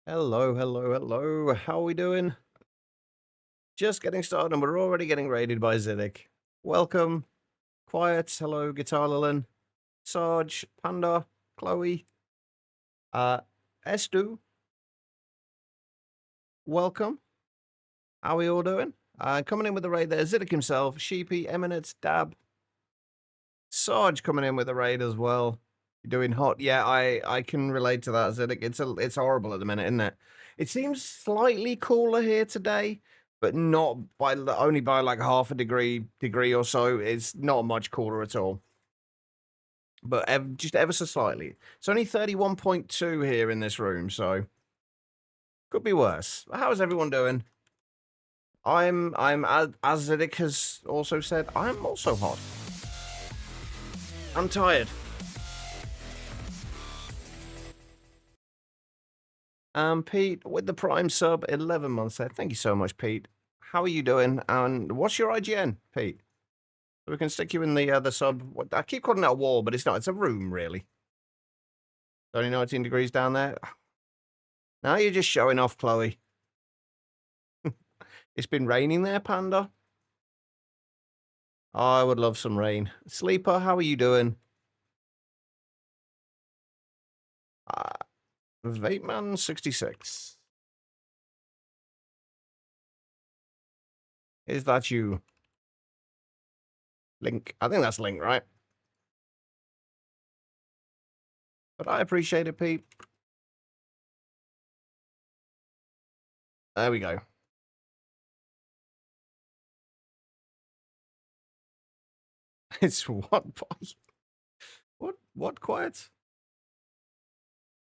Hello, hello, hello. How are we doing? Just getting started, and we're already getting raided by Ziddick. Welcome. Quiet. Hello, Guitar Lilin, Sarge, Panda, Chloe, uh, Estu. Welcome. How are we all doing? Coming in with the raid there, Ziddick himself, Sheepy, Eminence, Dab, Sarge coming in with the raid as well. You're doing hot. Yeah, I can relate to that, Ziddick. It's horrible at the minute, isn't it? It seems slightly cooler here today, but not by only by like half a degree or so. It's not much cooler at all, but just ever so slightly. It's only 31.2 here in this room, so could be worse. How's everyone doing? I'm as Ziddick has also said, I'm also hot. I'm tired. Pete, with the Prime sub, 11 months there. Thank you so much, Pete. How are you doing? And what's your IGN, Pete? So we can stick you in the sub. I keep calling it a wall, but it's not. It's a room, really. It's only 19 degrees down there. Now you're just showing off, Chloe. It's been raining there, Panda. Oh, I would love some rain. Sleeper, how are you doing? Vape Man 66. Is that you? Link. I think that's Link, right? But I appreciate it, Pete. There we go. It's what? What quiet?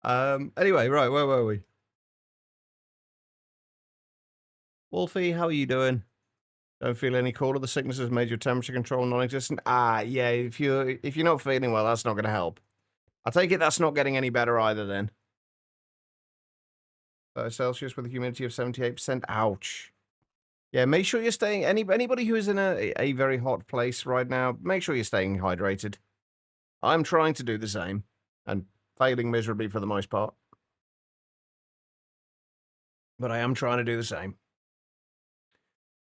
Anyway, right, where were we? Wolfie, how are you doing? Don't feel any cooler. The sickness has made your temperature control non-existent. Yeah. If you're not feeling well, that's not going to help. I take it that's not getting any better either. Then Celsius with a humidity of 78%. Ouch. Yeah. Make sure you're staying. Anybody who is in a very hot place right now, make sure you're staying hydrated. I'm trying to do the same and failing miserably for the most part, but I am trying to do the same.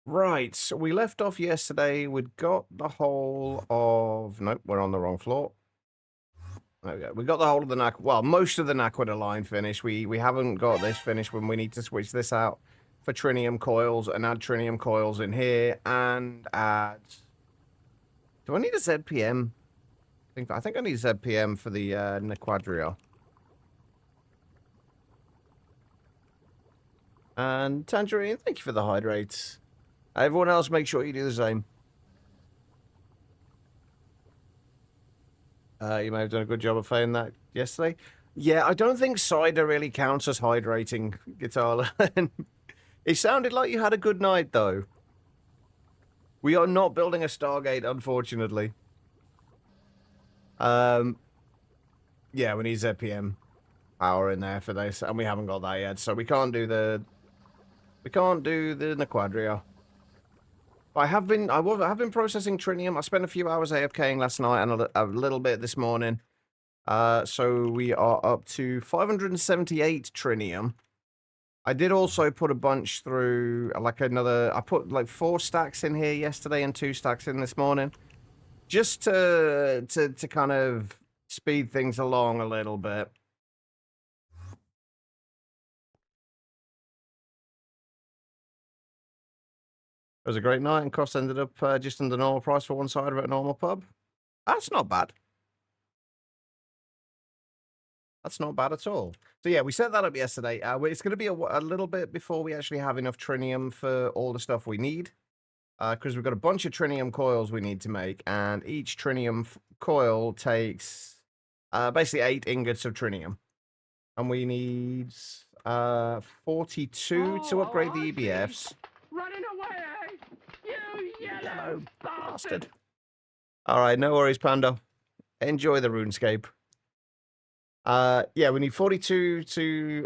Right, so we left off yesterday. We'd got the whole of... Nope, we're on the wrong floor. There we go. We got the whole of the well, most of the Naquita line finished. We haven't got this finished when we need to switch this out for trinium coils and add trinium coils in here and add... Do I need a ZPM? I think I need a ZPM for the Naquadria. And Tangerine, thank you for the hydrates. Everyone else, make sure you do the same. You may have done a good job of saying that yesterday. Yeah, I don't think cider really counts as hydrating, Guitar. It sounded like you had a good night, though. We are not building a Stargate, unfortunately. Yeah, we need ZPM power in there for this, and we haven't got that yet, so we can't do the Naquadria. I have been processing trinium. I spent a few hours AFKing last night and a little bit this morning. So we are up to 578 trinium. I did also put a bunch through, like I put like 4 stacks in here yesterday and 2 stacks in this morning. Just to kind of speed things along a little bit. It was a great night, and cost ended up just under normal price for one side of it, a normal pub. That's not bad. That's not bad at all. So yeah, we set that up yesterday. It's going to be a little bit before we actually have enough trinium for all the stuff we need. Because we've got a bunch of trinium coils we need to make, and each trinium coil takes basically 8 ingots of trinium. And we need 42 to upgrade the EBFs. Running away! You yellow bastard! All right, no worries, Panda. Enjoy the RuneScape. Yeah, we need 42 to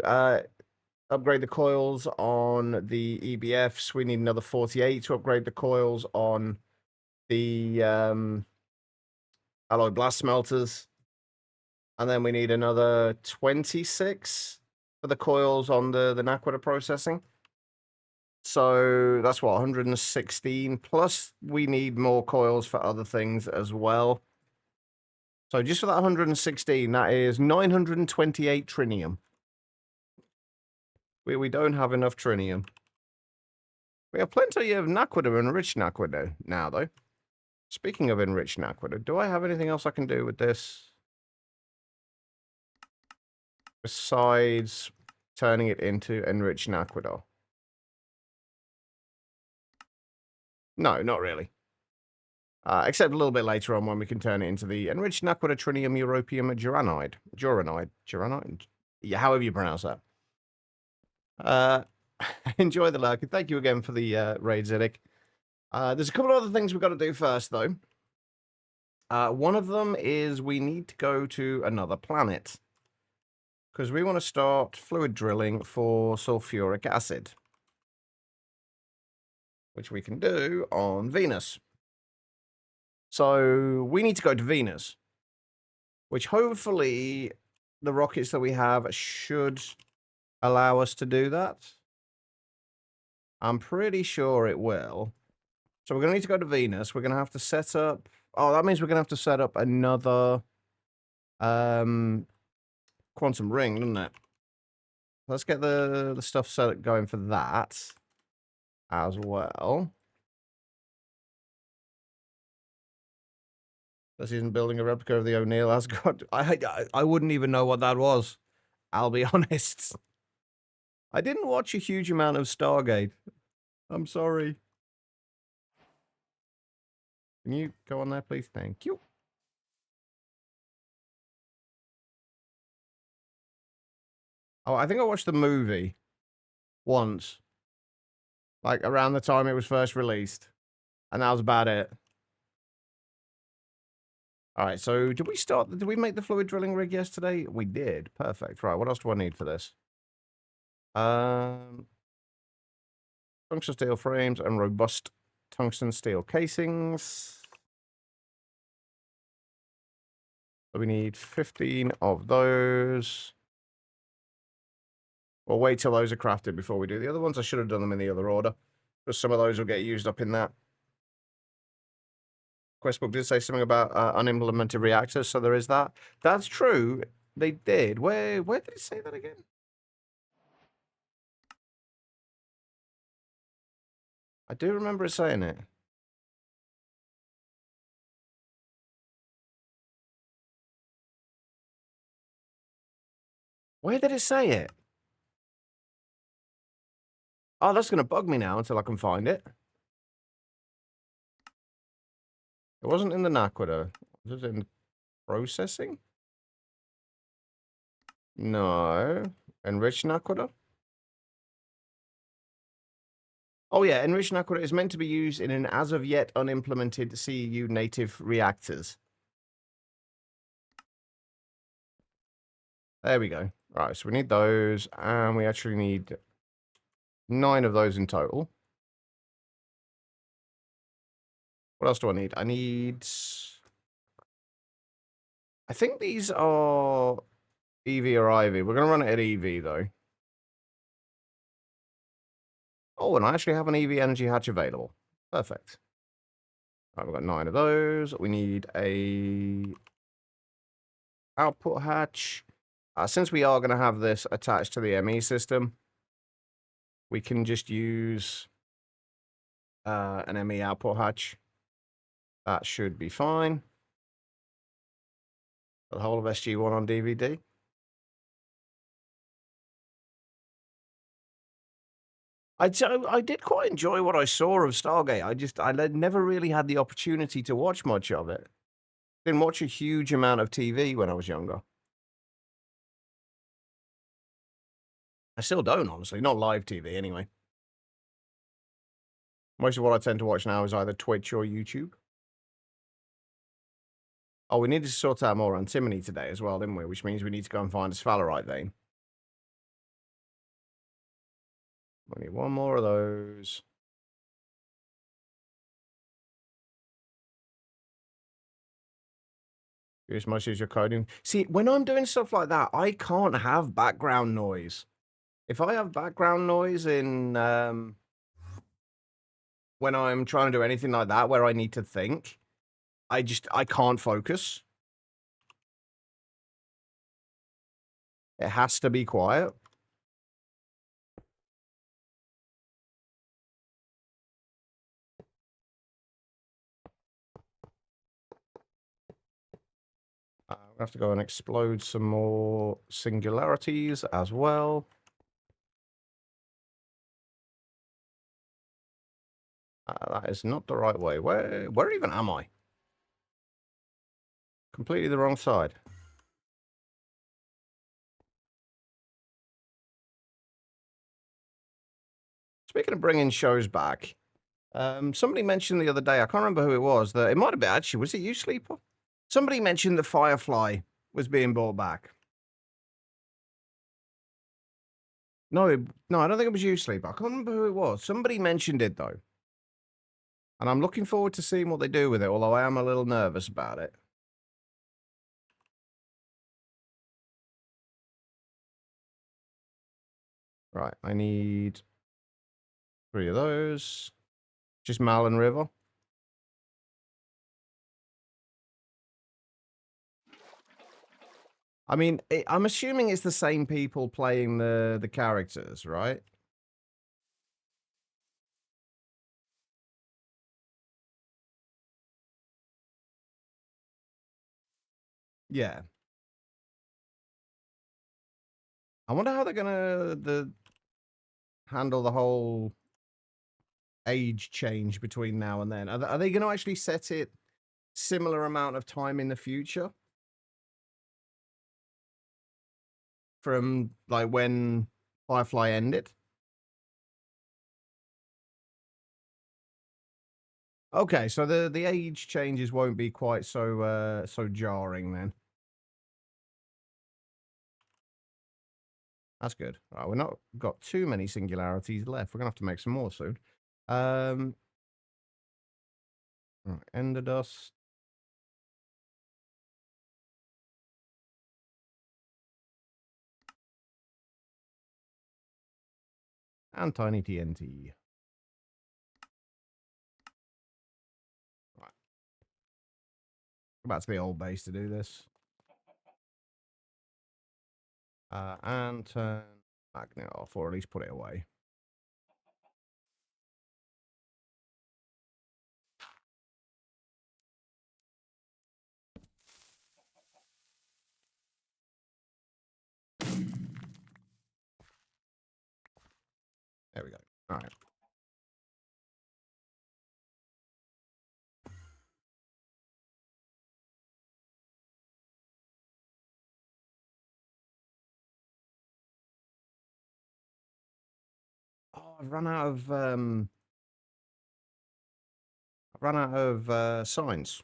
upgrade the coils on the EBFs. We need another 48 to upgrade the coils on the alloy blast smelters. And then we need another 26 for the coils on the Naquadah processing. So that's what, 116, plus we need more coils for other things as well. So just for that 116, that is 928 trinium. We don't have enough trinium. We have plenty of Naquadah, enriched Naquadah now, though. Speaking of enriched Naquadah, do I have anything else I can do with this? Besides turning it into enriched Naquadah? No, not really. Except a little bit later on when we can turn it into the enriched Naquadah Trinium Europium Duranide. Duranide? Yeah, however you pronounce that. Enjoy the lurk, and thank you again for the raid, Ziddick. There's a couple of other things we've got to do first, though. One of them is we need to go to another planet. Because we want to start fluid drilling for sulfuric acid. Which we can do on Venus. So we need to go to Venus. Which hopefully the rockets that we have should allow us to do that. I'm pretty sure it will. So we're going to need to go to Venus. We're going to have to set up... Oh, that means we're going to have to set up another quantum ring, doesn't it? Let's get the stuff set going for that as well. This isn't building a replica of the O'Neill Asgard. I wouldn't even know what that was. I'll be honest. I didn't watch a huge amount of Stargate. I'm sorry. Can you go on there, please? Thank you. Oh, I think I watched the movie once. Like, around the time it was first released. And that was about it. Alright, so did we make the fluid drilling rig yesterday? We did. Perfect. Right, what else do I need for this? Tungsten steel frames and robust tungsten steel casings. So we need 15 of those. We'll wait till those are crafted before we do the other ones. I should have done them in the other order. Because some of those will get used up in that. Questbook did say something about unimplemented reactors, so there is that. That's true. They did. Where did it say that again? I do remember it saying it. Where did it say it? Oh, that's going to bug me now until I can find it. It wasn't in the Naquadah. Was it in processing? No. Enriched Naquadah? Oh yeah, enriched Naquadah is meant to be used in an as of yet unimplemented CEU native reactors. There we go. Right, so we need those, and we actually need 9 of those in total. What else do I need? I think these are EV or IV. We're going to run it at EV, though. Oh, and I actually have an EV energy hatch available. Perfect. Right, we've got 9 of those. We need a output hatch. Since we are going to have this attached to the ME system, we can just use an ME output hatch. That should be fine. The whole of SG1 on DVD. I did quite enjoy what I saw of Stargate. I never really had the opportunity to watch much of it. Didn't watch a huge amount of TV when I was younger. I still don't, honestly. Not live TV, anyway. Most of what I tend to watch now is either Twitch or YouTube. Oh, we needed to sort out more antimony today as well, didn't we? Which means we need to go and find a sphalerite vein. We need 1 more of those. Use much use your coding. See, when I'm doing stuff like that, I can't have background noise. If I have background noise in when I'm trying to do anything like that where I need to think, I can't focus. It has to be quiet. We have to go and explode some more singularities as well. That is not the right way. Where even am I? Completely the wrong side. Speaking of bringing shows back, somebody mentioned the other day, I can't remember who it was, that it might have been actually, was it you, Sleeper? Somebody mentioned that Firefly was being brought back. No, no, I don't think it was you, Sleeper. I can't remember who it was. Somebody mentioned it, though. And I'm looking forward to seeing what they do with it, although I am a little nervous about it. Right, I need 3 of those. Just Malin River. I mean, I'm assuming it's the same people playing the characters, right? Yeah. I wonder how they're gonna handle the whole age change between now and then. Are they gonna actually set it similar amount of time in the future? From, like, when Firefly ended? Okay, so the age changes won't be quite so, so jarring then. That's good. All right, we're not got too many singularities left. We're gonna have to make some more soon. Right, Ender Dust. And Tiny TNT. Right. Go back to the old base to do this. And turn magnet off, or at least put it away. There we go. All right. Oh, I've run out of signs.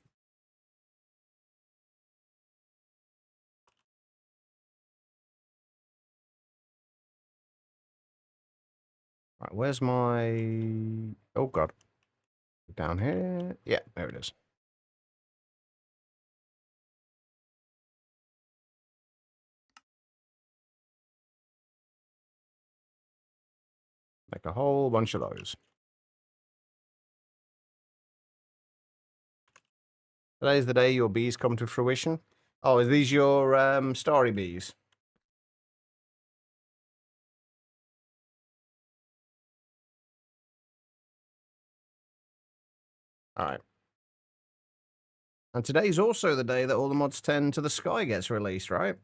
Right, where's my... Oh, God. Down here? Yeah, there it is. Make a whole bunch of those. Today's the day your bees come to fruition. Oh, are these your starry bees? All right. And today's also the day that all the mods 10 to the sky gets released, right?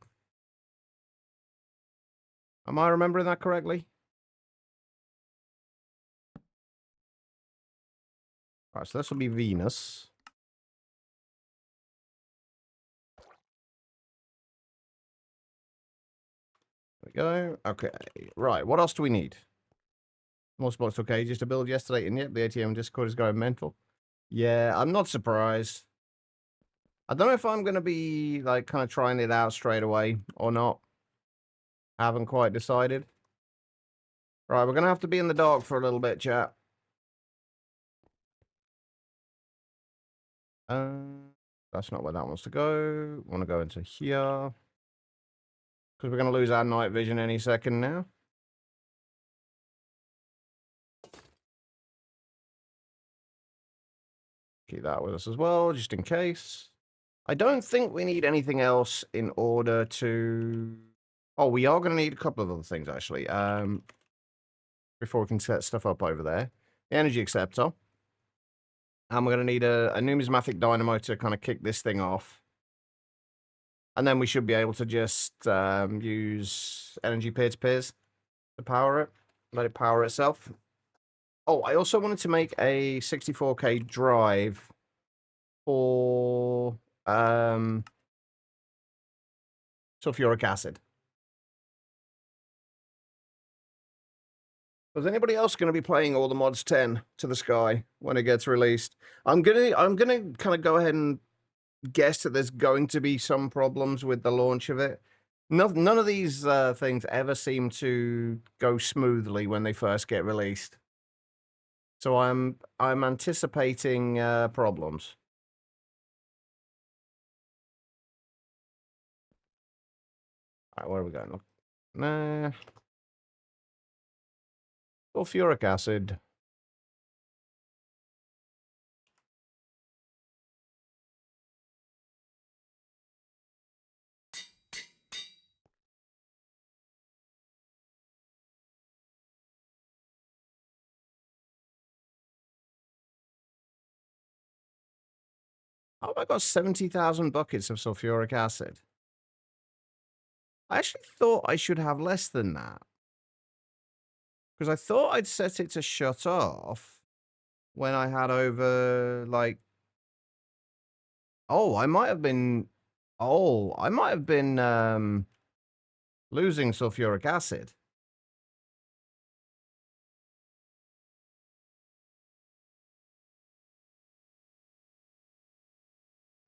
Am I remembering that correctly? All right, so this will be Venus. There we go. Okay. Right, what else do we need? More spots for cages to build yesterday, and yep, the ATM Discord is going mental. Yeah, I'm not surprised. I don't know if I'm going to be, like, kind of trying it out straight away or not. I haven't quite decided. Right, we're going to have to be in the dark for a little bit, chat. That's not where that wants to go. Want to go into here. Because we're going to lose our night vision any second now. Keep that with us as well, just in case. I don't think we need anything else in order to... Oh, we are going to need a couple of other things, actually. Before we can set stuff up over there. The energy acceptor. And we're going to need a numismatic dynamo to kind of kick this thing off. And then we should be able to just use energy peer-to-peers to power it. Let it power itself. Oh, I also wanted to make a 64K drive for sulfuric acid. Is anybody else going to be playing all the mods 10 to the sky when it gets released? I'm gonna kind of go ahead and guess that there's going to be some problems with the launch of it. None of these things ever seem to go smoothly when they first get released. So I'm anticipating problems. All right, where are we going? Nah. Sulfuric acid. Oh, I got 70,000 buckets of sulfuric acid. I actually thought I should have less than that. Because I thought I'd set it to shut off when I had over, like... Oh, I might have been... Oh, I might have been losing sulfuric acid.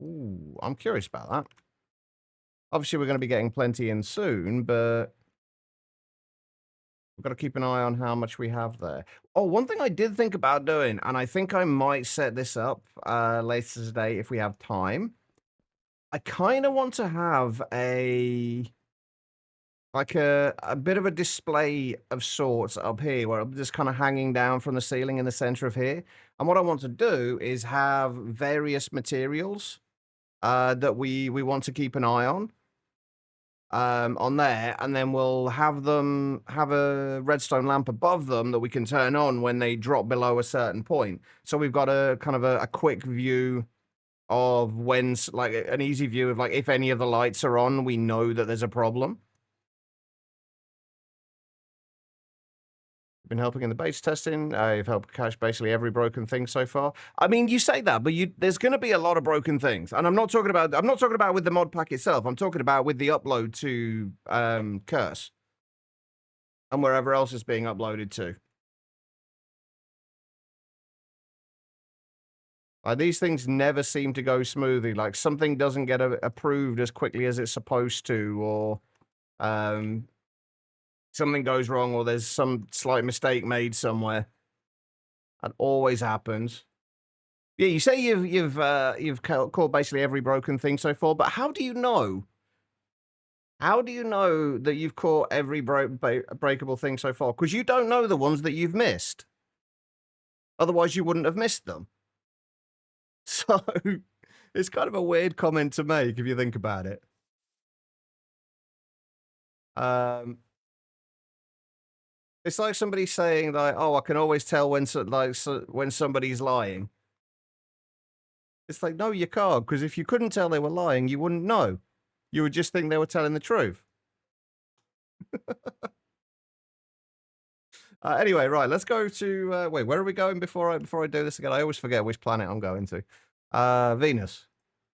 Ooh, I'm curious about that. Obviously, we're going to be getting plenty in soon, but we've got to keep an eye on how much we have there. Oh, one thing I did think about doing, and I think I might set this up later today if we have time. I kind of want to have a bit of a display of sorts up here where I'm just kind of hanging down from the ceiling in the center of here. And what I want to do is have various materials that we want to keep an eye on there, and then we'll have a redstone lamp above them that we can turn on when they drop below a certain point. So we've got a kind of a quick view of when, like an easy view of like if any of the lights are on, we know that there's a problem. Been helping in the base testing. I've helped catch basically every broken thing so far. I mean, you say that, but there's going to be a lot of broken things, and I'm not talking about with the mod pack itself. I'm talking about with the upload to Curse and wherever else it's being uploaded to. These things never seem to go smoothly. Like something doesn't get approved as quickly as it's supposed to, or something goes wrong, or there's some slight mistake made somewhere. That always happens. Yeah, you say you've caught basically every broken thing so far, but how do you know? How do you know that you've caught every breakable thing so far? Because you don't know the ones that you've missed. Otherwise, you wouldn't have missed them. So, it's kind of a weird comment to make if you think about it. It's like somebody saying like, "Oh, I can always tell when when somebody's lying." It's like, no, you can't, because if you couldn't tell they were lying, you wouldn't know. You would just think they were telling the truth. Anyway, right, let's go to... wait, where are we going before I do this again? I always forget which planet I'm going to. Venus.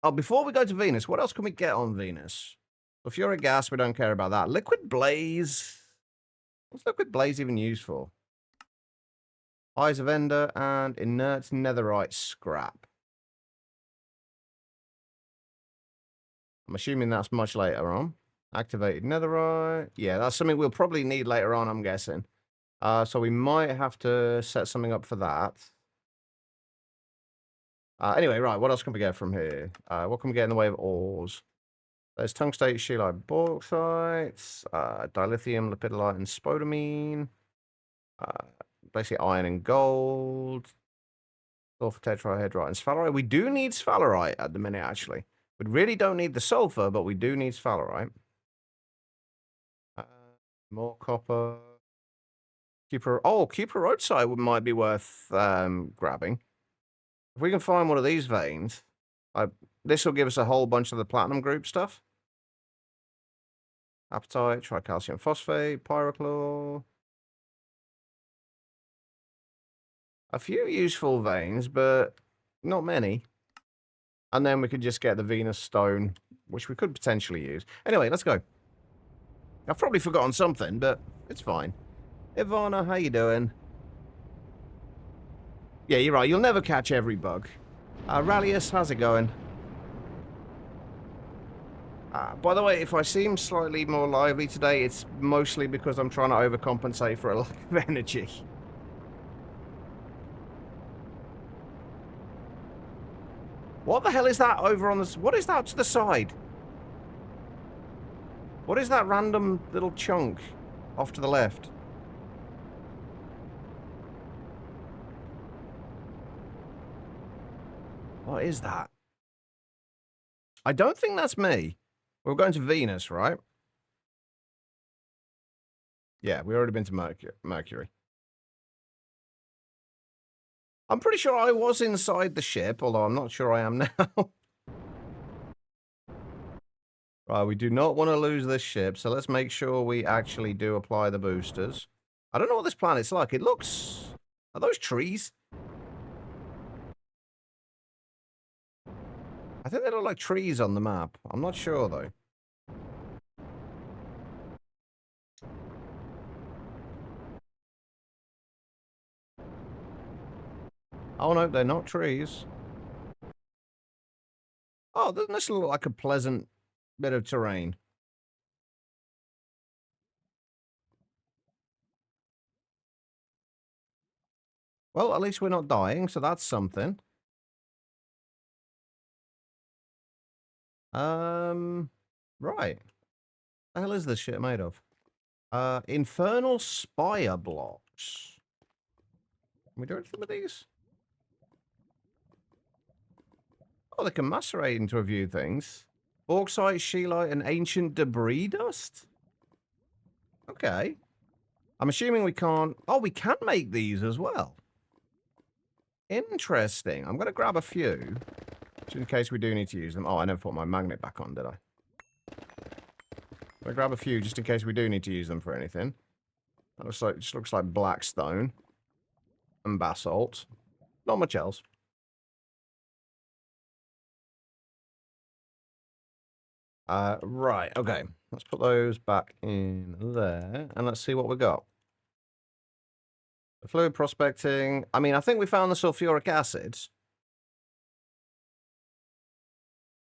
Oh, before we go to Venus, what else can we get on Venus? Sulfuric gas, we don't care about that. Liquid blaze. What's liquid blaze even used for? Eyes of Ender and inert netherite scrap. I'm assuming that's much later on. Activated netherite. Yeah, that's something we'll probably need later on, I'm guessing. So we might have to set something up for that. Anyway, right, what else can we get from here? What can we get in the way of ores? There's tungstate, scheelite, bauxite, dilithium, lepidolite, and spodumene. Basically iron and gold. Sulfur, tetrahedrite, and sphalerite. We do need sphalerite at the minute, actually. We really don't need the sulfur, but we do need sphalerite. More copper. Cuprotite might be worth grabbing. If we can find one of these veins, this will give us a whole bunch of the platinum group stuff. Apatite, tricalcium phosphate, pyrochlor. A few useful veins, but not many. And then we could just get the Venus stone, which we could potentially use. Anyway, let's go. I've probably forgotten something, but it's fine. Ivana, how you doing? Yeah, you're right. You'll never catch every bug. Rallius, how's it going? By the way, if I seem slightly more lively today, it's mostly because I'm trying to overcompensate for a lack of energy. What the hell is that over on the... What is that to the side? What is that random little chunk off to the left? What is that? I don't think that's me. We're going to Venus, right? Yeah, we've already been to Mercury. I'm pretty sure I was inside the ship, although I'm not sure I am now. Right, we do not want to lose this ship, so let's make sure we actually do apply the boosters. I don't know what this planet's like. It looks... Are those trees? I think they look like trees on the map. I'm not sure, though. Oh, no, they're not trees. Oh, doesn't this look like a pleasant bit of terrain? Well, at least we're not dying, so that's something. Right. The hell is this shit made of? Infernal spire blocks. Can we do anything with these? Oh, they can macerate into a few things. Bauxite, scheelite, and ancient debris dust? Okay. I'm assuming we can't... Oh, we can make these as well. Interesting. I'm going to grab a few, just in case we do need to use them. Oh, I never put my magnet back on, did I? I'm going to grab a few, just in case we do need to use them for anything. That looks like, just looks like black stone. And basalt. Not much else. Right, okay. Let's put those back in there, and let's see what we got. Fluid prospecting. I mean, I think we found the sulfuric acids.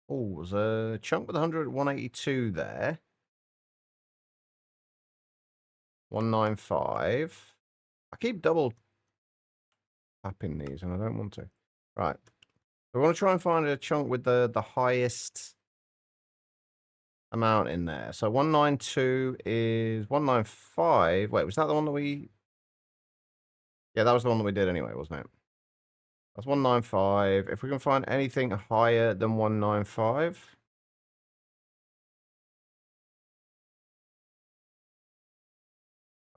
Oh, there's a chunk with 182 there. 195. I keep double tapping these, and I don't want to. Right. We want to try and find a chunk with the highest amount in there. So 192 is 195. Wait, was that the one that we... Yeah, that was the one that we did anyway, wasn't it? That's 195. If we can find anything higher than 195...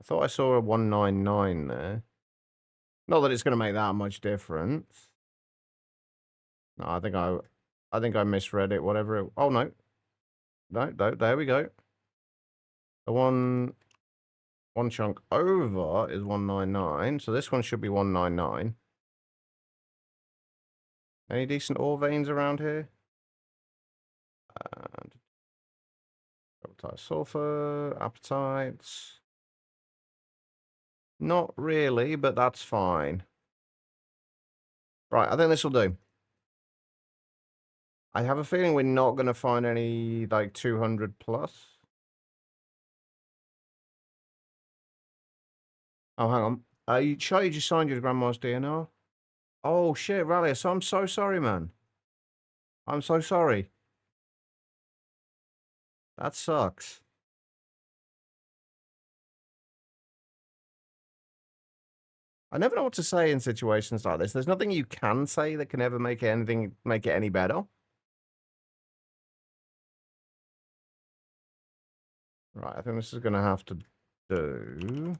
I thought I saw a 199 there. Not that it's going to make that much difference. No, I think I misread it, whatever it... Oh, no. No, there we go. The one chunk over is 199, so this one should be 199. Any decent ore veins around here? Sulfur, apatites. Not really, but that's fine. Right, I think this will do. I have a feeling we're not going to find any, like, 200 plus. Oh, hang on. Charlie just signed you to Grandma's DNR? Oh, shit, Rallius, I'm so sorry, man. I'm so sorry. That sucks. I never know what to say in situations like this. There's nothing you can say that can ever make it any better. Right, I think this is gonna have to do.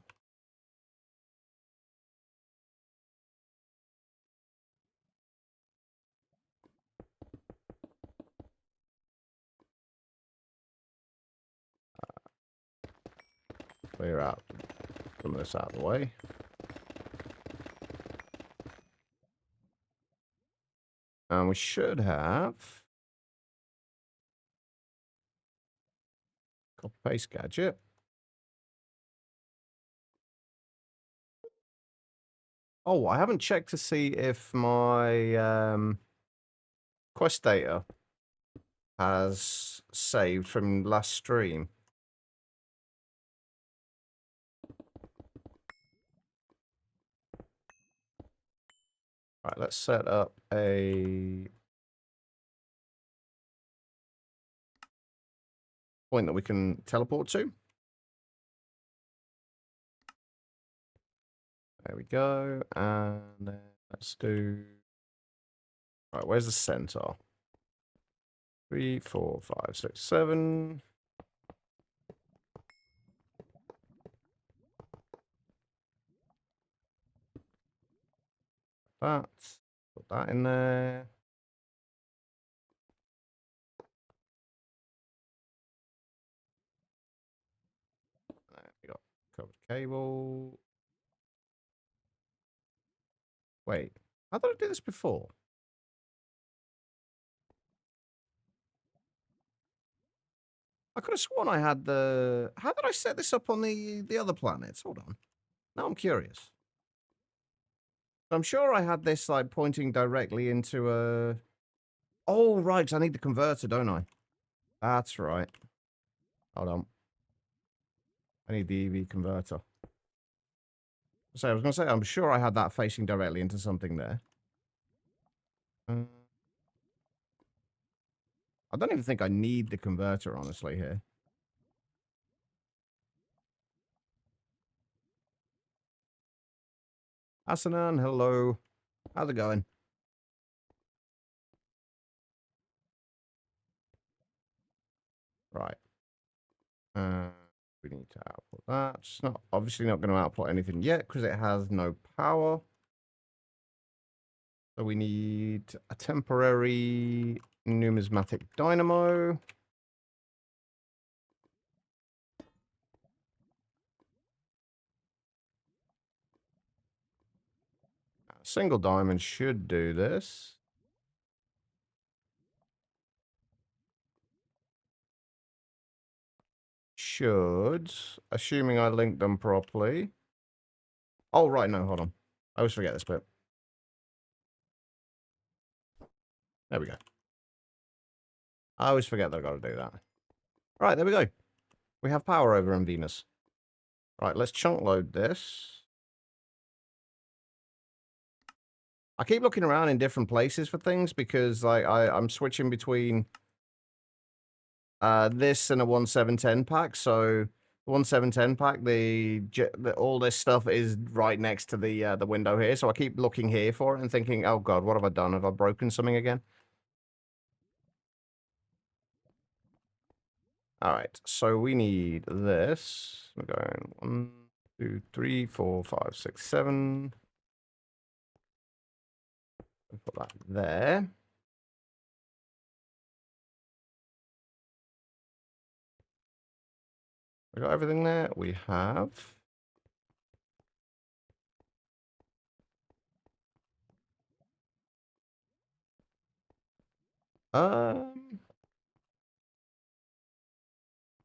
Clear out some of this out of the way. And we should have copy paste gadget. Oh, I haven't checked to see if my quest data has saved from last stream. Right, let's set up a point that we can teleport to. There we go. And then let's do. Right, where's the center? 3, 4, 5, 6, 7. That. Put that in there. We got covered cable. Wait, how did I do this before? I could have sworn I had the. How did I set this up on the other planets? Hold on. Now I'm curious. I'm sure I had this like pointing directly into a. Oh right, I need the converter, don't I? That's right. Hold on. I need the EV converter. So I was going to say, I'm sure I had that facing directly into something there. I don't even think I need the converter, honestly, here. Asanan, hello. How's it going? Right. We need to output that. It's not obviously not going to output anything yet because it has no power. So we need a temporary numismatic dynamo. A single diamond should do this. Should, assuming I linked them properly. Oh, right, no, hold on. I always forget this bit. There we go. I always forget that I got to do that. Right, there we go. We have power over in Venus. Right, let's chunk load this. I keep looking around in different places for things because like I'm switching between this and a 1710 pack. So the 1710 pack, all this stuff is right next to the window here. So I keep looking here for it and thinking, oh god, what have I done? Have I broken something again? All right, so we need this. We're going 1, 2, 3, 4, 5, 6, 7. Put that there. We got everything there. We have.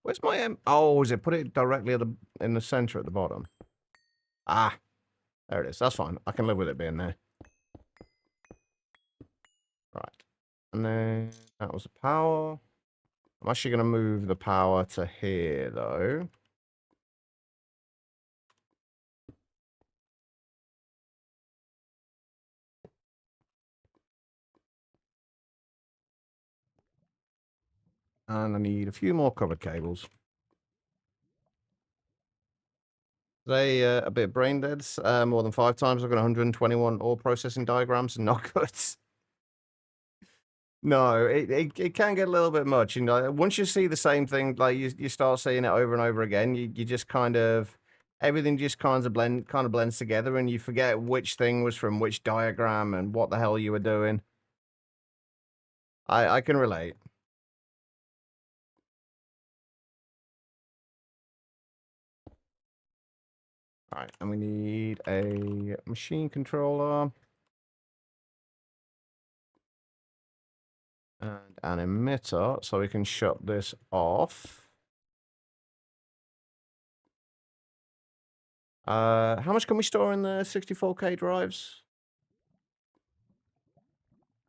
Where's my M? Oh, is it put it directly in the center at the bottom? Ah, there it is. That's fine. I can live with it being there. Right. And then that was the power. I'm actually going to move the power to here, though. And I need a few more covered cables. Today, a bit brain dead. More than 5 times. I've got 121 ore processing diagrams and not good. No, it can get a little bit much. You know, once you see the same thing, like you start seeing it over and over again, you just kind of everything just kind of blends together, and you forget which thing was from which diagram and what the hell you were doing. I can relate. All right, and we need a machine controller and an emitter so we can shut this off. How much can we store in the 64K drives?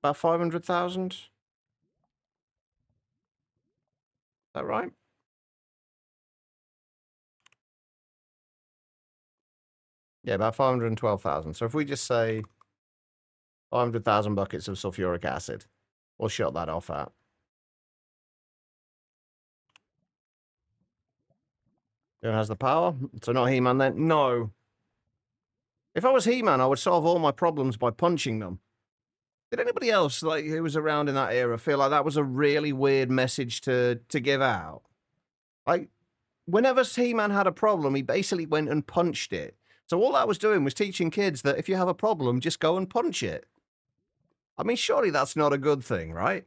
About 500,000? Is that right? Yeah, about 512,000. So if we just say 500,000 buckets of sulfuric acid, we'll shut that off at. Who has the power? So not He-Man then? No. If I was He-Man, I would solve all my problems by punching them. Did anybody else, like, who was around in that era feel like that was a really weird message to give out? Like, whenever He-Man had a problem, he basically went and punched it. So all that was doing was teaching kids that if you have a problem, just go and punch it. I mean, surely that's not a good thing, right?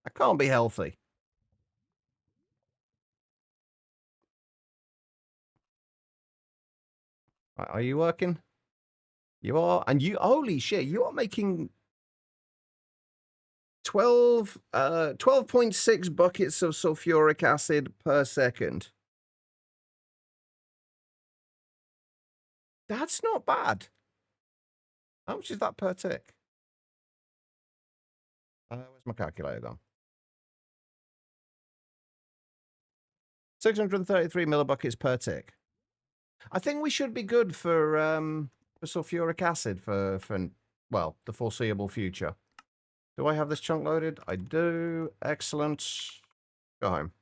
That can't be healthy. Are you working? You are? And you, holy shit, you are making 12.6 buckets of sulfuric acid per second. That's not bad. How much is that per tick? Where's my calculator gone? 633 millibuckets per tick. I think we should be good for sulfuric acid for well, the foreseeable future. Do I have this chunk loaded? I do. Excellent. Go home.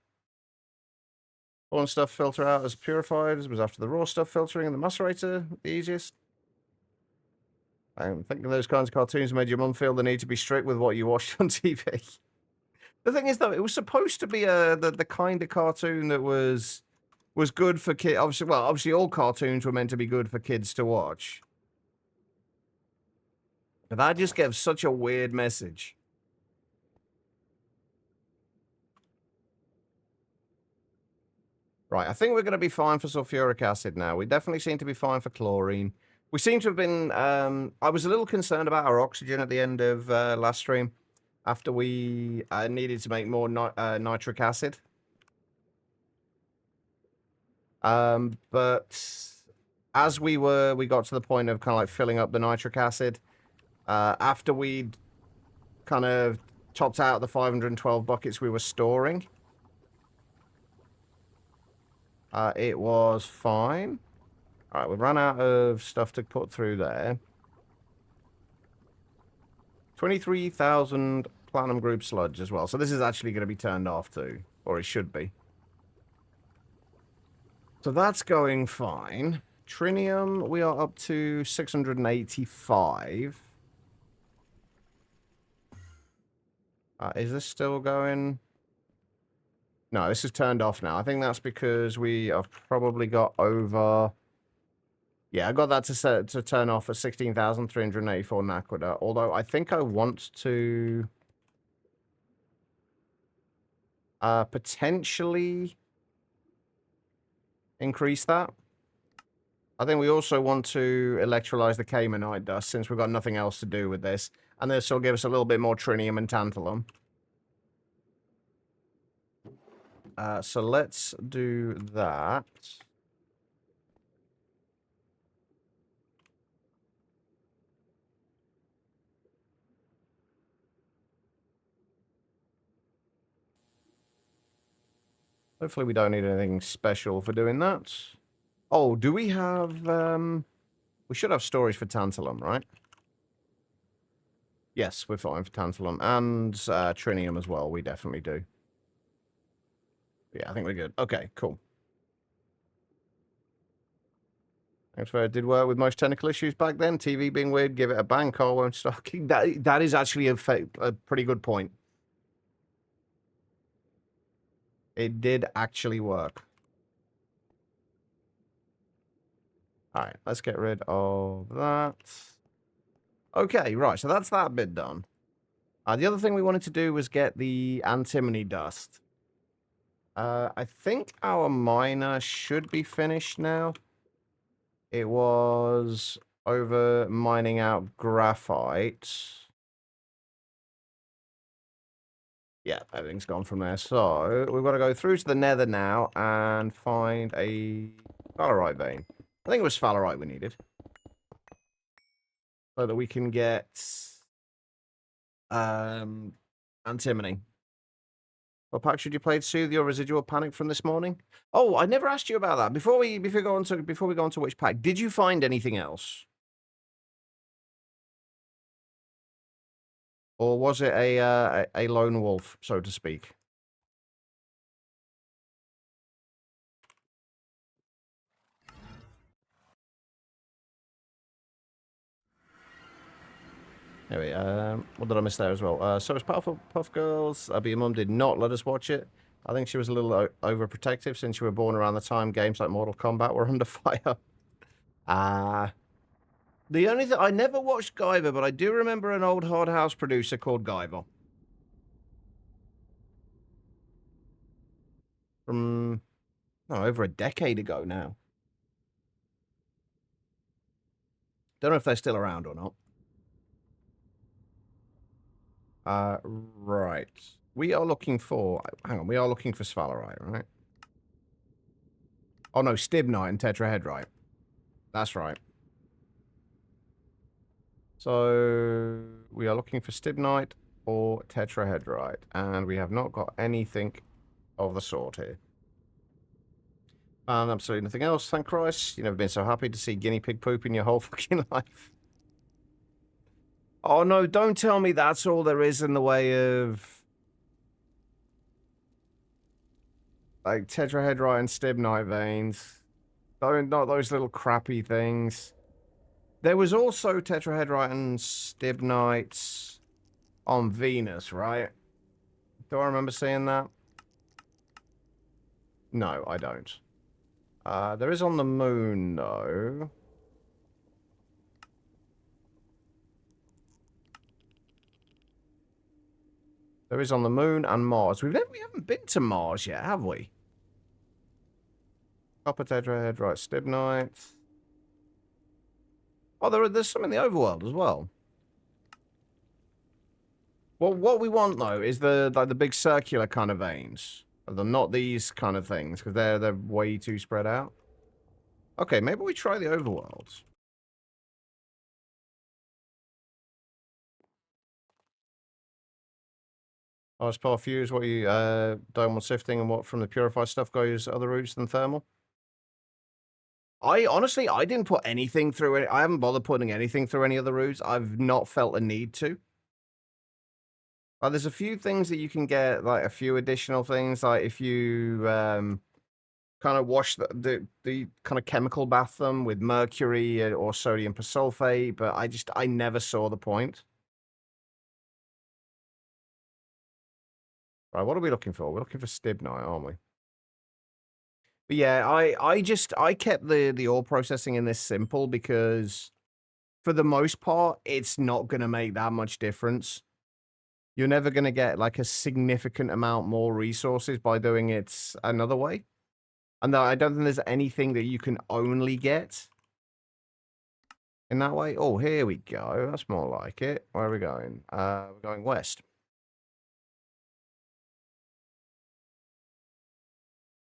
All stuff filter out as purified. It was after the raw stuff filtering in the macerator the easiest. I'm thinking those kinds of cartoons made your mum feel the need to be strict with what you watched on TV. The thing is, though, it was supposed to be the kind of cartoon that was good for kids. Obviously, all cartoons were meant to be good for kids to watch. But that just gives such a weird message. Right, I think we're going to be fine for sulfuric acid now. We definitely seem to be fine for chlorine. We seem to have been... I was a little concerned about our oxygen at the end of last stream after we needed to make more nitric acid. But as we got to the point of kind of like filling up the nitric acid, after we'd kind of topped out the 512 buckets we were storing, it was fine. All right, we've run out of stuff to put through there. 23,000 platinum group sludge as well. So this is actually going to be turned off too, or it should be. So that's going fine. Trinium, we are up to 685. Is this still going? No, this is turned off now. I think that's because we have probably got over... Yeah, I got that to turn off at 16,384 naquita. Although I think I want to potentially increase that. I think we also want to electrolyze the Caymanite dust since we've got nothing else to do with this. And this will give us a little bit more trinium and tantalum. So let's do that. Hopefully we don't need anything special for doing that. Oh, do we have... we should have storage for tantalum, right? Yes, we're fine for tantalum and trinium as well. We definitely do. Yeah, I think we're good. Okay, cool. Thanks for it. Did work with most technical issues back then. TV being weird, give it a bang. Car won't start. That is actually a pretty good point. It did actually work. All right, let's get rid of that. Okay, right, so that's that bit done. The other thing we wanted to do was get the antimony dust. I think our miner should be finished now. It was over mining out graphite. Yeah, everything's gone from there. So we've got to go through to the nether now and find a sphalerite vein. I think it was sphalerite we needed. So that we can get antimony. What pack should you play to soothe your residual panic from this morning? Oh, I never asked you about that. Before we go on to which pack, did you find anything else? Or was it a lone wolf, so to speak? Anyway, what did I miss there as well? So it's Powerful Puff Girls, but your mum did not let us watch it. I think she was a little overprotective since you were born around the time games like Mortal Kombat were under fire. The only thing, I never watched Guyver, but I do remember an old Hard House producer called Guyver. From, over a decade ago now. Don't know if they're still around or not. Right. We are looking for, hang on, we are looking for sphalerite, right? Oh no, stibnite and tetrahedrite. That's right. So we are looking for stibnite or tetrahedrite, and we have not got anything of the sort here. And absolutely nothing else, thank Christ. You've never been so happy to see guinea pig poop in your whole fucking life. Oh no, don't tell me that's all there is in the way of like tetrahedrite and stibnite veins. Not those little crappy things. There was also tetrahedrite and stibnite on Venus, right? Do I remember seeing that? No, I don't. There is on the moon, though. There is on the moon and Mars. We haven't been to Mars yet, have we? Copper tetrahedrite, stibnite. Oh, there's some in the overworld as well. Well, what we want though is the big circular kind of veins. Not these kind of things because they're way too spread out. Okay, maybe we try the overworlds. Oh, as part fuse, what you diamond sifting and what from the purified stuff goes other routes than thermal. I honestly, I didn't put anything through it. I haven't bothered putting anything through any other routes. I've not felt a need to. There's a few things that you can get, like a few additional things, like if you kind of wash the kind of chemical bath them with mercury or sodium persulfate, but I never saw the point. Right, what are we looking for? We're looking for stibnite, aren't we? But yeah, I kept the ore processing in this simple because for the most part, it's not going to make that much difference. You're never going to get like a significant amount more resources by doing it another way. And I don't think there's anything that you can only get in that way. Oh, here we go. That's more like it. Where are we going? We're going west.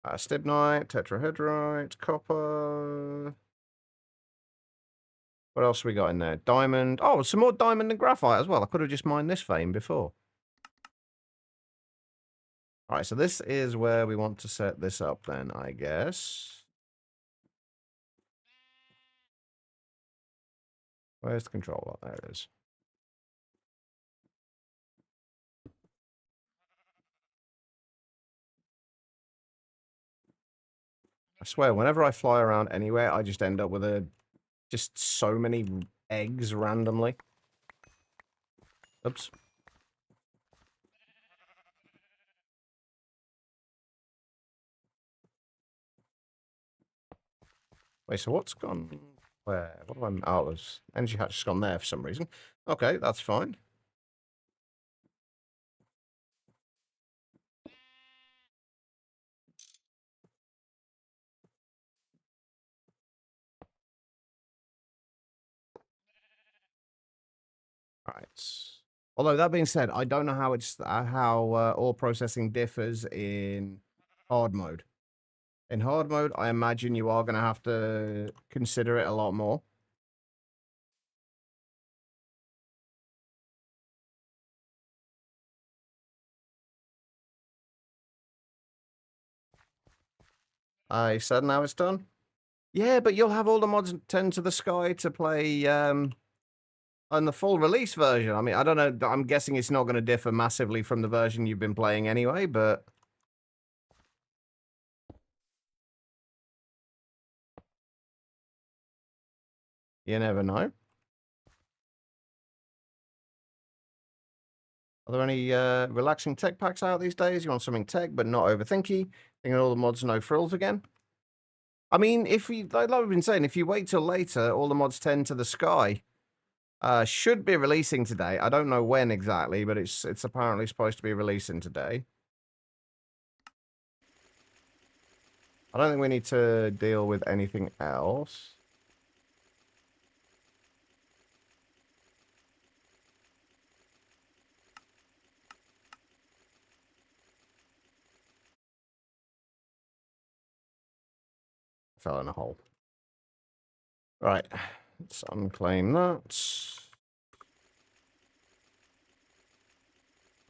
Stibnite, tetrahedrite, copper. What else we got in there? Diamond. Oh, some more diamond and graphite as well. I could have just mined this vein before. All right, so this is where we want to set this up then, I guess. Where's the controller? There it is. I swear, whenever I fly around anywhere, I just end up with just so many eggs randomly. Oops. Wait, so what's gone where? What have I... Oh, there's energy hatch has gone there for some reason. Okay, that's fine. Right. Although that being said, I don't know how ore processing differs in hard mode. In hard mode, I imagine you are going to have to consider it a lot more. I said now it's done. Yeah, but you'll have all the mods tend to the sky to play on the full release version. I mean, I don't know. I'm guessing it's not going to differ massively from the version you've been playing anyway, but you never know. Are there any relaxing tech packs out these days? You want something tech but not overthinky? Thinking all the mods no frills again? I mean, if we, like we've been saying, if you wait till later, all the mods tend to the sky. Should be releasing today. I don't know when exactly, but it's apparently supposed to be releasing today. I don't think we need to deal with anything else. Fell in a hole. Right. Let's unclaim that.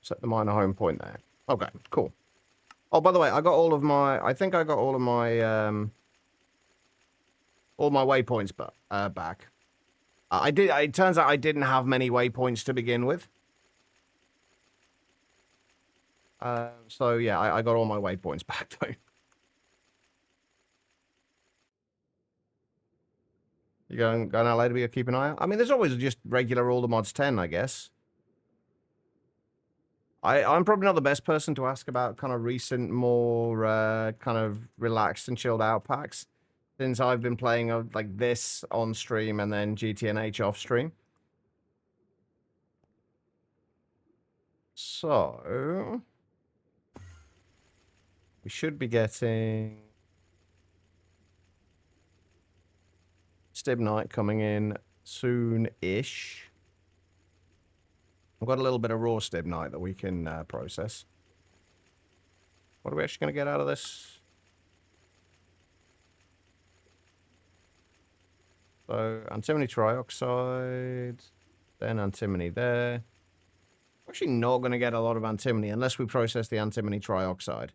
Set the miner home point there. Okay, cool. Oh, by the way, I got all of my... I think I got all of my... all my waypoints back. I did. It turns out I didn't have many waypoints to begin with. So yeah, I got all my waypoints back though. You going out later? Be keep an eye out. I mean, there's always just regular all the mods 10, I guess. I'm probably not the best person to ask about kind of recent, more kind of relaxed and chilled out packs, since I've been playing like this on stream and then GTNH off stream. So we should be getting Stibnite coming in soon-ish. I've got a little bit of raw Stibnite that we can process. What are we actually going to get out of this? So, antimony trioxide, then antimony there. We're actually not going to get a lot of antimony unless we process the antimony trioxide.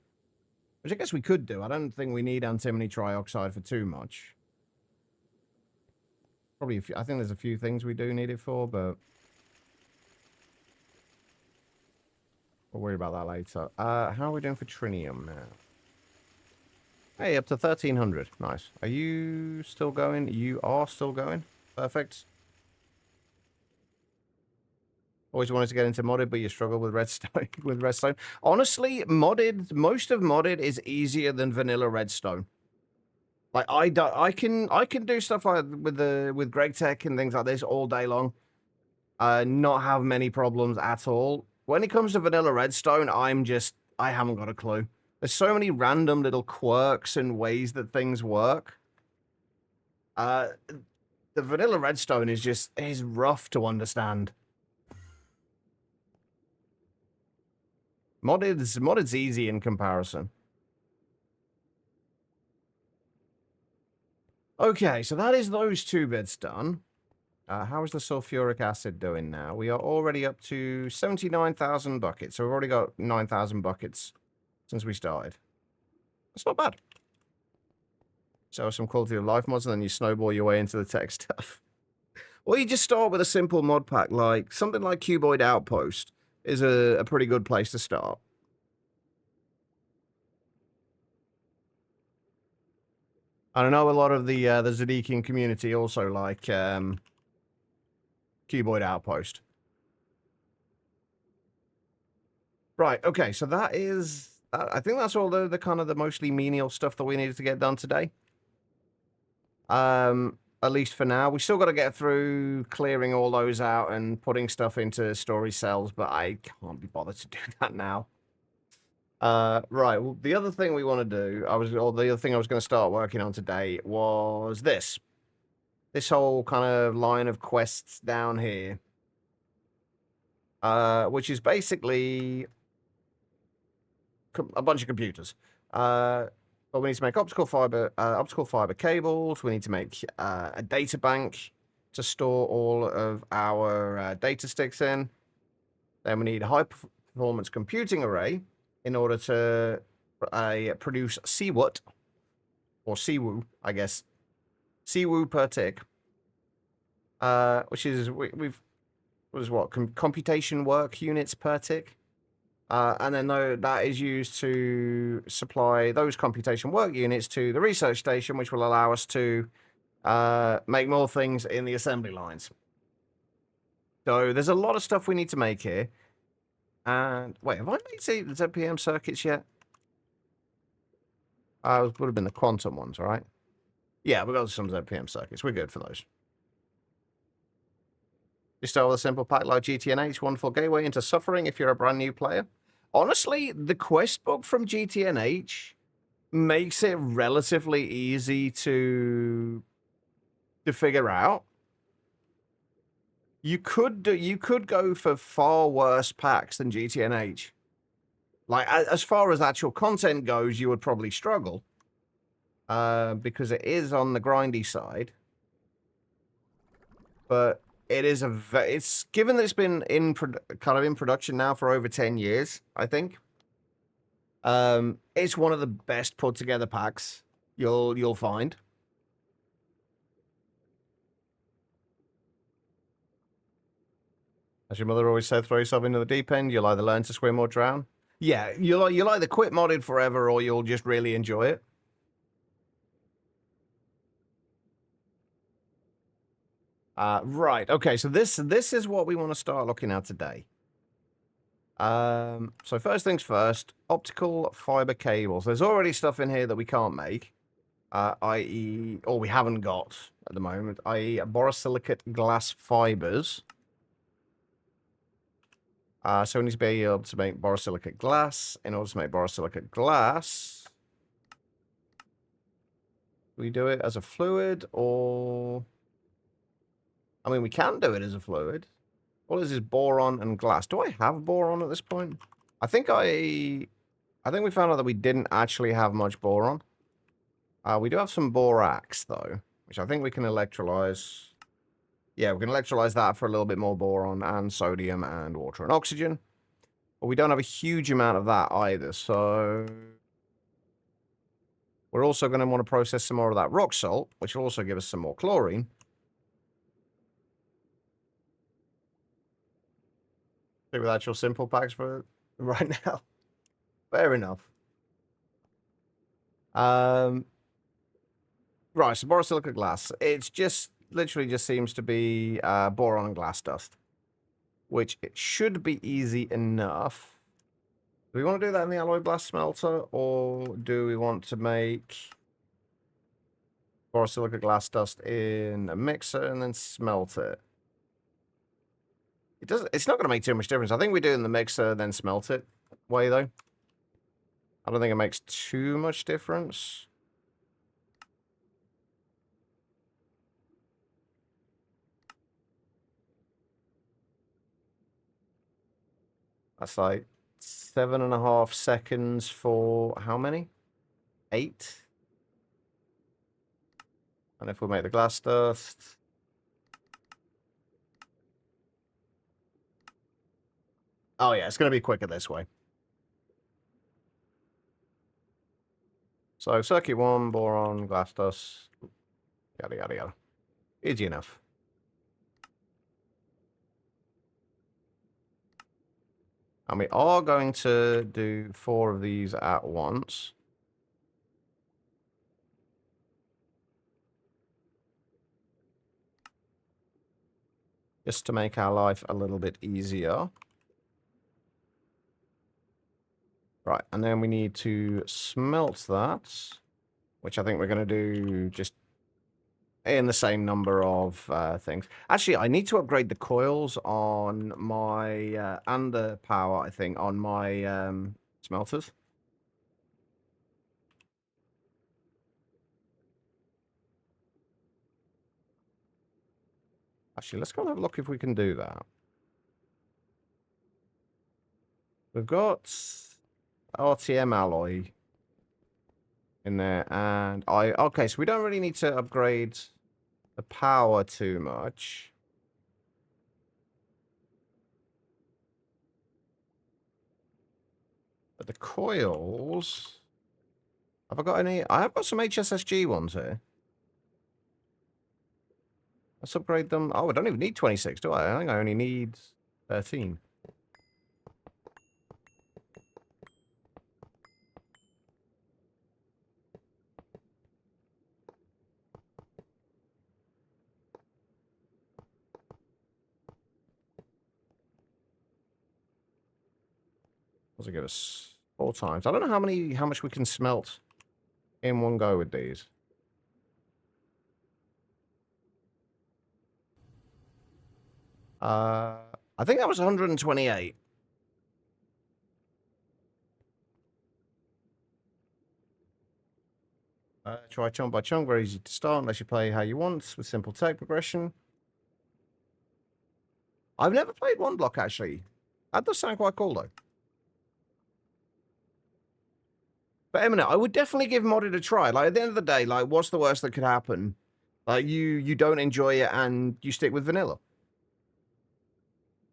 Which I guess we could do. I don't think we need antimony trioxide for too much. Probably, I think there's a few things we do need it for, but we'll worry about that later. How are we doing for trinium now? Hey, up to 1300. Nice. Are you still going? You are still going. Perfect. Always wanted to get into modded, but you struggle with redstone. With redstone. Honestly, most of modded is easier than vanilla redstone. Like I can do stuff like with Greg Tech and things like this all day long. Not have many problems at all. When it comes to vanilla redstone, I haven't got a clue. There's so many random little quirks and ways that things work. The vanilla redstone is rough to understand. Modded's easy in comparison. Okay, so that is those two bits done. How is the sulfuric acid doing now? We are already up to 79,000 buckets. So we've already got 9,000 buckets since we started. That's not bad. So some quality of life mods, and then you snowball your way into the tech stuff. Or you just start with a simple mod pack, like something like Cuboid Outpost is a pretty good place to start. I know a lot of the Zedikian community also like Cuboid Outpost. Right, okay, so that is... I think that's all the kind of the mostly menial stuff that we needed to get done today. At least for now. We still got to get through clearing all those out and putting stuff into storage cells, but I can't be bothered to do that now. Right, well, the other thing we want to do, the other thing I was going to start working on today was this. This whole kind of line of quests down here. Which is basically a bunch of computers. But we need to make optical fiber cables. We need to make a data bank to store all of our data sticks in. Then we need a high performance computing array in order to produce CWUT or CWU, I guess. CWU per tick, which is computation work units per tick. And then that is used to supply those computation work units to the research station, which will allow us to make more things in the assembly lines. So there's a lot of stuff we need to make here. And wait, have I made the ZPM circuits yet? Would have been the quantum ones, right? Yeah, we've got some ZPM circuits. We're good for those. You start with a simple pack like GTNH, wonderful gateway into suffering if you're a brand new player. Honestly, the quest book from GTNH makes it relatively easy to figure out. You could go for far worse packs than GTNH. Like, as far as actual content goes, you would probably struggle. Because it is on the grindy side. But it is it's given that it's been in production now for over 10 years, I think. It's one of the best put together packs you'll find. As your mother always said, throw yourself into the deep end. You'll either learn to swim or drown. Yeah, you'll either quit modded forever or you'll just really enjoy it. Right. Okay, so this is what we want to start looking at today. So first things first, optical fiber cables. There's already stuff in here that we can't make, i.e., or we haven't got at the moment, i.e., borosilicate glass fibers. So we need to be able to make borosilicate glass. In order to make borosilicate glass, we do it as a fluid, or... I mean, we can do it as a fluid. What is this, boron and glass? Do I have boron at this point? I think we found out that we didn't actually have much boron. We do have some borax, though, which I think we can electrolyze. Yeah, we can electrolyze that for a little bit more boron and sodium and water and oxygen. But we don't have a huge amount of that either, so... We're also going to want to process some more of that rock salt, which will also give us some more chlorine. With actual simple packs for right now. Fair enough. Right, so borosilicate glass. It's just literally just seems to be boron and glass dust, which it should be easy enough. Do we want to do that in the alloy blast smelter, or do we want to make borosilicate glass dust in a mixer and then smelt it? It's not going to make too much difference. I think we do it in the mixer, then smelt it way, though. I don't think it makes too much difference. That's like 7.5 seconds for how many? 8? And if we make the glass dust... Oh yeah, it's going to be quicker this way. So circuit 1, boron, glass dust, yada yada yada. Easy enough. And we are going to do 4 of these at once. just to make our life a little bit easier. Right, and then we need to smelt that, which I think we're going to do just in the same number of things. Actually, I need to upgrade the coils on my, and the power, I think, on my smelters. Actually, let's go and have a look if we can do that. We've got RTM alloy in there, and okay, so we don't really need to upgrade the power too much. But the coils, have I got any? I have got some HSSG ones here. Let's upgrade them. Oh, I don't even need 26, do I? I think I only need 13. What's it give us? 4 times. I don't know how much we can smelt in one go with these. I think that was 128. Try chunk by chunk, very easy to start unless you play how you want with simple tech progression. I've never played one block actually. That does sound quite cool though. But Eminent, I would definitely give modded a try. Like at the end of the day, like what's the worst that could happen? Like you don't enjoy it and you stick with vanilla.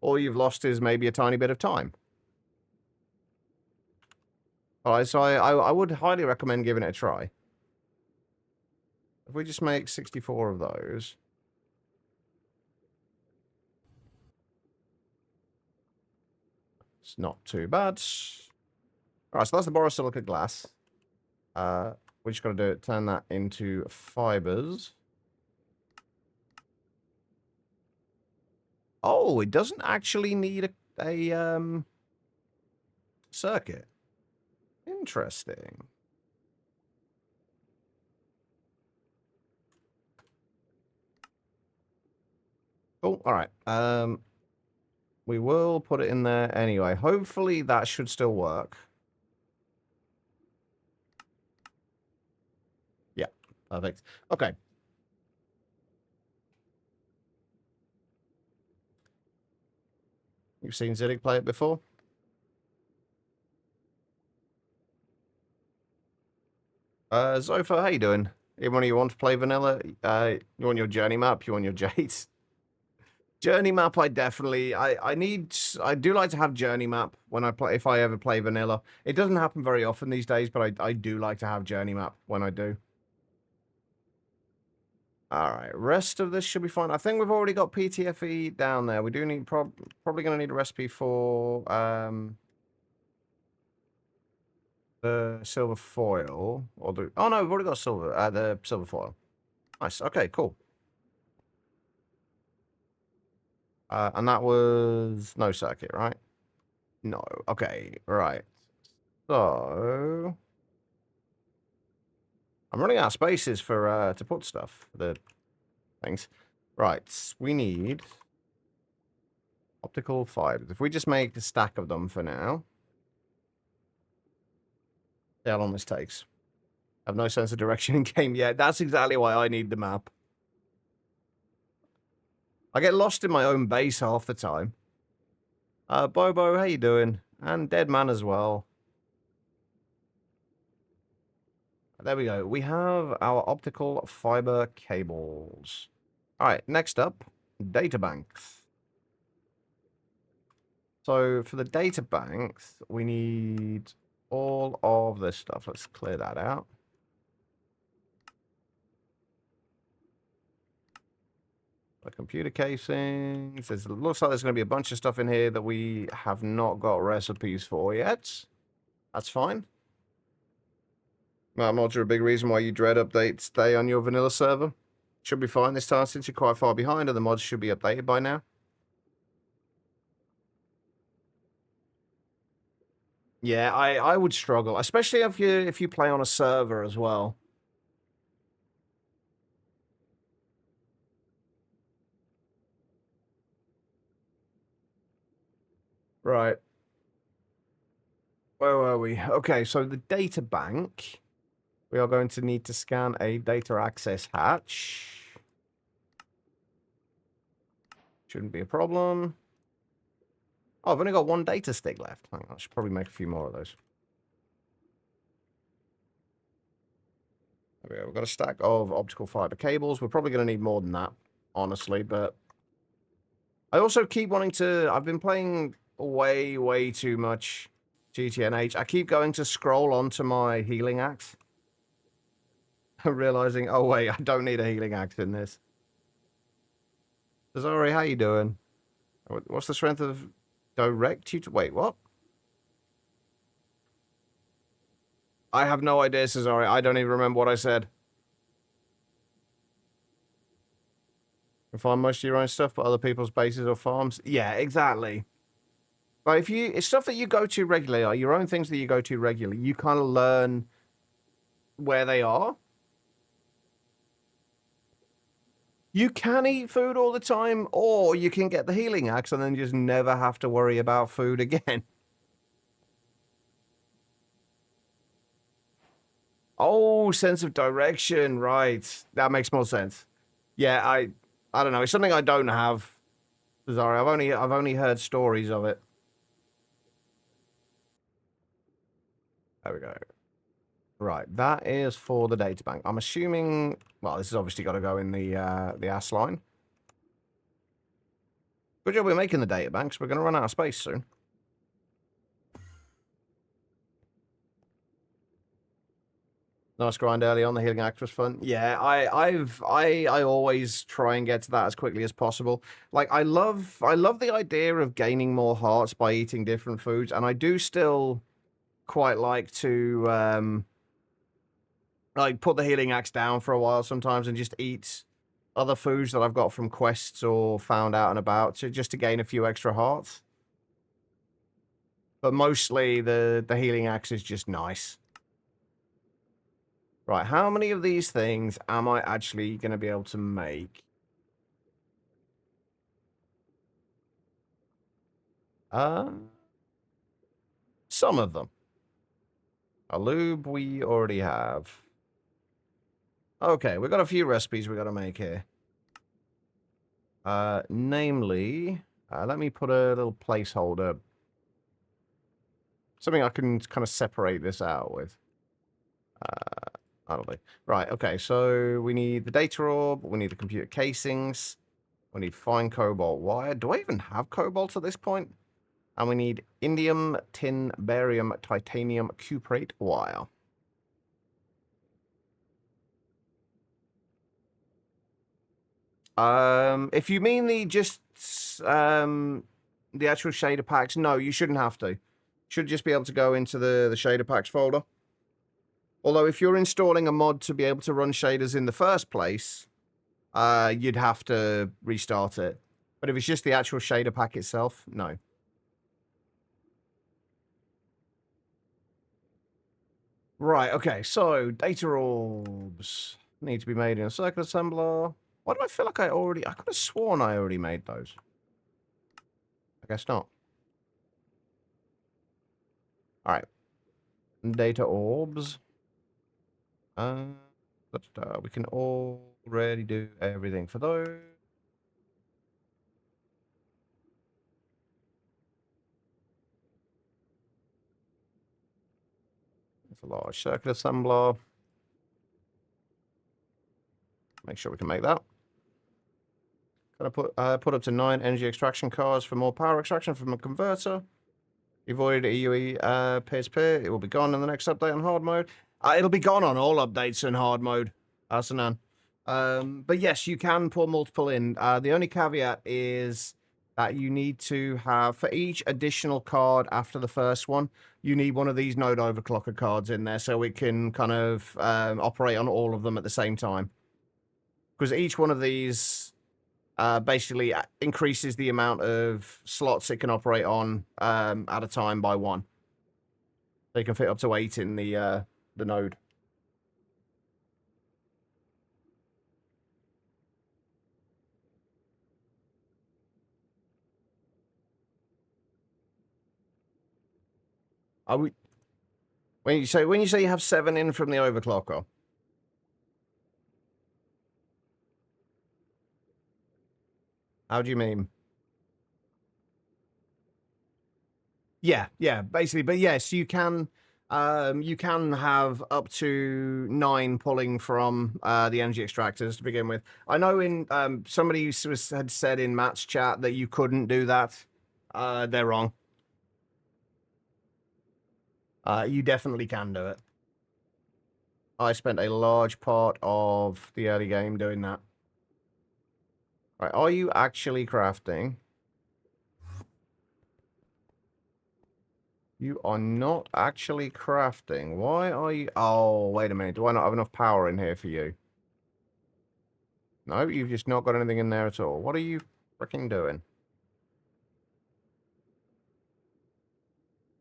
All you've lost is maybe a tiny bit of time. Alright, so I would highly recommend giving it a try. If we just make 64 of those. It's not too bad. Alright, so that's the borosilicate glass. We just got to turn that into fibers. Oh, it doesn't actually need a circuit. Interesting. Oh, all right. We will put it in there anyway. Hopefully that should still work. Yeah, perfect. Okay. You've seen Ziddick play it before? Zofa, how you doing? Anyone you want to play vanilla? You want your journey map? You want your Jades? Journey map, I do like to have journey map when I play, if I ever play vanilla. It doesn't happen very often these days, but I do like to have journey map when I do. Alright, rest of this should be fine. I think we've already got PTFE down there. We do need, probably going to need a recipe for, the silver foil. Or the, oh no, we've already got silver, the silver foil. Nice, okay, cool. And that was no circuit, right? No. Okay, right. So I'm running out of spaces for to put stuff, the things. Right, we need optical fibers. If we just make a stack of them for now. See how long this takes. I have no sense of direction in game yet. That's exactly why I need the map. I get lost in my own base half the time. Bobo, how you doing? And Dead Man as well. There we go. We have our optical fiber cables. All right, next up, data banks. So for the data banks, we need all of this stuff. Let's clear that out. The computer casings. It looks like there's going to be a bunch of stuff in here that we have not got recipes for yet. That's fine. Mods are a big reason why you dread updates stay on your vanilla server. Should be fine this time since you're quite far behind and the mods should be updated by now. Yeah, I would struggle, especially if you play on a server as well. Right. Where were we? Okay, so the data bank. We are going to need to scan a data access hatch. Shouldn't be a problem. Oh, I've only got one data stick left. Hang on, I should probably make a few more of those. There we go. We've got a stack of optical fiber cables. We're probably going to need more than that, honestly, but I also keep wanting to... I've been playing way too much GTNH. I keep going to scroll onto my healing axe. Realizing, oh wait, I don't need a healing axe in this. Zari, how you doing? What's the strength of direct you to... Wait, what? I have no idea, Cesare. I don't even remember what I said. You find most of your own stuff, but other people's bases or farms. Yeah, exactly. But if you... It's stuff that you go to regularly, like your own things that you go to regularly. You kind of learn where they are. You can eat food all the time, or you can get the healing axe and then just never have to worry about food again. Oh, sense of direction, right. That makes more sense. Yeah, I don't know. It's something I don't have. Sorry, I've only heard stories of it. There we go. Right, that is for the data bank. I'm assuming, well, this has obviously got to go in the ass line. Good job we're making the data banks. We're going to run out of space soon. Nice grind early on. The healing act was fun. Yeah, I always try and get to that as quickly as possible. Like I love the idea of gaining more hearts by eating different foods, and I do still quite like to like put the healing axe down for a while sometimes and just eat other foods that I've got from quests or found out and about just to gain a few extra hearts. But mostly the healing axe is just nice. Right, how many of these things am I actually going to be able to make? Some of them. A lube we already have. Okay, we've got a few recipes we got to make here. Namely, let me put a little placeholder. Something I can kind of separate this out with. I don't know. Right, okay, so we need the data orb, we need the computer casings, we need fine cobalt wire. Do I even have cobalt at this point? And we need indium, tin, barium, titanium, cuprate wire. If you mean the actual shader packs, no, you shouldn't have to. You should just be able to go into the shader packs folder. Although if you're installing a mod to be able to run shaders in the first place, you'd have to restart it. But if it's just the actual shader pack itself, no. Right, okay, so data orbs need to be made in a circuit assembler. Why do I feel like I could have sworn I already made those. I guess not. Alright. Data orbs. We can already do everything for those. It's a large circuit assembler. Make sure we can make that. Gonna put up to 9 energy extraction cards for more power extraction from a converter. Avoid EUE peer-to-peer. It will be gone in the next update on hard mode. It'll be gone on all updates in hard mode, Asanan. But yes, you can put multiple in. The only caveat is that you need to have, for each additional card after the first one, you need one of these node overclocker cards in there so it can kind of operate on all of them at the same time. Because each one of these basically increases the amount of slots it can operate on at a time by one. They can fit up to 8 in the node. Are we? When you say you have 7 in from the overclocker. How do you mean? Yeah, basically. But yes, you can have up to 9 pulling from the energy extractors to begin with. I know in somebody had said in Matt's chat that you couldn't do that. They're wrong. You definitely can do it. I spent a large part of the early game doing that. Right, are you actually crafting? You are not actually crafting. Why are you... Oh, wait a minute. Do I not have enough power in here for you? No, you've just not got anything in there at all. What are you freaking doing?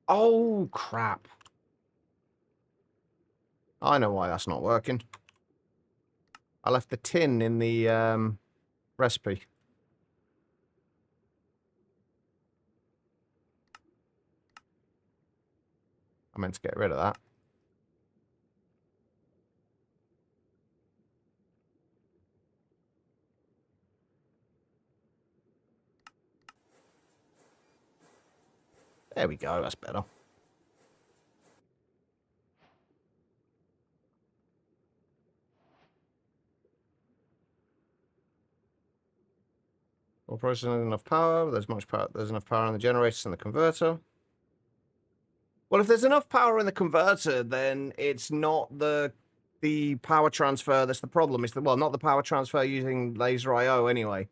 Oh, crap. I know why that's not working. I left the tin in the recipe. I meant to get rid of that. There we go, that's better. All processing enough power. There's enough power in the generators and the converter. Well, if there's enough power in the converter, then it's not the power transfer that's the problem. It's not the power transfer using laser IO anyway.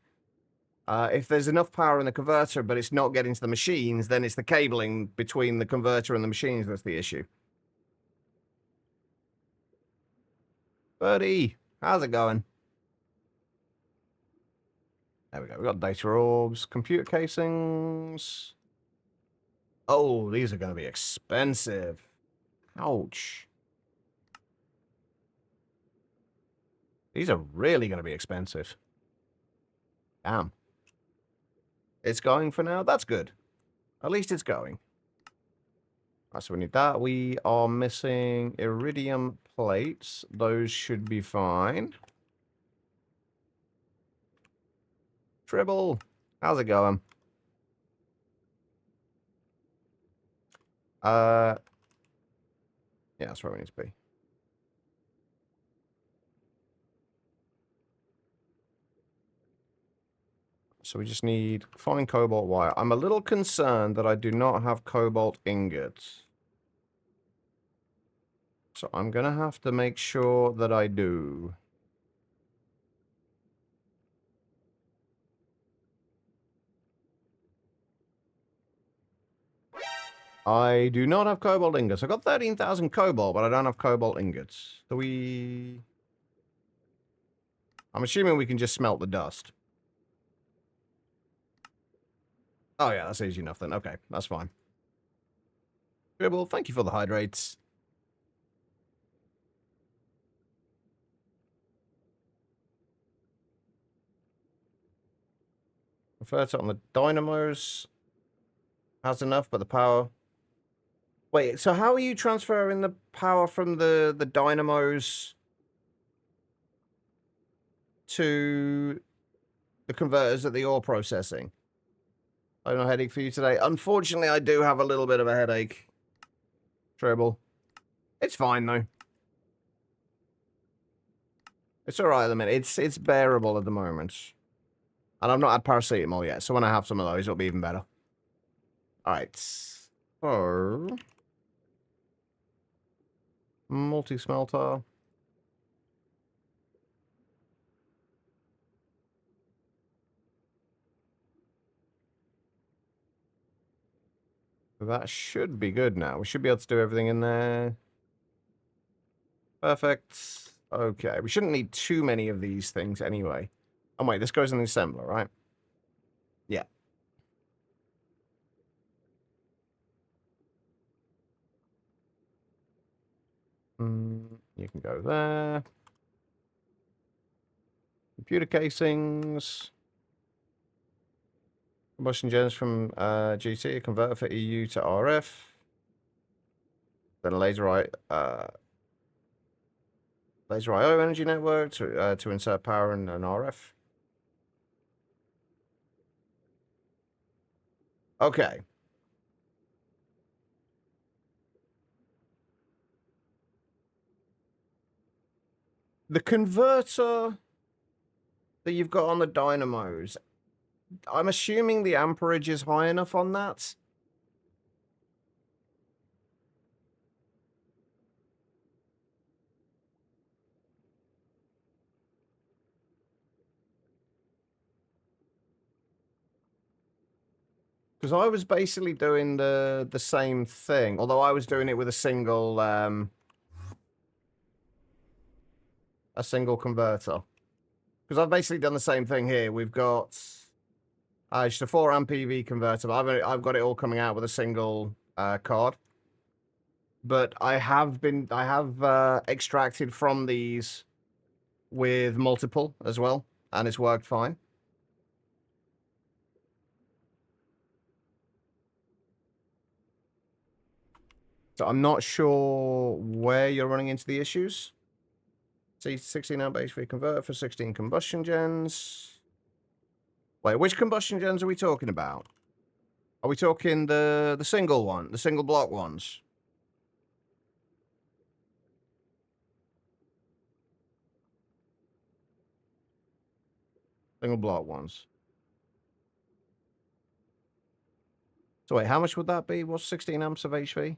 If there's enough power in the converter, but it's not getting to the machines, then it's the cabling between the converter and the machines that's the issue. Birdie, how's it going? There we go. We got data orbs, computer casings. Oh, these are going to be expensive. Ouch. These are really going to be expensive. Damn. It's going for now? That's good. At least it's going. Alright, so we need that. We are missing iridium plates. Those should be fine. Tribble, how's it going? Yeah, that's where we need to be. So we just need fine cobalt wire. I'm a little concerned that I do not have cobalt ingots. So I'm going to have to make sure that I do. I do not have cobalt ingots. I've got 13,000 cobalt, but I don't have cobalt ingots. Do we... I'm assuming we can just smelt the dust. Oh yeah, that's easy enough then. Okay, that's fine. Dribble, thank you for the hydrates. Converter on the dynamos has enough, but the power... Wait, so how are you transferring the power from the dynamos to the converters at the ore processing? I have no headache for you today. Unfortunately, I do have a little bit of a headache. Treble. It's fine, though. It's alright at the minute. It's bearable at the moment. And I've not had paracetamol yet, so when I have some of those, it'll be even better. Alright. So... multi-smelter. That should be good now. We should be able to do everything in there. Perfect. Okay, we shouldn't need too many of these things anyway. Oh wait, this goes in the assembler, right? Yeah. You can go there. Computer casings. Combustion gens from GT, a converter for EU to RF. Then a laser IO energy network to insert power and an RF. Okay. The converter that you've got on the dynamos, I'm assuming the amperage is high enough on that. Because I was basically doing the same thing, although I was doing it with a single converter. Because I've basically done the same thing here. We've got just a 4 amp PV converter. But I've got it all coming out with a single card. But I have extracted from these with multiple as well, and it's worked fine. So I'm not sure where you're running into the issues. See, 16 amp HV converter for 16 combustion gens. Wait, which combustion gens are we talking about? Are we talking the single one, the single block ones? Single block ones. So wait, how much would that be? What's 16 amps of HV?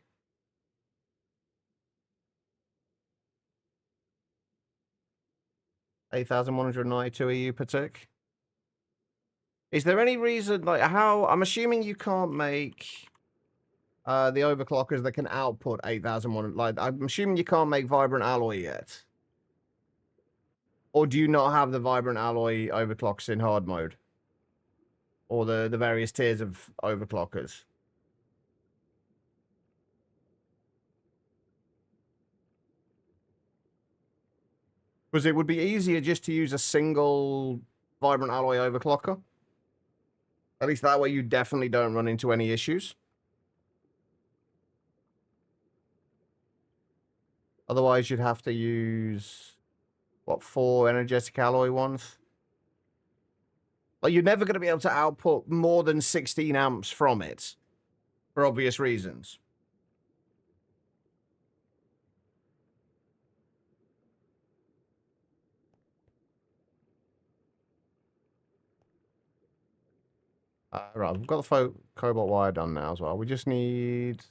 $8,192 EU per tick. Is there any reason, like, how... I'm assuming you can't make the overclockers that can output 8,001... Like, I'm assuming you can't make vibrant alloy yet. Or do you not have the vibrant alloy overclocks in hard mode? Or the various tiers of overclockers? Because it would be easier just to use a single vibrant alloy overclocker. At least that way you definitely don't run into any issues. Otherwise you'd have to use, what, 4 energetic alloy ones? Like, you're never going to be able to output more than 16 amps from it. For obvious reasons. Right, we've got the cobalt wire done now as well. We just need...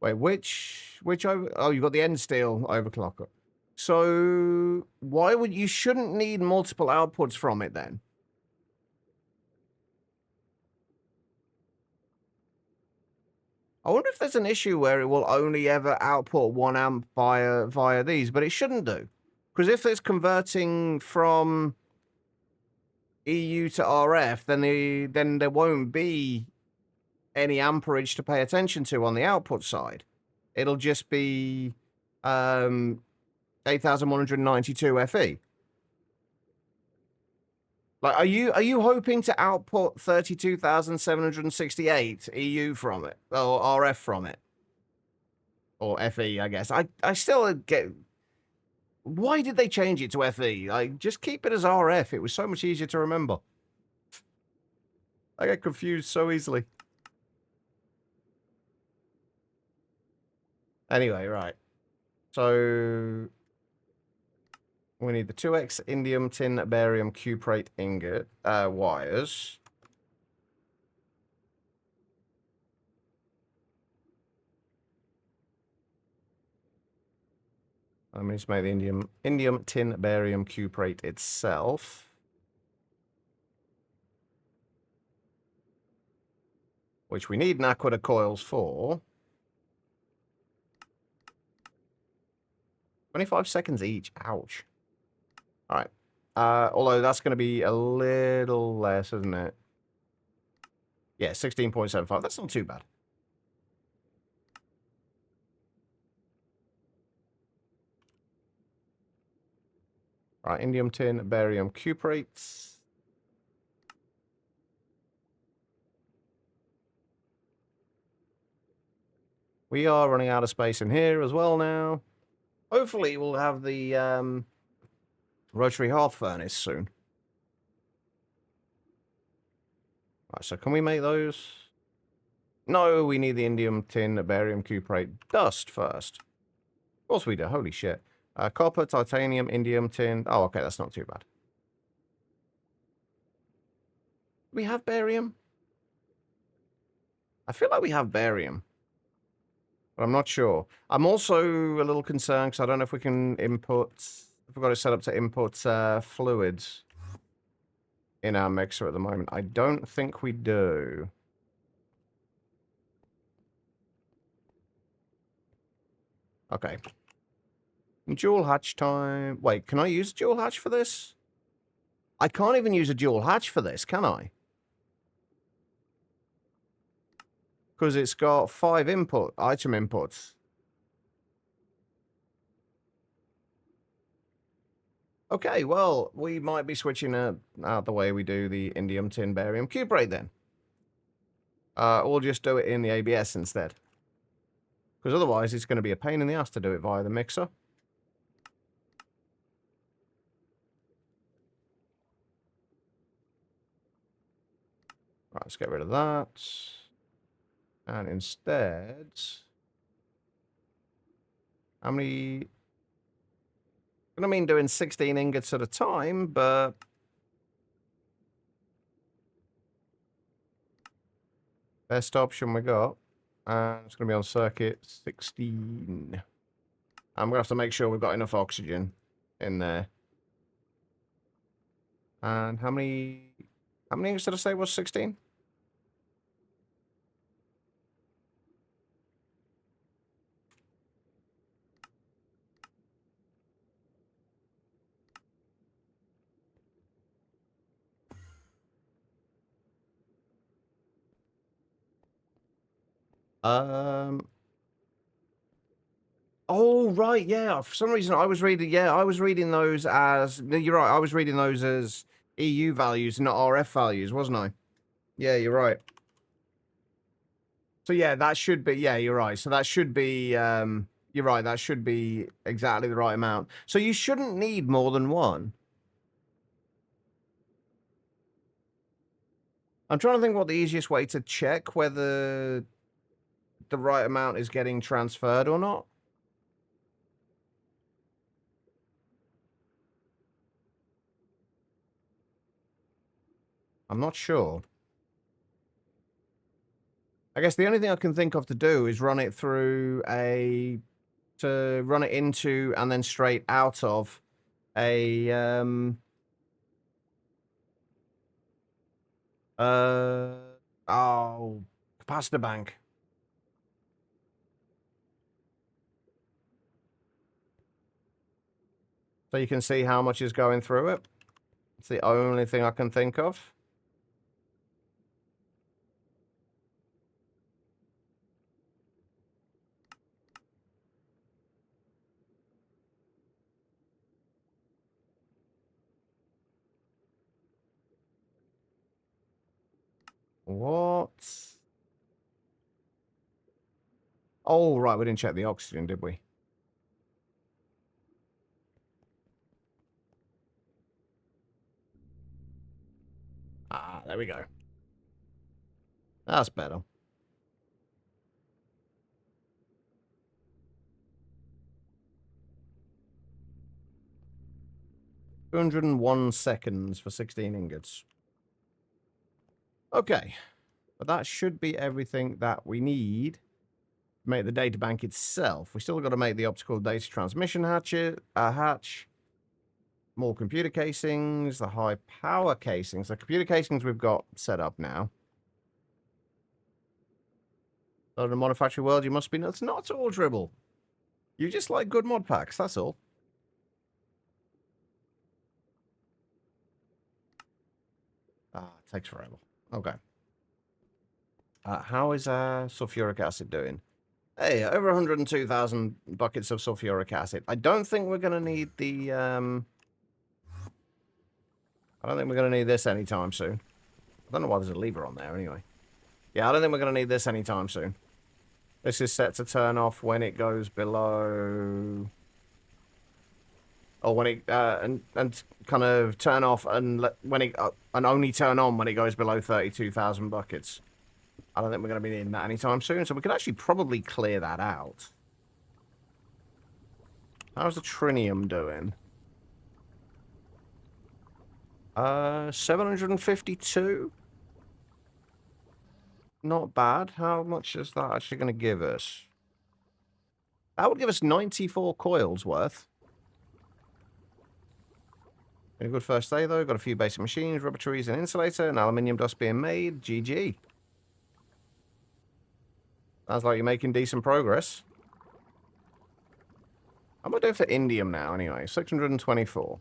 Wait, which over... Oh, you've got the end steel overclocker. So, why would... You shouldn't need multiple outputs from it then. I wonder if there's an issue where it will only ever output 1 amp via these, but it shouldn't do. Because if it's converting from EU to RF, then there won't be any amperage to pay attention to on the output side. It'll just be 8,192 FE. Like, are you hoping to output 32,768 EU from it, or RF from it, or FE? I guess I still get. Why did they change it to FE? Like, just keep it as RF. It was so much easier to remember. I get confused so easily. Anyway, right. So we need the 2x indium tin barium cuprate ingot wires. I'm going to make the indium tin barium cuprate itself, which we need naquator coils for. 25 seconds each. Ouch. All right. Although that's going to be a little less, isn't it? Yeah, 16.75. That's not too bad. All right, indium tin, barium cuprates. We are running out of space in here as well now. Hopefully, we'll have the rotary hearth furnace soon. Right, so can we make those? No, we need the indium tin, barium cuprate dust first. Of course we do. Holy shit. Copper, titanium, indium tin. Oh, okay, that's not too bad. Do we have barium? I feel like we have barium, but I'm not sure. I'm also a little concerned because I don't know if we can input, if we've got it set up to input fluids in our mixer at the moment. I don't think we do. Okay. Dual hatch time. Wait, can I use dual hatch for this? I can't even use a dual hatch for this, can I? Because it's got 5 item inputs. Okay, well, we might be switching out the way we do the indium tin barium cuprate then. Or just do it in the ABS instead. Because otherwise it's going to be a pain in the ass to do it via the mixer. Right, let's get rid of that. And instead... How many... I mean doing 16 ingots at a time, but... Best option we got. And it's going to be on circuit 16. I'm going to have to make sure we've got enough oxygen in there. And how many ingots did I say was 16? Oh, right, yeah. For some reason, I was reading those as... You're right, I was reading those as EU values, not RF values, wasn't I? Yeah, you're right. So, yeah, that should be... Yeah, you're right. So that should be... You're right, that should be exactly the right amount. So you shouldn't need more than one. I'm trying to think what the easiest way to check whether the right amount is getting transferred or not. I'm not sure. I guess the only thing I can think of to do is run it through to run it into and then straight out of a capacitor bank. So you can see how much is going through it. It's the only thing I can think of. What? Oh, right, we didn't check the oxygen, did we? Ah, there we go. That's better. $201 for 16 ingots. Okay. But that should be everything that we need to make the data bank itself. We still got to make the optical data transmission hatch. More computer casings, the high power casings. The computer casings we've got set up now. So in the Monifactory world, you must be nuts. Not at all, Dribble. You just like good mod packs, that's all. Ah, it takes forever. Okay. How is sulfuric acid doing? Hey, over 102,000 buckets of sulfuric acid. I don't think we're going to need the, I don't think we're going to need this anytime soon. I don't know why there's a lever on there anyway. Yeah, I don't think we're going to need this anytime soon. This is set to turn off when it goes below... Or when it, and kind of turn off and when it, and only turn on when it goes below 32,000 buckets. I don't think we're going to be needing that anytime soon, so we could actually probably clear that out. How's the trinium doing? 752? Not bad. How much is that actually going to give us? That would give us 94 coils worth. In a good first day, though. Got a few basic machines, rubber trees, and insulator, and aluminium dust being made. GG. Sounds like you're making decent progress. How am I doing for indium now, anyway? 624.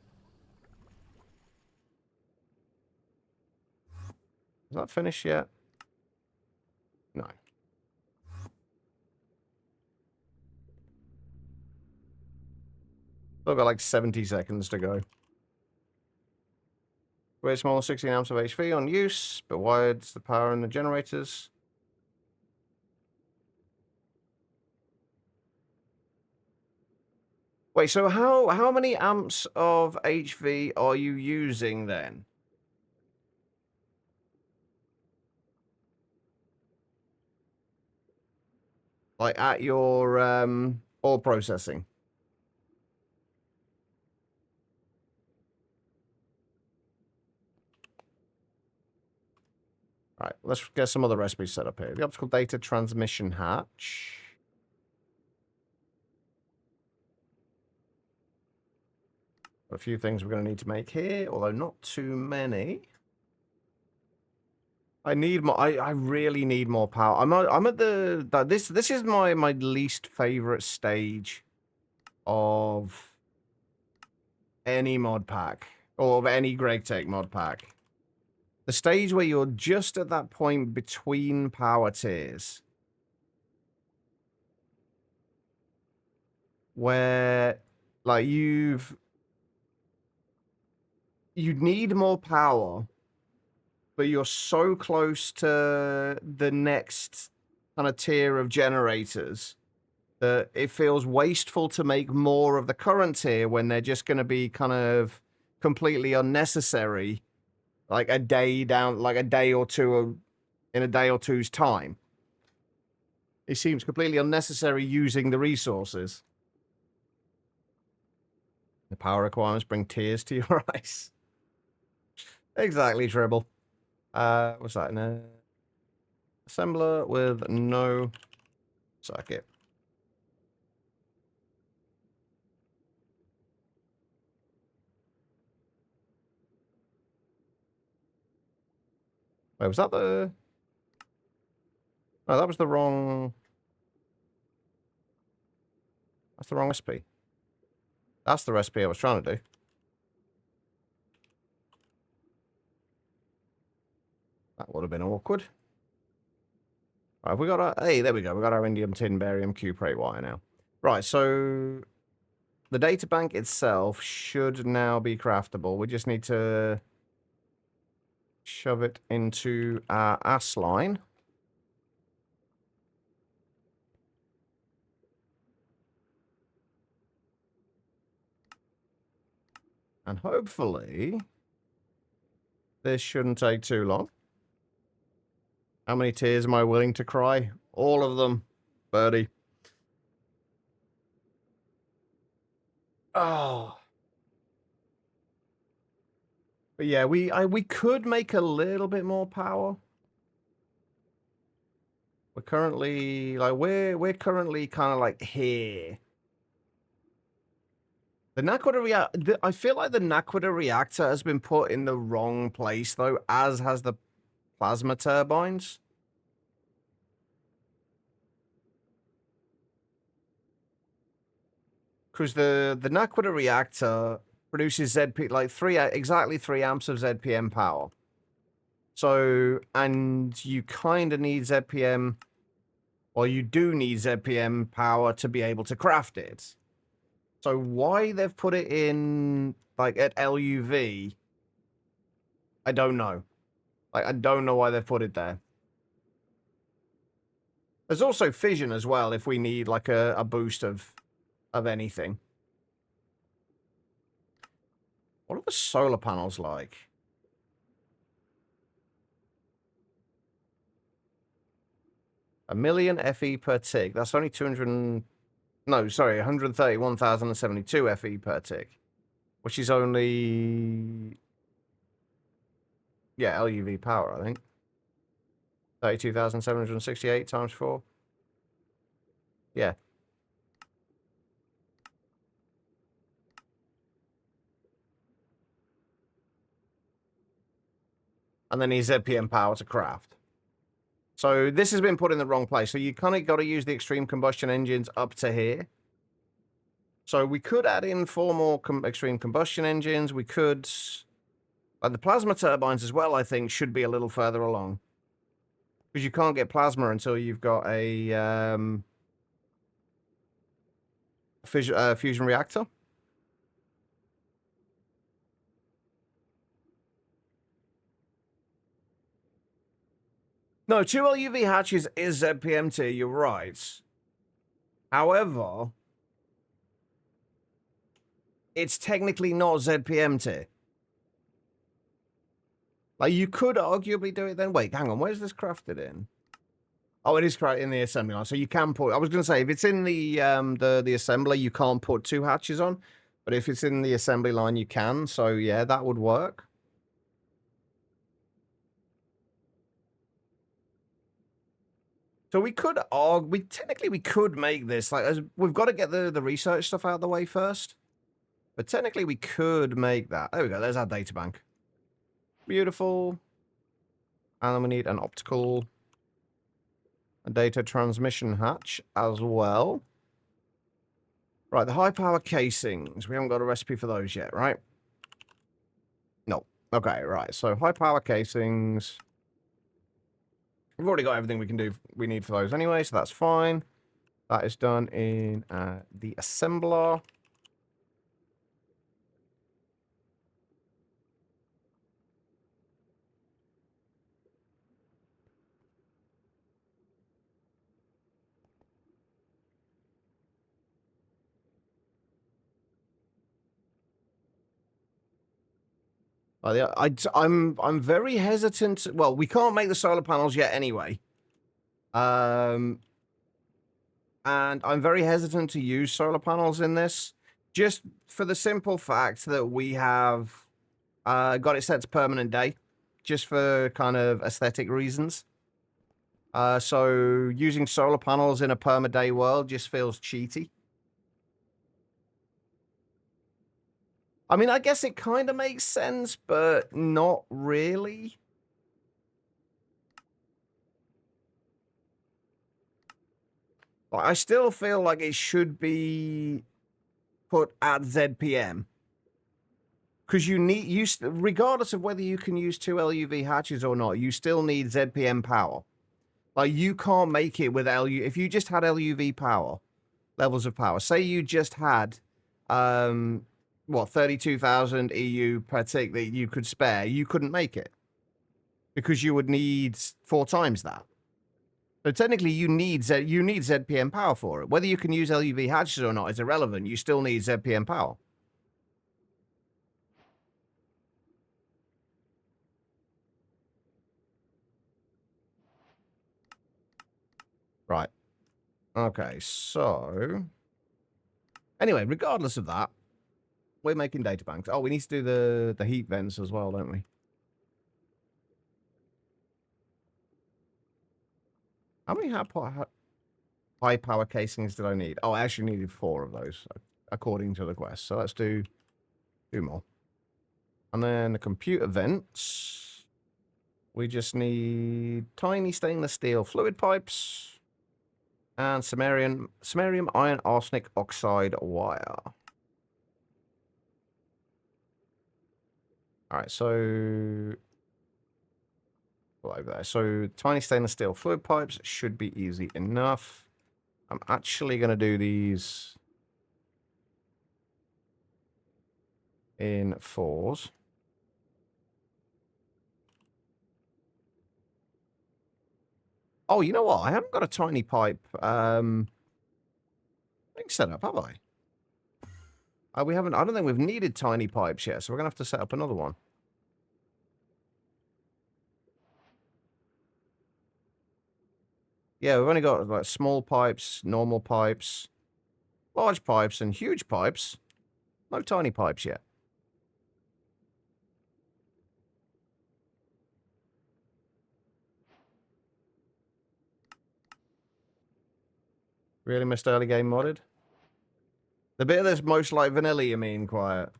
Is that finished yet? No. Still got like 70 seconds to go. Very small, 16 amps of HV on use, but wired's the power in the generators. Wait, so how many amps of HV are you using then? Like at your ore processing? All right, let's get some other recipes set up here. The optical data transmission hatch. A few things we're going to need to make here, although not too many. I need more. I really need more power. I'm at the this is my least favorite stage of any mod pack or of any GregTech mod pack. The stage where you're just at that point between power tiers, where like you need more power, but you're so close to the next kind of tier of generators that it feels wasteful to make more of the current tier when they're just going to be kind of completely unnecessary, like a day down, like a day or two, in a day or two's time. It seems completely unnecessary using the resources. The power requirements bring tears to your eyes. Exactly, Tribble. What's that? An assembler with no circuit. Wait, was that the... No, that was the wrong... That's the wrong recipe. That's the recipe I was trying to do. That would have been awkward. Right, have we got our... Hey, there we go. We got our indium tin barium cuprate wire now. Right, so... The data bank itself should now be craftable. We just need to... shove it into our ass line. And hopefully... this shouldn't take too long. How many tears am I willing to cry? All of them, birdie. Oh. But yeah, we could make a little bit more power. We're currently like we're currently kind of like here. The Naquita reactor. I feel like the Naquita reactor has been put in the wrong place though, as has the plasma turbines. Because the Naquita reactor produces ZP like exactly 3 amps of ZPM power. So, and you kind of need ZPM, or you do need ZPM power to be able to craft it. So why they've put it in, like, at LUV, I don't know. Like, I don't know why they've put it there. There's also fission as well if we need, like, a boost of anything. What are the solar panels like? A million FE per tick. That's only 200. No, sorry, 131,072 FE per tick, which is only, yeah, LUV power, I think. 32,768 times 4. Yeah. And then he's ZPM power to craft. So this has been put in the wrong place. So you kind of got to use the extreme combustion engines up to here. So we could add in 4 more extreme combustion engines. We could, the plasma turbines as well, I think, should be a little further along. Because you can't get plasma until you've got a fusion reactor. No, 2 LUV hatches is ZPM tier, you're right. However, it's technically not ZPM tier. Like, you could arguably do it then. Wait, hang on, where's this crafted in? Oh, it is crafted in the assembly line, so you can put... I was going to say, if it's in the assembly, you can't put 2 hatches on. But if it's in the assembly line, you can. So, yeah, that would work. So we could technically we could make this, like, we've got to get the research stuff out of the way first. But technically we could make that. There we go, there's our data bank. Beautiful. And then we need an optical data transmission hatch as well. Right, the high power casings. We haven't got a recipe for those yet, right? No. Okay, right. So high power casings. We've already got everything we need for those anyway, so that's fine. That is done in the assembler. I'm very hesitant. Well, we can't make the solar panels yet anyway. And I'm very hesitant to use solar panels in this, just for the simple fact that we have got it set to permanent day, just for kind of aesthetic reasons. So using solar panels in a perma-day world just feels cheaty. I mean, I guess it kind of makes sense, but not really. I still feel like it should be put at ZPM. Because regardless of whether you can use 2 LUV hatches or not, you still need ZPM power. Like, you can't make it with if you just had LUV power, levels of power. Say you just had, 32,000 EU per tick that you could spare, you couldn't make it. Because you would need 4 times that. So technically, you need ZPM power for it. Whether you can use LUV hatches or not is irrelevant. You still need ZPM power. Right. Okay, so... Anyway, regardless of that, we're making data banks. Oh, we need to do the heat vents as well, don't we? How many high power casings did I need? Oh, I actually needed 4 of those, according to the quest. So let's do 2 more. And then the computer vents. We just need tiny stainless steel fluid pipes and samarium iron arsenic oxide wire. All right, so over there. So tiny stainless steel fluid pipes should be easy enough. I'm actually going to do these in 4s. Oh, you know what? I haven't got a tiny pipe thing set up, have I? We haven't. I don't think we've needed tiny pipes yet, so we're going to have to set up another one. Yeah, we've only got like small pipes, normal pipes, large pipes, and huge pipes. No tiny pipes yet. Really missed early game modded? The bit that's most like vanilla, you mean, Quiet?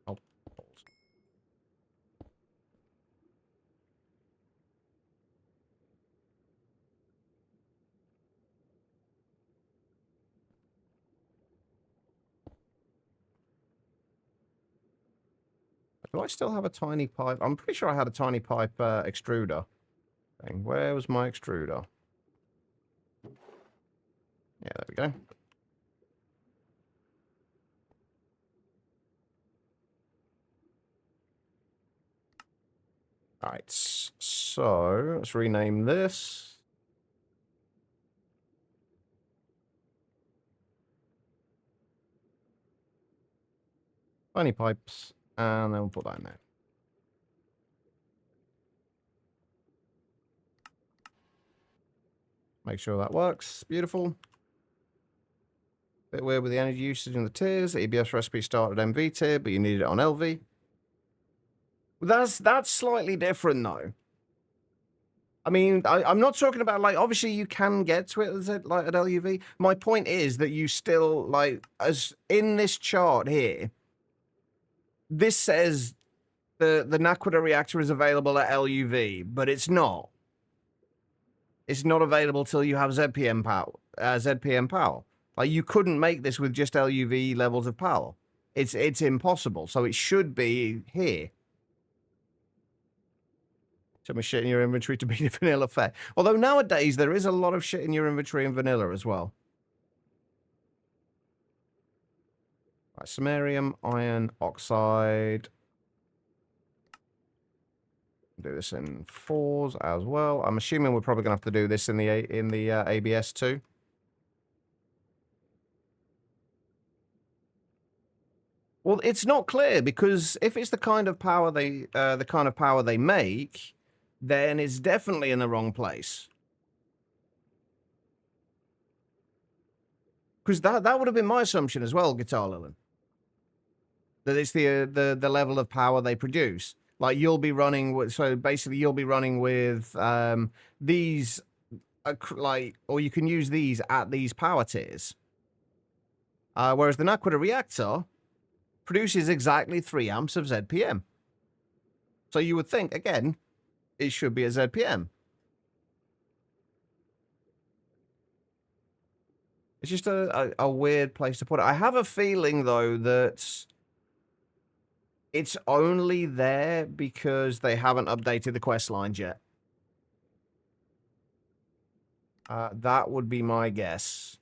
Oh, balls. Do I still have a tiny pipe? I'm pretty sure I had a tiny pipe extruder thing. Where was my extruder? Yeah, there we go. Alright, so let's rename this. Tiny pipes, and then we'll put that in there. Make sure that works. Beautiful. Bit weird with the energy usage in the tiers. The EBS recipe started MV tier, but you needed it on LV. That's slightly different, though. I mean, I'm not talking about, like, obviously you can get to it at, like, at LUV. My point is that you still, like, as in this chart here, this says the Naquita reactor is available at LUV, but it's not. It's not available till you have ZPM power. ZPM power. Like, you couldn't make this with just LUV levels of power. It's impossible. So it should be here. Too much shit in your inventory to beat a vanilla fair. Although nowadays there is a lot of shit in your inventory in vanilla as well. Right, samarium, iron, oxide. Do this in 4s as well. I'm assuming we're probably gonna have to do this in the ABS too. Well, it's not clear because if it's the kind of power they make, then it's definitely in the wrong place. Because that would have been my assumption as well, Guitar Lilin. That it's the level of power they produce. Like you'll be running with, so basically you'll be running with these, like, or you can use these at these power tiers. Whereas the Naquita reactor produces exactly 3 amps of ZPM. So you would think, again, it should be a ZPM. It's just a weird place to put it. I have a feeling, though, that it's only there because they haven't updated the quest lines yet. That would be my guess.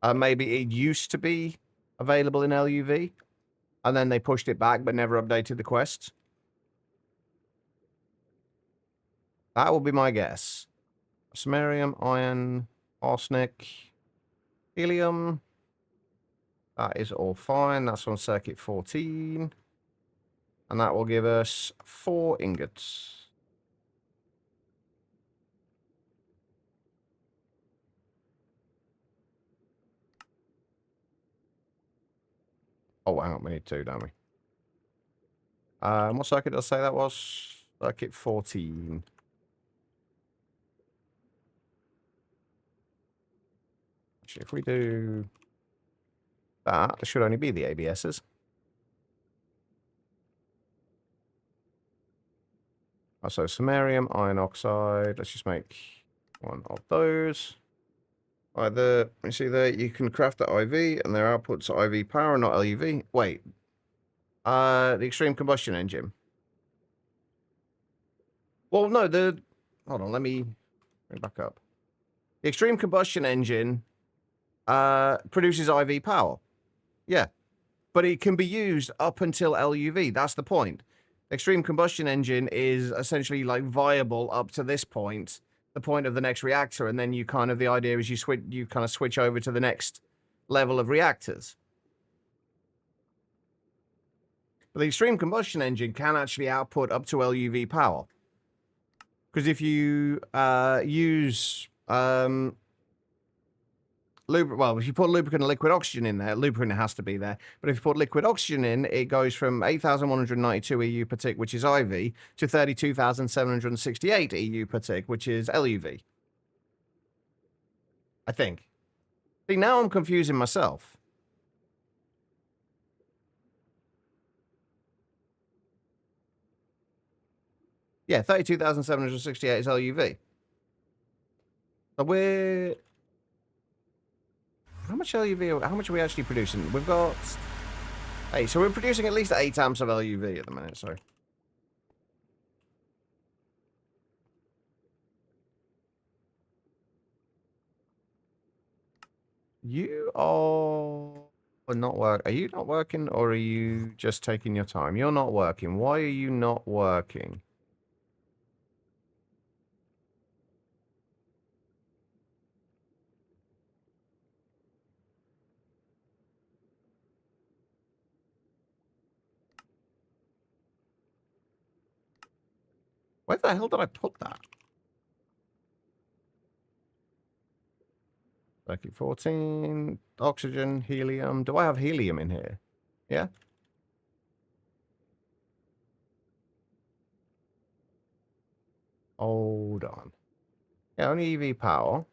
Maybe it used to be available in LUV, and then they pushed it back but never updated the quests. That would be my guess. Samarium, iron, arsenic, helium. That is all fine. That's on circuit 14. And that will give us 4 ingots. Oh, hang on. We need 2, don't we? What circuit did I say that was? Circuit 14. Actually, if we do that, there should only be the ABSs. Oh, so samarium, iron oxide. Let's just make 1 of those. Either, you see there, you can craft the IV, and their output's IV power, not LUV. Wait. The extreme combustion engine. Well, no, hold on, let me bring back up. The extreme combustion engine produces IV power. Yeah. But it can be used up until LUV. That's the point. Extreme combustion engine is essentially like viable up to this point, the point of the next reactor, and then you kind of, the idea is you kind of switch over to the next level of reactors. But the extreme combustion engine can actually output up to LUV power. Because if you use if you put lubricant and liquid oxygen in there, lubricant has to be there. But if you put liquid oxygen in, it goes from 8,192 EU per tick, which is IV, to 32,768 EU per tick, which is LUV. I think. See, now I'm confusing myself. Yeah, 32,768 is LUV. So we're... How much LUV, how much are we actually producing? We've got... Hey, so we're producing at least 8 amps of LUV at the minute, so... You are not work. Are you not working, or are you just taking your time? You're not working. Why are you not working? Where the hell did I put that? Circuit 14, oxygen, helium. Do I have helium in here? Yeah. Hold on. Yeah, only EV power.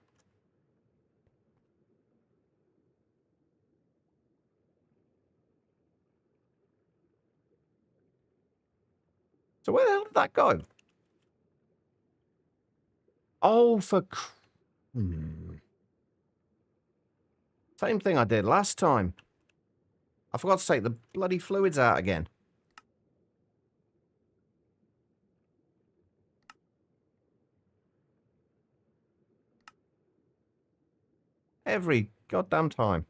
So where the hell did that go? Oh, Same thing I did last time. I forgot to take the bloody fluids out again. Every goddamn time.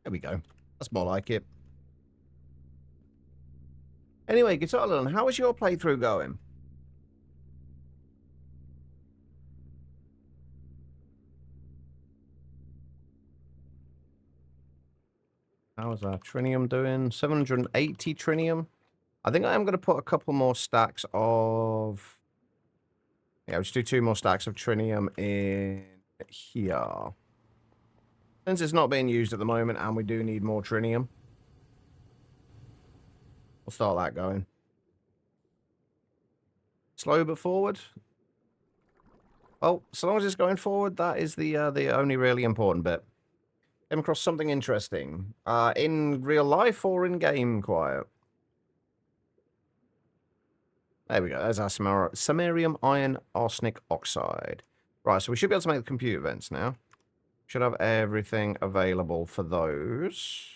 There we go. That's more like it. Anyway, Guitar Learn, how is your playthrough going? How's our trinium doing? 780 trinium. I think I am going to put a couple more stacks of... Yeah, I'll just do 2 more stacks of trinium in here. Since it's not being used at the moment and we do need more trinium. We'll start that going. Slow but forward. Oh, so long as it's going forward, that is the only really important bit. Came across something interesting. In real life or in game, Quiet? There we go. There's our samarium iron arsenic oxide. Right, so we should be able to make the computer vents now. Should have everything available for those.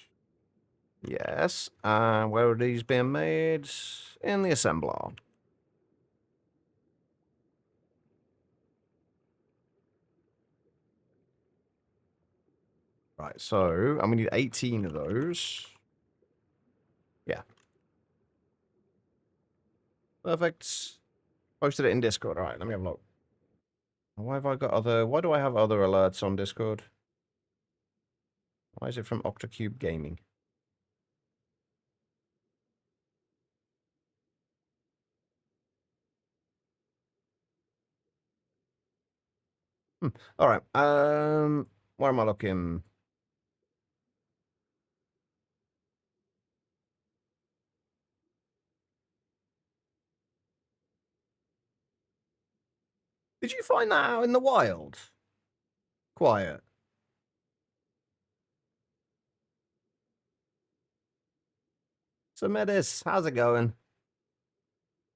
Yes. And where are these being made? In the assembler. Right, so, and we need 18 of those. Yeah. Perfect. Posted it in Discord. All right, let me have a look. Why have I got why do I have other alerts on Discord? Why is it from Octocube Gaming? All right. Where am I looking? Did you find that out in the wild? Quiet. So, Medis, how's it going?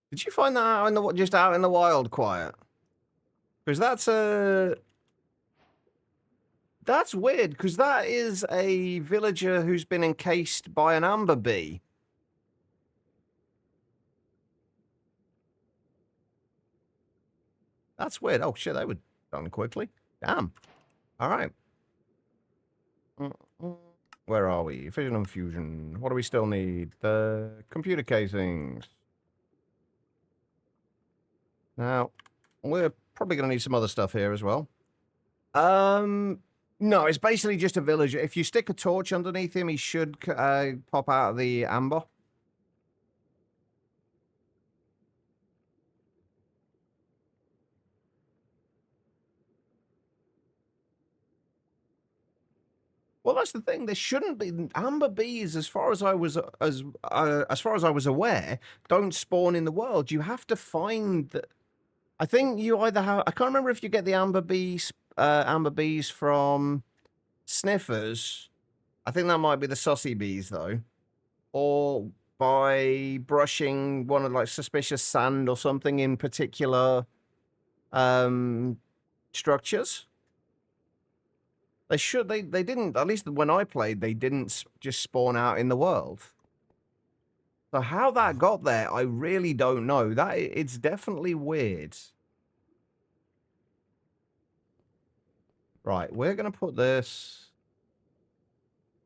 Did you find that out in the just out in the wild, Quiet? Because that's weird. Because that is a villager who's been encased by an amber bee. That's weird. Oh shit, they were done quickly. Damn. All right. Where are we? Fission and fusion. What do we still need? The computer casings. Now, we're probably going to need some other stuff here as well. No, it's basically just a villager. If you stick a torch underneath him, he should pop out of the amber. Well, that's the thing. There shouldn't be amber bees, as far as I was as far as I was aware, don't spawn in the world. You have to find the, I think you either have. I can't remember if you get the amber bees from sniffers. I think that might be the sussy bees though, or by brushing one of like suspicious sand or something in particular structures. They should. They didn't. At least when I played, they didn't just spawn out in the world. So how that got there, I really don't know. That it's definitely weird. Right, we're gonna put this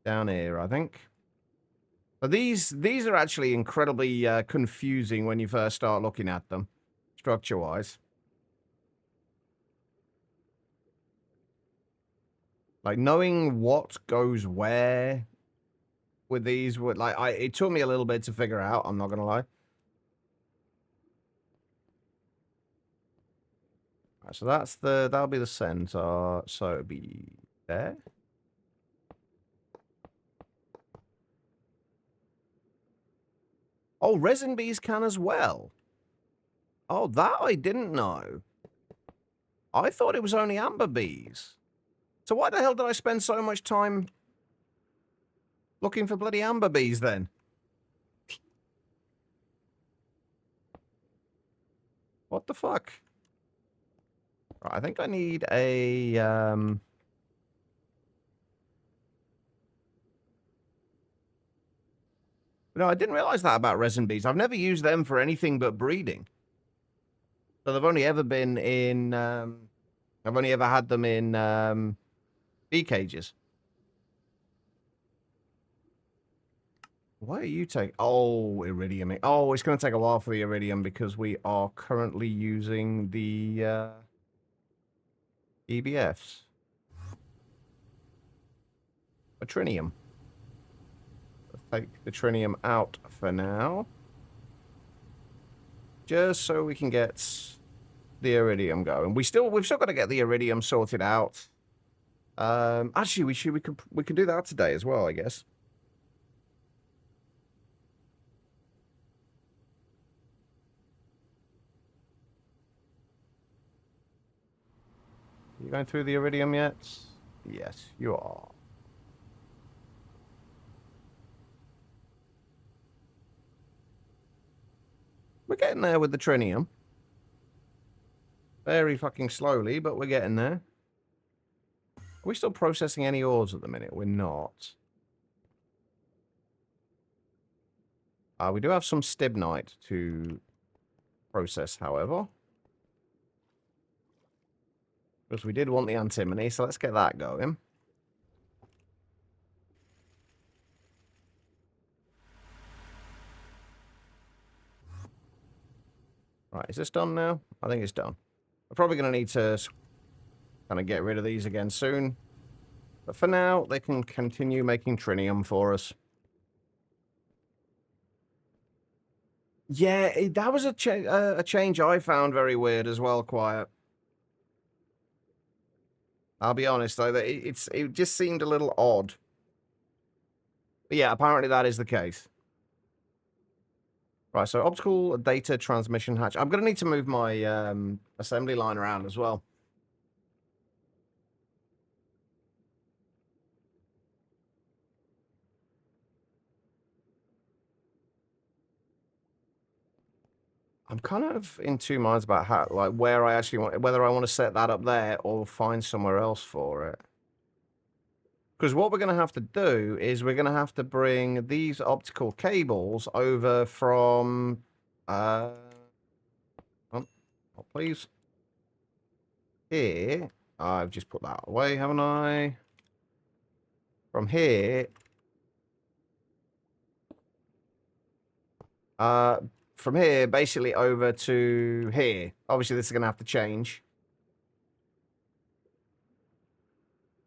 down here, I think. But these are actually incredibly confusing when you first start looking at them, structure-wise. Like knowing what goes where with these would it took me a little bit to figure out, I'm not gonna lie. Right, so that'll be the center, so it'll be there. Oh, resin bees can as well. Oh, that I didn't know. I thought it was only amber bees. So why the hell did I spend so much time looking for bloody amber bees then? What the fuck? Right, I think I need a No, I didn't realize that about resin bees. I've never used them for anything but breeding. So they've only ever been in I've only ever had them in bee cages. Why are you taking... Oh, iridium. Oh, it's going to take a while for the iridium because we are currently using the EBFs. A trinium. Let's take the trinium out for now. Just so we can get the iridium going. We've still got to get the iridium sorted out. Actually, we could do that today as well, I guess. You going through the iridium yet? Yes, you are. We're getting there with the trinium. Very fucking slowly, but we're getting there. Are we still processing any ores at the minute? We're not. We do have some stibnite to process, however. Because we did want the antimony, so let's get that going. Right, is this done now? I think it's done. We're probably going to need to kind of get rid of these again soon. But for now, they can continue making trinium for us. Yeah, that was a change I found very weird as well, Quiet. I'll be honest, though, that it just seemed a little odd. But yeah, apparently that is the case. Right, so optical data transmission hatch. I'm going to need to move my assembly line around as well. I'm kind of in two minds about how, like, where I actually want, whether I want to set that up there or find somewhere else for it. Because what we're going to have to do is we're going to have to bring these optical cables over from, oh, please, here. I've just put that away, haven't I? From here, from here, basically over to here. Obviously, this is going to have to change.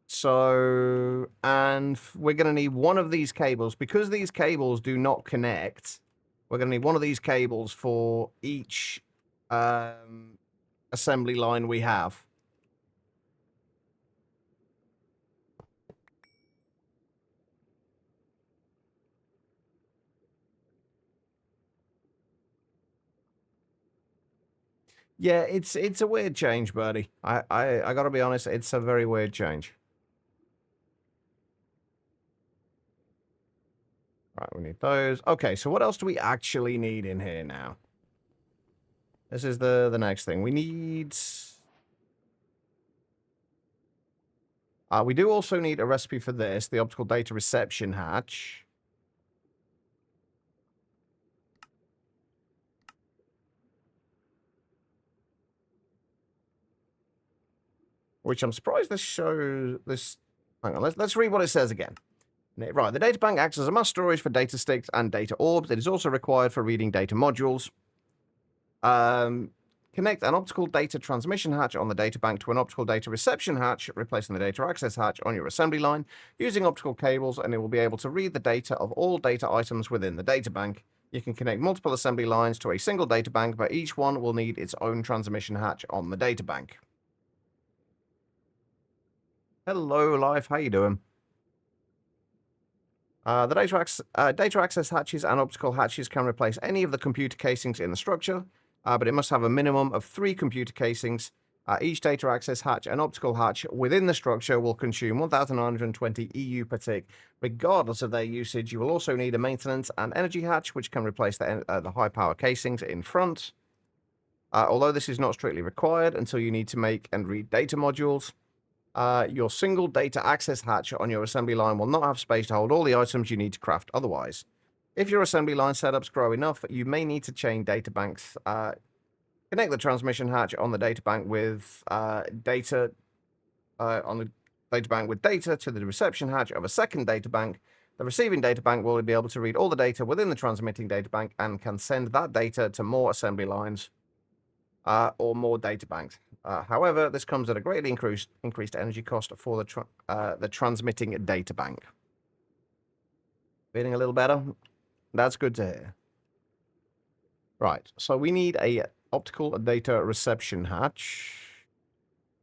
So, and we're going to need one of these cables. Because these cables do not connect, we're going to need one of these cables for each assembly line we have. Yeah, it's a weird change, Birdie. I got to be honest, it's a very weird change. Right, we need those. Okay, so what else do we actually need in here now? This is the next thing. We need... we do also need a recipe for this, the optical data reception hatch. Which I'm surprised this shows... this. Hang on, let's read what it says again. Right, the data bank acts as a mass storage for data sticks and data orbs. It is also required for reading data modules. Connect an optical data transmission hatch on the data bank to an optical data reception hatch, replacing the data access hatch on your assembly line using optical cables, and it will be able to read the data of all data items within the data bank. You can connect multiple assembly lines to a single data bank, but each one will need its own transmission hatch on the data bank. Hello, Life. How you doing? The data access hatches and optical hatches can replace any of the computer casings in the structure, but it must have a minimum of 3 computer casings. Each data access hatch and optical hatch within the structure will consume 1,920 EU per tick. Regardless of their usage, you will also need a maintenance and energy hatch, which can replace the high power casings in front. Although this is not strictly required until you need to make and read data modules. Your single data access hatch on your assembly line will not have space to hold all the items you need to craft otherwise. If your assembly line setups grow enough, you may need to chain data banks. Connect the transmission hatch on the data bank with data to the reception hatch of a second data bank. The receiving data bank will be able to read all the data within the transmitting data bank and can send that data to more assembly lines or more data banks. However, this comes at a greatly increased energy cost for the transmitting data bank. Feeling a little better? That's good to hear. Right, so we need a optical data reception hatch,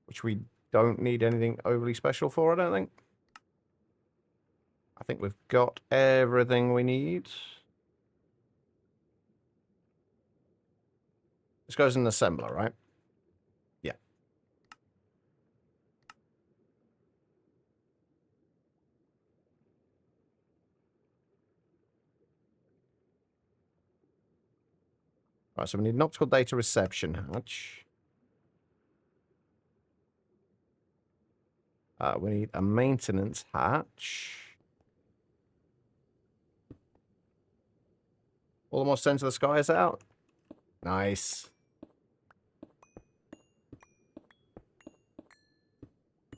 which we don't need anything overly special for, I don't think. I think we've got everything we need. This goes in the assembler, right? Yeah. Right, so we need an optical data reception hatch. We need a maintenance hatch. Almost center of the sky is out. Nice.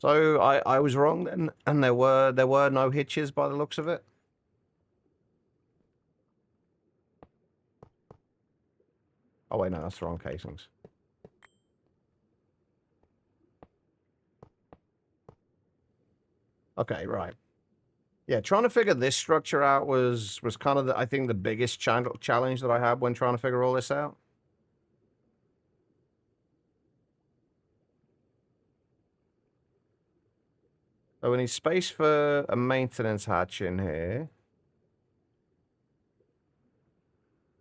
So I was wrong then, and there were no hitches by the looks of it. Oh wait, no, that's the wrong casings. Okay, right. Yeah, trying to figure this structure out was kind of, I think, the biggest challenge that I had when trying to figure all this out. So we need space for a maintenance hatch in here.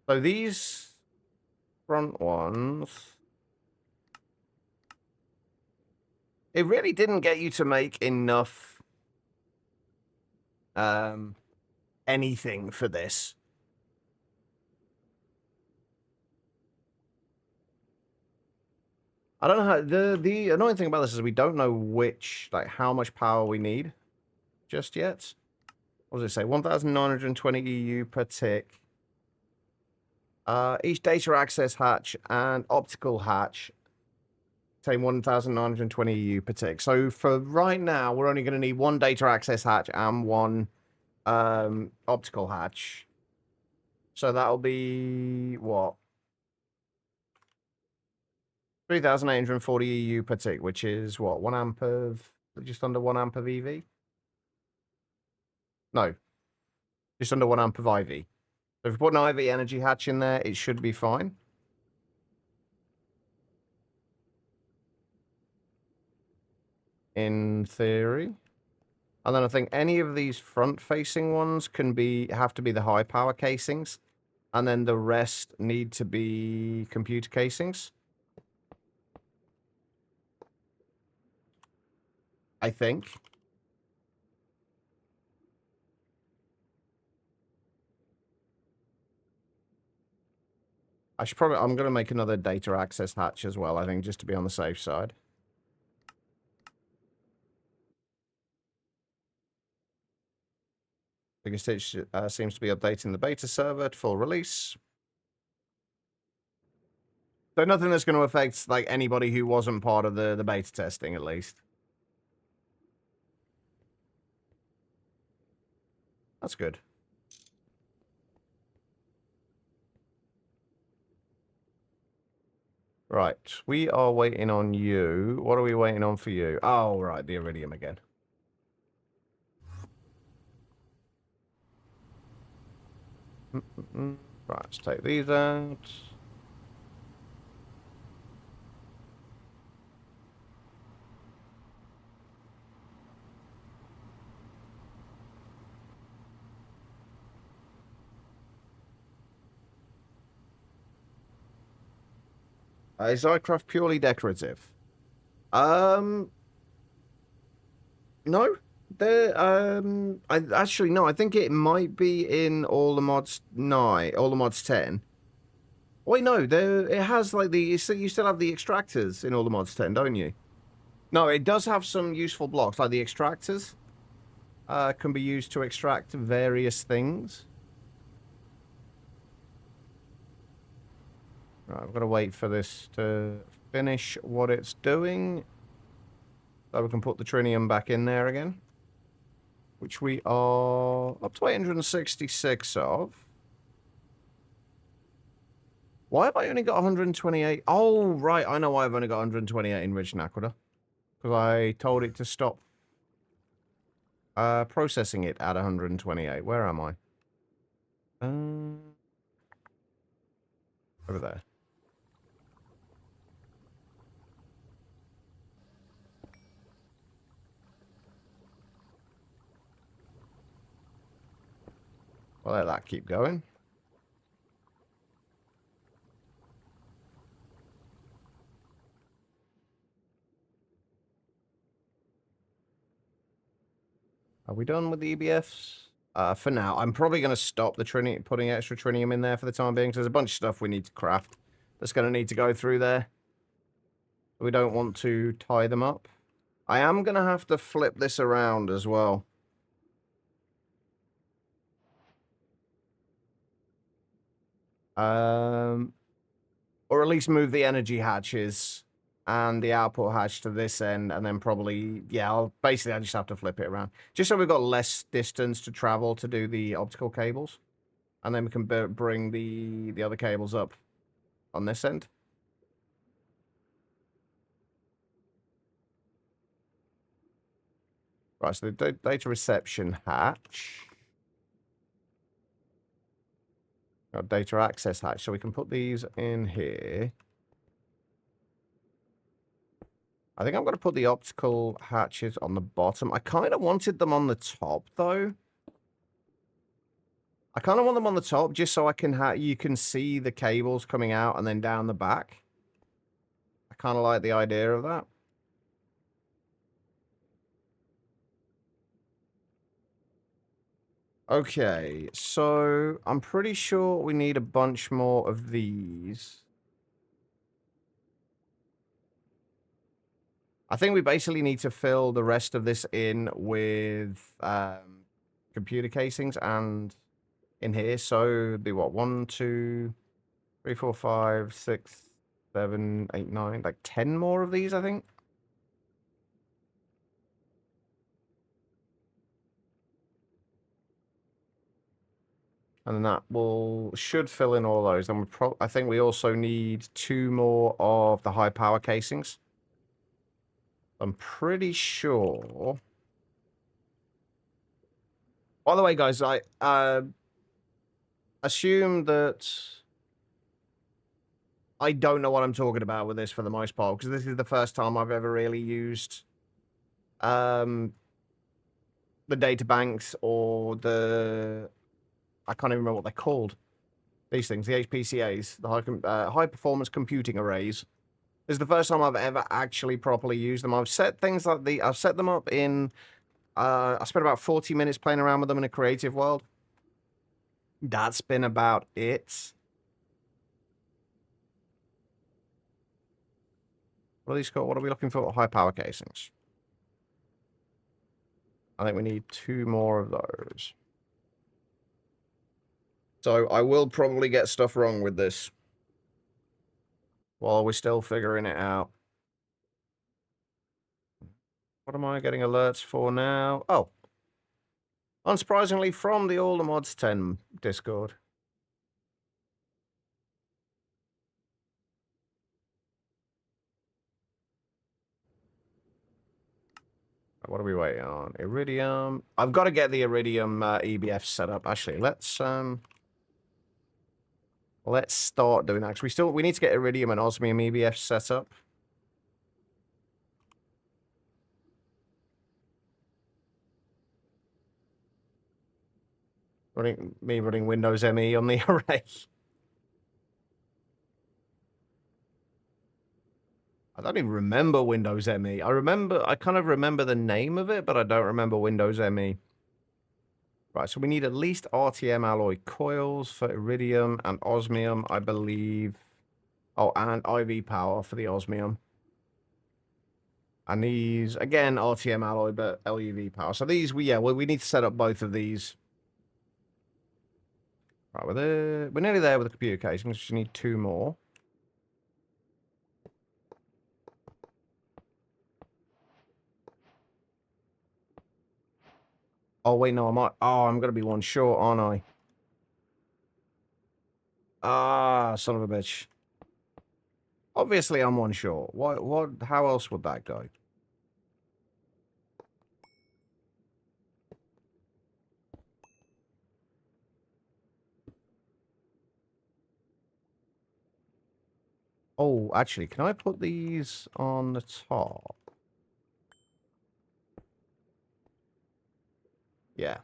So these front ones, it really didn't get you to make enough anything for this. I don't know how the annoying thing about this is we don't know which how much power we need just yet. What does it say? 1,920 EU per tick. Each data access hatch and optical hatch contain 1,920 EU per tick. So for right now, we're only going to need one data access hatch and one optical hatch. So that'll be what? 3,840 EU per tick, which is what? 1 amp of just under 1 amp of EV? No, just under 1 amp of IV. So if we put an IV energy hatch in there, it should be fine. In theory. And then I think any of these front-facing ones have to be the high-power casings. And then the rest need to be computer casings. I think. I'm going to make another data access hatch as well, I think, just to be on the safe side. Biggest itch seems to be updating the beta server to full release. So nothing that's going to affect anybody who wasn't part of the beta testing, at least. That's good. Right, we are waiting on you. What are we waiting on for you? Oh, right, the iridium again. Right, let's take these out. Is iCraft purely decorative? No. I actually no. I think it might be in all the mods 9, all the mods 10. Wait, no. It has you still have the extractors in all the mods 10, don't you? No, it does have some useful blocks, like the extractors. Can be used to extract various things. Right, I've got to wait for this to finish what it's doing. So we can put the trinium back in there again. Which we are up to 866 of. Why have I only got 128? Oh, right. I know why I've only got 128 in Ridge Naquita. Because I told it to stop processing it at 128. Where am I? Over there. I'll let that keep going. Are we done with the EBFs? For now, I'm probably going to stop the putting extra trinium in there for the time being, because there's a bunch of stuff we need to craft that's going to need to go through there. We don't want to tie them up. I am going to have to flip this around as well. Or at least move the energy hatches and the output hatch to this end, and then probably, yeah, I just have to flip it around. Just so we've got less distance to travel to do the optical cables. And then we can bring the other cables up on this end. Right, so the data reception hatch. Got data access hatch, so we can put these in here. I think I'm going to put the optical hatches on the bottom. I kind of wanted them on the top, though. I kind of want them on the top just so you can see the cables coming out and then down the back. I kind of like the idea of that. Okay, so I'm pretty sure we need a bunch more of these. I think we basically need to fill the rest of this in with computer casings and in here. So be what? 1, 2, 3, 4, 5, 6, 7, 8, 9, like 10 more of these, I think. And then that should fill in all those. Then I think we also need 2 more of the high power casings. I'm pretty sure. By the way, guys, I assume that I don't know what I'm talking about with this for the most part, because this is the first time I've ever really used the data banks or I can't even remember what they're called. These things, the HPCAs, the high performance computing arrays. This is the first time I've ever actually properly used them. I've set things like I've set them up in, I spent about 40 minutes playing around with them in a creative world. That's been about it. What are these called? What are we looking for? High power casings. I think we need 2 more of those. So I will probably get stuff wrong with this while we're still figuring it out. What am I getting alerts for now? Oh. Unsurprisingly, from the All the Mods 10 Discord. What are we waiting on? Iridium. I've got to get the Iridium EBF set up. Actually, let's start doing that. 'Cause we need to get Iridium and Osmium EBF set up. Running Windows ME on the array. I don't even remember Windows ME. I kind of remember the name of it, but I don't remember Windows ME. Right, so we need at least RTM alloy coils for Iridium and Osmium, I believe. Oh, and IV power for the Osmium. And these, again, RTM alloy, but LUV power. So these, we need to set up both of these. Right, we're nearly there with the computer casing. We just need 2 more. Oh, wait, no, I'm going to be 1 short, aren't I? Ah, son of a bitch. Obviously, I'm 1 short. How else would that go? Oh, actually, can I put these on the top? Yeah.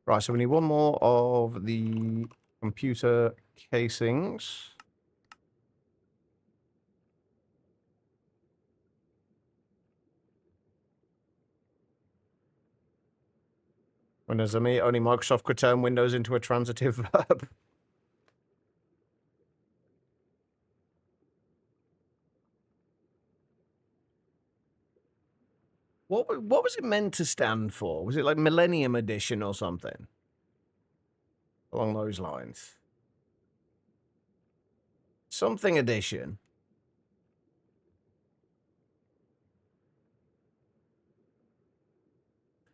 Right, so we need 1 more of the computer casings. Windows ME, only Microsoft could turn Windows into a transitive verb. What was it meant to stand for? Was it like Millennium Edition or something? Along those lines. Something edition.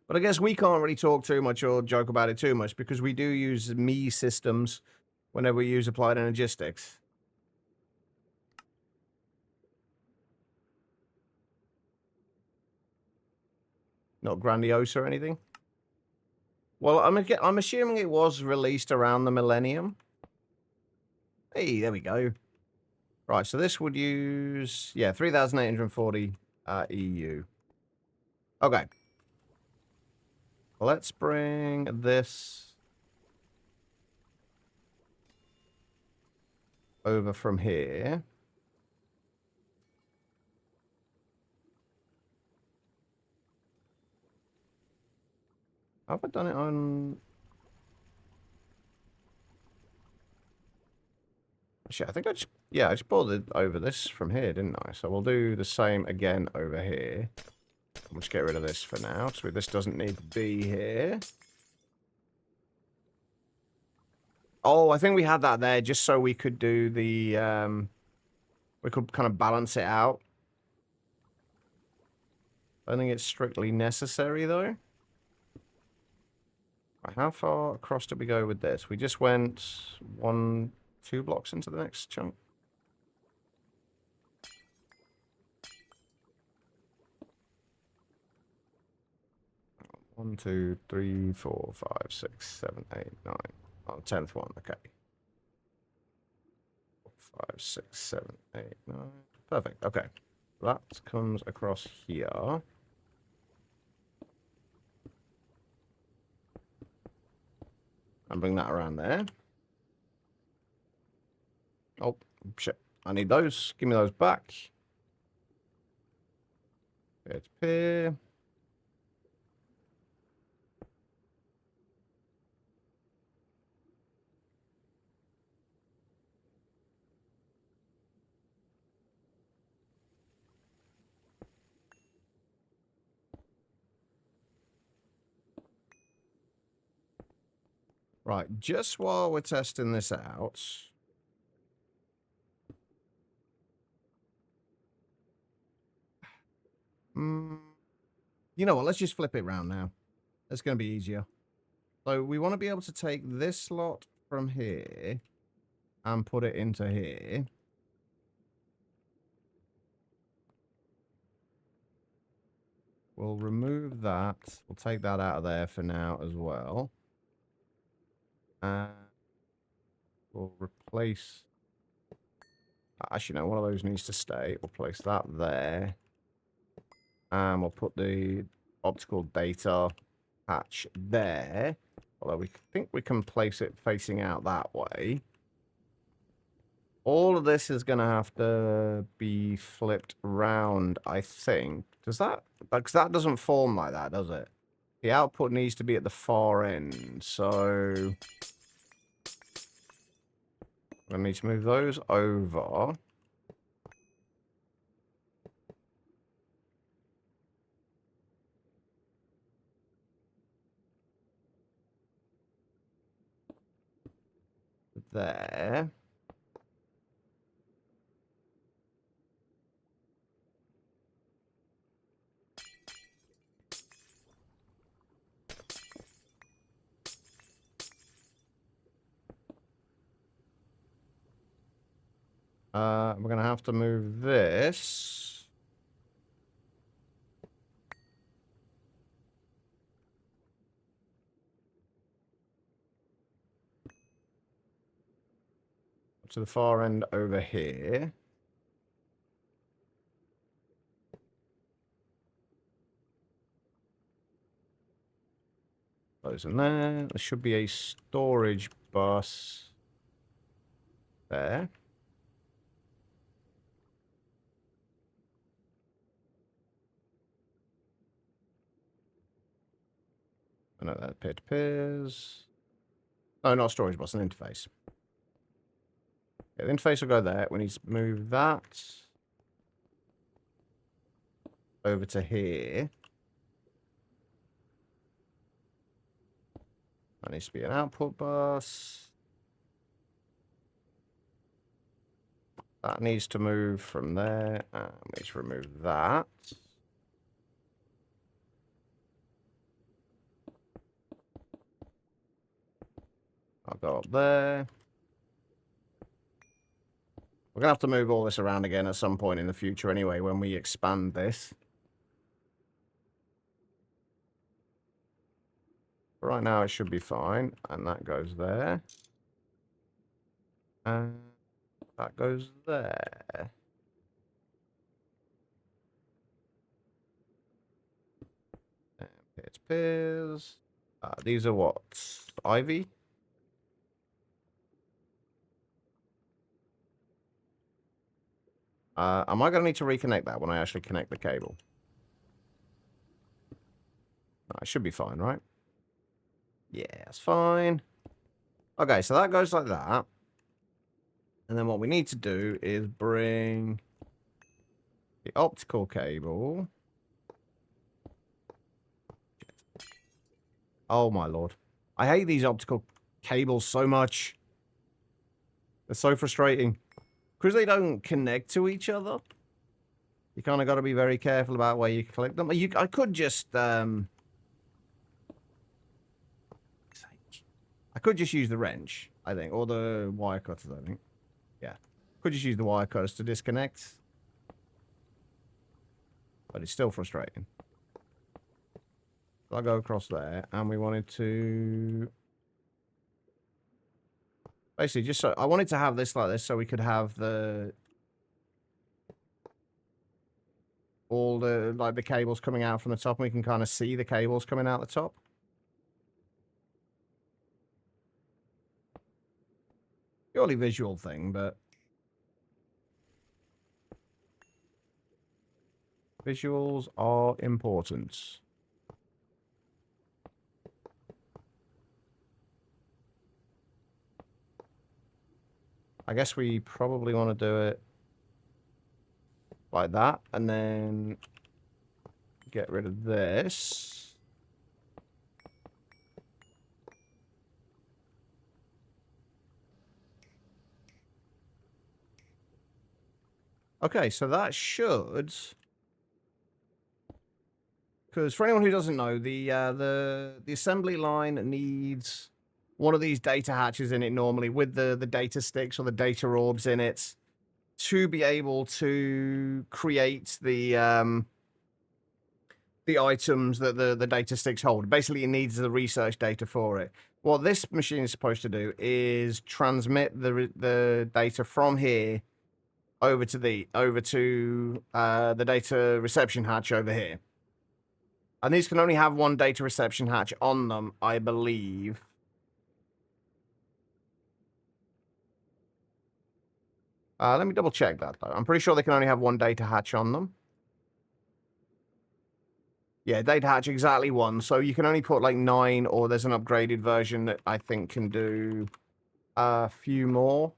But I guess we can't really talk too much or joke about it too much because we do use me systems whenever we use applied energistics. Not grandiose or anything. Well, I'm assuming it was released around the millennium. Hey, there we go. Right, so this would use, 3,840 EU. Okay. Let's bring this over from here. Have I done it on... Shit, I think I just bought it over this from here, didn't I? So we'll do the same again over here. We'll just get rid of this for now, so this doesn't need to be here. Oh, I think we had that there just so we could do the, we could kind of balance it out. I don't think it's strictly necessary, though. Right, how far across did we go with this? We just went 2 blocks into the next chunk. 1, 2, 3, 4, 5, 6, 7, 8, 9. Oh, 10th one, okay. 5, 6, 7, 8, 9. Perfect, okay. That comes across here. And bring that around there. Oh, shit. I need those. Give me those back. It's here. Right, just while we're testing this out. You know what? Let's just flip it around now. It's going to be easier. So we want to be able to take this slot from here and put it into here. We'll remove that. We'll take that out of there for now as well. And we'll replace... Actually, no, one of those needs to stay. We'll place that there. And we'll put the optical data patch there. Although we think we can place it facing out that way. All of this is going to have to be flipped round, I think. Does that... Because that doesn't form like that, does it? The output needs to be at the far end, so... I need to move those over. There. We're going to have to move this. To the far end over here. Those in there. There should be a storage bus there. I know that appears. Oh, not a storage bus, an interface. Yeah, the interface will go there. We need to move that over to here. That needs to be an output bus. That needs to move from there. We need to remove that. I'll go up there. We're going to have to move all this around again at some point in the future anyway, when we expand this. But right now it should be fine. And that goes there. And that goes there. And pears. These are what? Ivy? Am I going to need to reconnect that when I actually connect the cable? I should be fine, right? Yeah, it's fine. Okay, so that goes like that. And then what we need to do is bring the optical cable. Oh my lord. I hate these optical cables so much. They're so frustrating. Because they don't connect to each other. You kind of got to be very careful about where you collect them. I could just I could just use the wrench, I think, or the wire cutters, I think. Yeah. Could just use the wire cutters to disconnect. But it's still frustrating. So I'll go across there, and we wanted to... Basically, just so... I wanted to have this like this so we could have the... all the, like, the cables coming out from the top, and we can kind of see the cables coming out the top. Purely visual thing, but... visuals are important. I guess we probably want to do it like that, and then get rid of this. Okay, so that should... Because for anyone who doesn't know, the assembly line needs one of these data hatches in it normally with the data sticks or the data orbs in it to be able to create the items that the data sticks hold. Basically, it needs the research data for it. What this machine is supposed to do is transmit the data from here over to the data reception hatch over here. And these can only have one data reception hatch on them, I believe. Let me double check that, though. I'm pretty sure they can only have one data hatch on them. Yeah, data hatch exactly one. So you can only put like 9, or there's an upgraded version that I think can do a few more.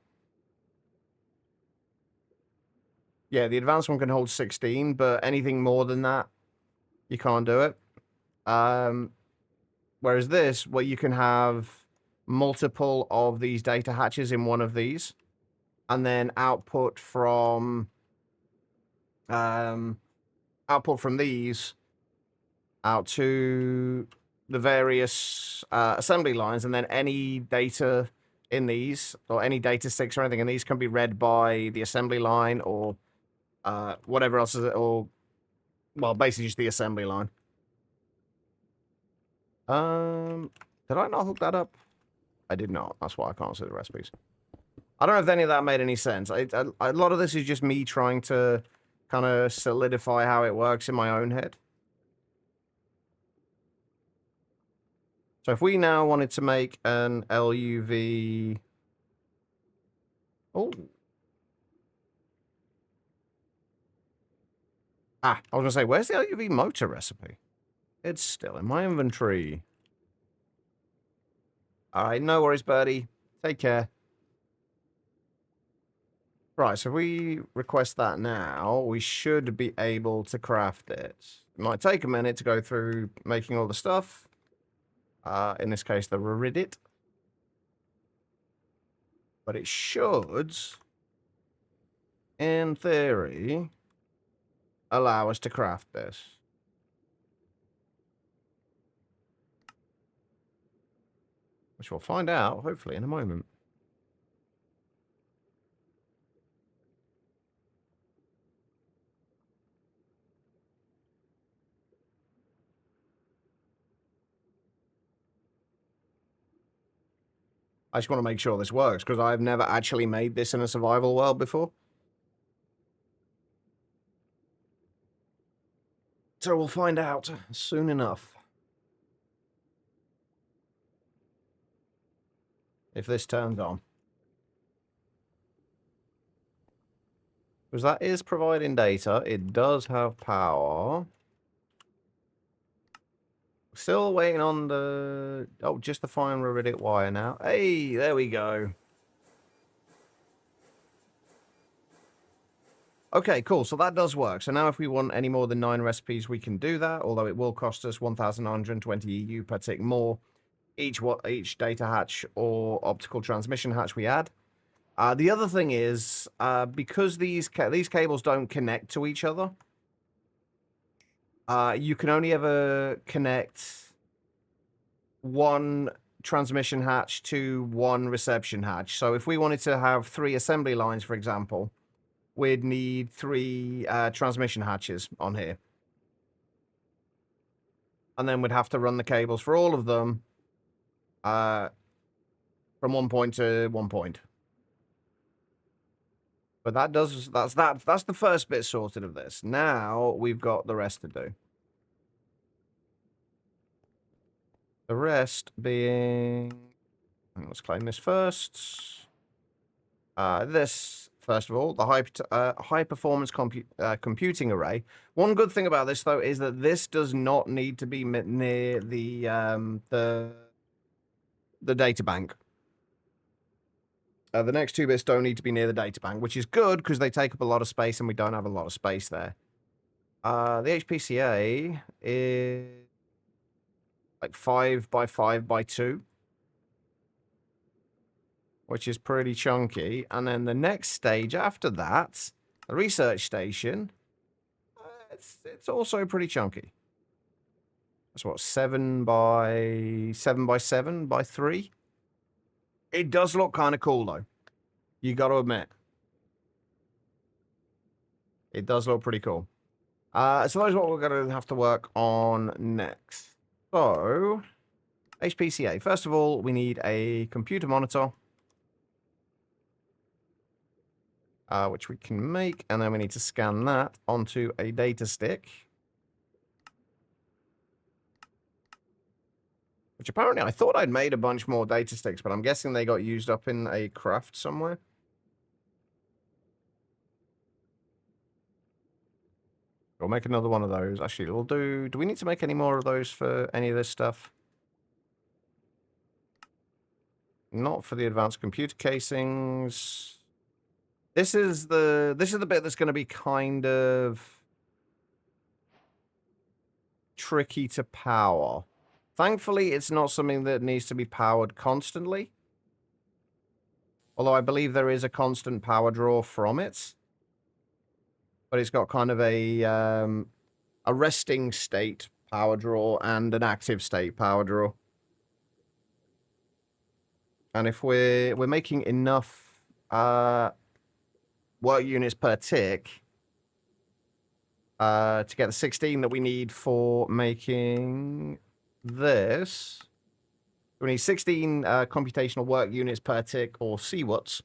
Yeah, the advanced one can hold 16, but anything more than that, you can't do it. Whereas this, well, you can have multiple of these data hatches in one of these, and then output from these out to the various assembly lines, and then any data in these, or any data sticks or anything in these, can be read by the assembly line or whatever else is it, or well, basically just the assembly line. Did I not hook that up? I did not. That's why I can't see the recipes. I don't know if any of that made any sense. A lot of this is just me trying to kind of solidify how it works in my own head. So if we now wanted to make an LUV... Oh. I was going to say, where's the LUV motor recipe? It's still in my inventory. Alright, no worries, birdie. Take care. Right, so if we request that now, we should be able to craft it. It might take a minute to go through making all the stuff. In this case, the Reddit. But it should, in theory, allow us to craft this. Which we'll find out, hopefully, in a moment. I just want to make sure this works, because I've never actually made this in a survival world before. So we'll find out soon enough. If this turns on. Because that is providing data. It does have power. Still waiting on the... Oh, just the fine Reddit wire now. Hey, there we go. Okay, cool. So that does work. So now if we want any more than 9 recipes, we can do that, although it will cost us 1,920 EU per tick more each data hatch or optical transmission hatch we add. The other thing is, because these cables don't connect to each other, you can only ever connect one transmission hatch to one reception hatch. So if we wanted to have 3 assembly lines, for example, we'd need 3 transmission hatches on here. And then we'd have to run the cables for all of them from one point to one point. But that's the first bit sorted of this. Now we've got the rest to do. The rest being, let's claim this first. This, first of all, the high performance computing array. One good thing about this, though, is that this does not need to be near the data bank. The next 2 bits don't need to be near the data bank, which is good because they take up a lot of space and we don't have a lot of space there. The HPCA is like 5 by 5 by 2. Which is pretty chunky. And then the next stage after that, the research station, it's also pretty chunky. That's what, 7 by 7 by 7 by 3? It does look kind of cool, though. You got to admit. It does look pretty cool. So that's what we're going to have to work on next. So, HPCA. First of all, we need a computer monitor. Which we can make, and then we need to scan that onto a data stick. Which apparently I thought I'd made a bunch more data sticks, but I'm guessing they got used up in a craft somewhere. We'll make another one of those. Actually, we'll do we need to make any more of those for any of this stuff? Not for the advanced computer casings. This is the bit that's going to be kind of tricky to power. Thankfully, it's not something that needs to be powered constantly. Although I believe there is a constant power draw from it. But it's got kind of a resting state power draw and an active state power draw. And if we're making enough work units per tick to get the 16 that we need for making this. We need 16 computational work units per tick, or CWUTs,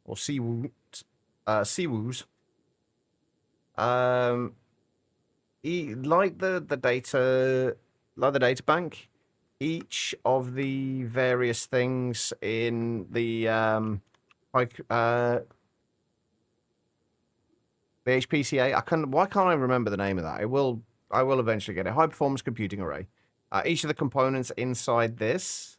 or CWOOs. Like the data bank, each of the various things in the HPCA, why can't I remember the name of that? I will eventually get it. High performance computing array. Each of the components inside this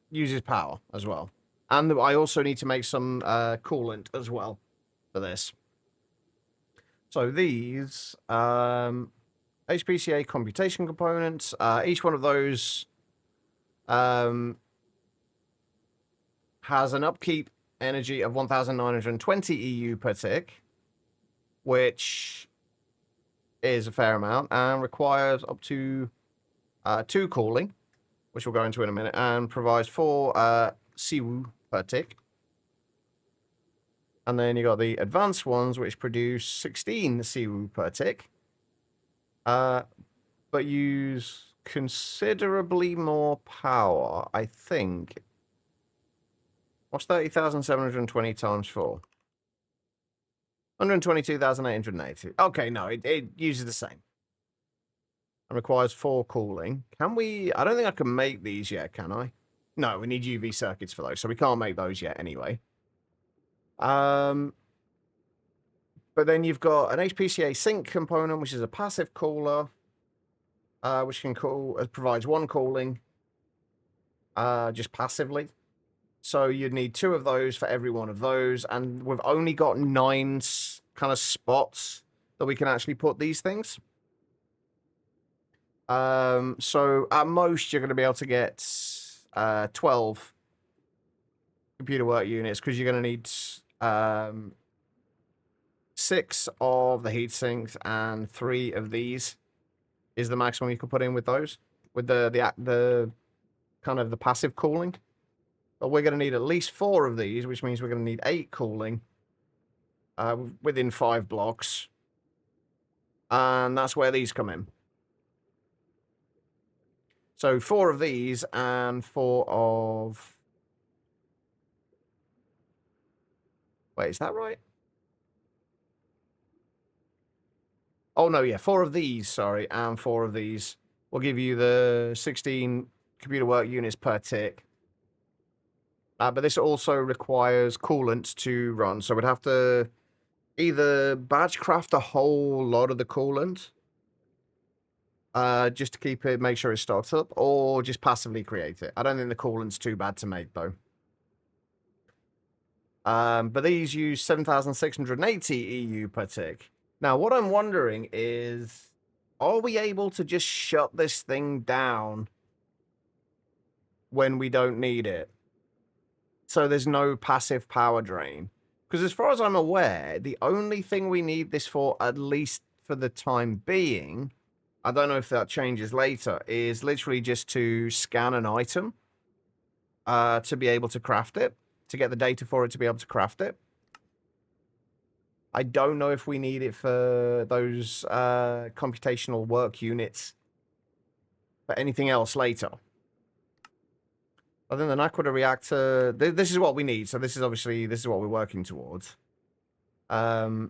uses power as well. And I also need to make some coolant as well for this. So these HPCA computation components, each one of those has an upkeep energy of 1,920 EU per tick, which is a fair amount, and requires up to 2 cooling, which we'll go into in a minute, and provides 4 CWU per tick. And then you got the advanced ones, which produce 16 CWU per tick, but use considerably more power, I think. What's 30,720 times 4? 122,880. Okay, no, it uses the same. And requires 4 cooling. Can we... I don't think I can make these yet, can I? No, we need UV circuits for those, so we can't make those yet anyway. But then you've got an HPCA sync component, which is a passive cooler, which can cool... provides 1 cooling, just passively. So you'd need 2 of those for every one of those, and we've only got 9 kind of spots that we can actually put these things. So at most, you're going to be able to get 12 computer work units, because you're going to need 6 of the heat sinks and 3 of these is the maximum you can put in with those, with the kind of the passive cooling. But we're going to need at least 4 of these, which means we're going to need 8 cooling within 5 blocks. And that's where these come in. So 4 of these and 4 of... Wait, is that right? Oh, no, yeah, 4 of these, sorry, and 4 of these will give you the 16 computer work units per tick. But this also requires coolant to run, so we'd have to either batch craft a whole lot of the coolant, just to keep it, make sure it's stocked up, or just passively create it. I don't think the coolant's too bad to make, though. But these use 7,680 EU per tick. Now, what I'm wondering is, are we able to just shut this thing down when we don't need it? So there's no passive power drain. Because as far as I'm aware, the only thing we need this for, at least for the time being, I don't know if that changes later, is literally just to scan an item to be able to craft it, to get the data for it to be able to craft it. I don't know if we need it for those computational work units for anything else later. Other than the Aquila reactor, this is what we need. So this is obviously, this is what we're working towards. But